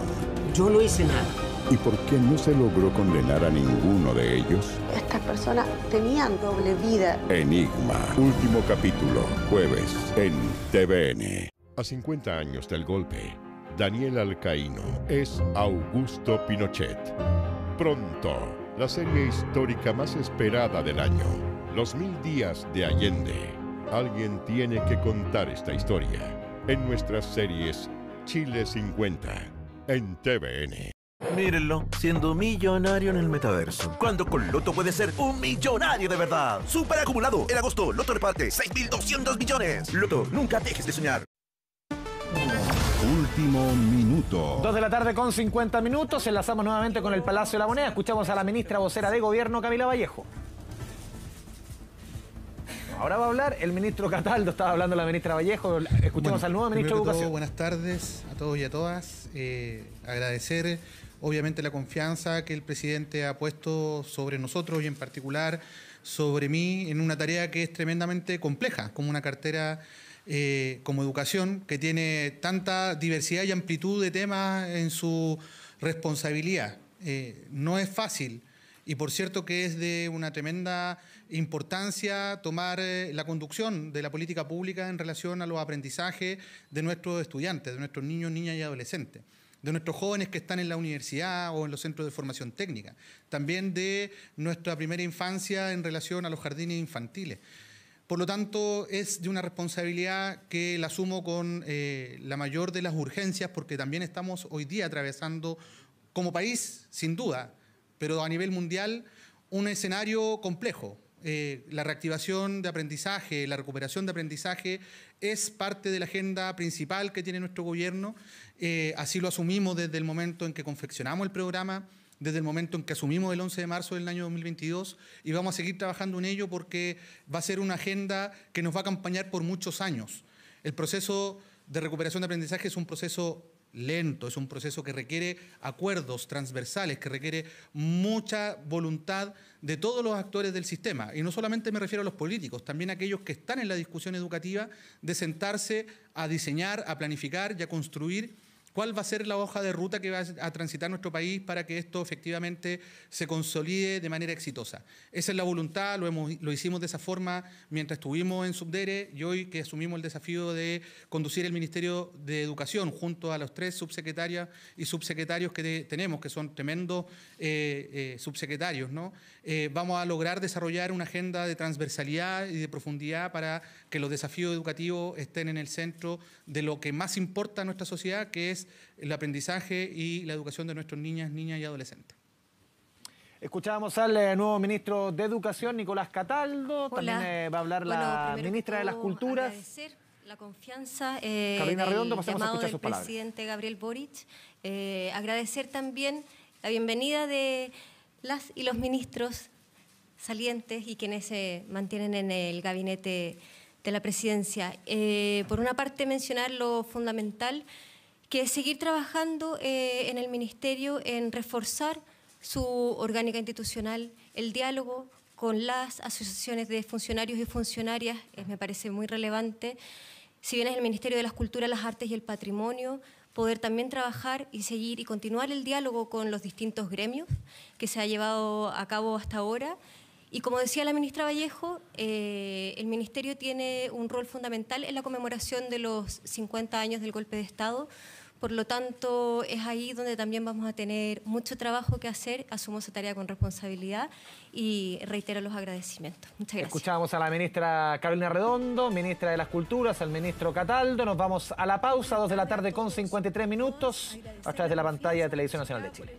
Yo no hice nada. ¿Y por qué no se logró condenar a ninguno de ellos? Estas personas tenían doble vida. Enigma. Último capítulo. Jueves en TVN. A 50 años del golpe, Daniel Alcaíno es Augusto Pinochet. Pronto, la serie histórica más esperada del año. Los 1000 días de Allende. Alguien tiene que contar esta historia en nuestras series Chile 50 en TVN. Mírenlo, siendo millonario en el metaverso. Cuando con Loto puede ser un millonario de verdad. Super acumulado. En agosto, Loto reparte 6.200 millones. Loto, nunca dejes de soñar. Último minuto. 2 de la tarde con 50 minutos. Enlazamos nuevamente con el Palacio de la Moneda. Escuchamos a la ministra vocera de Gobierno, Camila Vallejo. Ahora va a hablar el ministro Cataldo, estaba hablando la ministra Vallejo. Escuchemos al nuevo ministro de Educación. Buenas tardes a todos y a todas. Agradecer obviamente la confianza que el presidente ha puesto sobre nosotros y en particular sobre mí en una tarea que es tremendamente compleja, como una cartera como educación, que tiene tanta diversidad y amplitud de temas en su responsabilidad. No es fácil. Y por cierto que es de una tremenda importancia tomar la conducción de la política pública en relación a los aprendizajes de nuestros estudiantes, de nuestros niños, niñas y adolescentes, de nuestros jóvenes que están en la universidad o en los centros de formación técnica, también de nuestra primera infancia en relación a los jardines infantiles. Por lo tanto, es de una responsabilidad que la asumo con la mayor de las urgencias, porque también estamos hoy día atravesando como país, sin duda, pero a nivel mundial, un escenario complejo. La reactivación de aprendizaje, la recuperación de aprendizaje es parte de la agenda principal que tiene nuestro gobierno. Así lo asumimos desde el momento en que confeccionamos el programa, desde el momento en que asumimos el 11 de marzo del año 2022 y vamos a seguir trabajando en ello porque va a ser una agenda que nos va a acompañar por muchos años. El proceso de recuperación de aprendizaje es un proceso lento, es un proceso que requiere acuerdos transversales, que requiere mucha voluntad de todos los actores del sistema. Y no solamente me refiero a los políticos, también a aquellos que están en la discusión educativa, de sentarse a diseñar, a planificar y a construir cuál va a ser la hoja de ruta que va a transitar nuestro país para que esto efectivamente se consolide de manera exitosa. Esa es la voluntad, lo hicimos de esa forma mientras estuvimos en Subdere y hoy que asumimos el desafío de conducir el Ministerio de Educación junto a los 3 subsecretarias y subsecretarios que tenemos, que son tremendos subsecretarios, ¿no? Vamos a lograr desarrollar una agenda de transversalidad y de profundidad para que los desafíos educativos estén en el centro de lo que más importa a nuestra sociedad, que es el aprendizaje y la educación de nuestros niñas y adolescentes. Escuchábamos al nuevo ministro de Educación, Nicolás Cataldo. Hola. También va a hablar la ministra de las Culturas. Agradecer la confianza Carolina Redondo, pasamos a llamado escuchar del sus palabras. presidente Gabriel Boric. Agradecer también la bienvenida de las y los ministros salientes y quienes se mantienen en el gabinete de la presidencia. Por una parte, mencionar lo fundamental que es seguir trabajando en el ministerio en reforzar su orgánica institucional, el diálogo con las asociaciones de funcionarios y funcionarias, me parece muy relevante. Si bien es el Ministerio de las Culturas, las Artes y el Patrimonio, poder también trabajar y seguir y continuar el diálogo con los distintos gremios que se ha llevado a cabo hasta ahora Y como decía la ministra Vallejo, el Ministerio tiene un rol fundamental en la conmemoración de los 50 años del golpe de Estado. Por lo tanto, es ahí donde también vamos a tener mucho trabajo que hacer. Asumo esa tarea con responsabilidad y reitero los agradecimientos. Muchas gracias. Escuchamos a la ministra Carolina Redondo, ministra de las Culturas, al ministro Cataldo. Nos vamos a la pausa, 2 de la tarde con 53 minutos, a través de la pantalla de Televisión Nacional de Chile.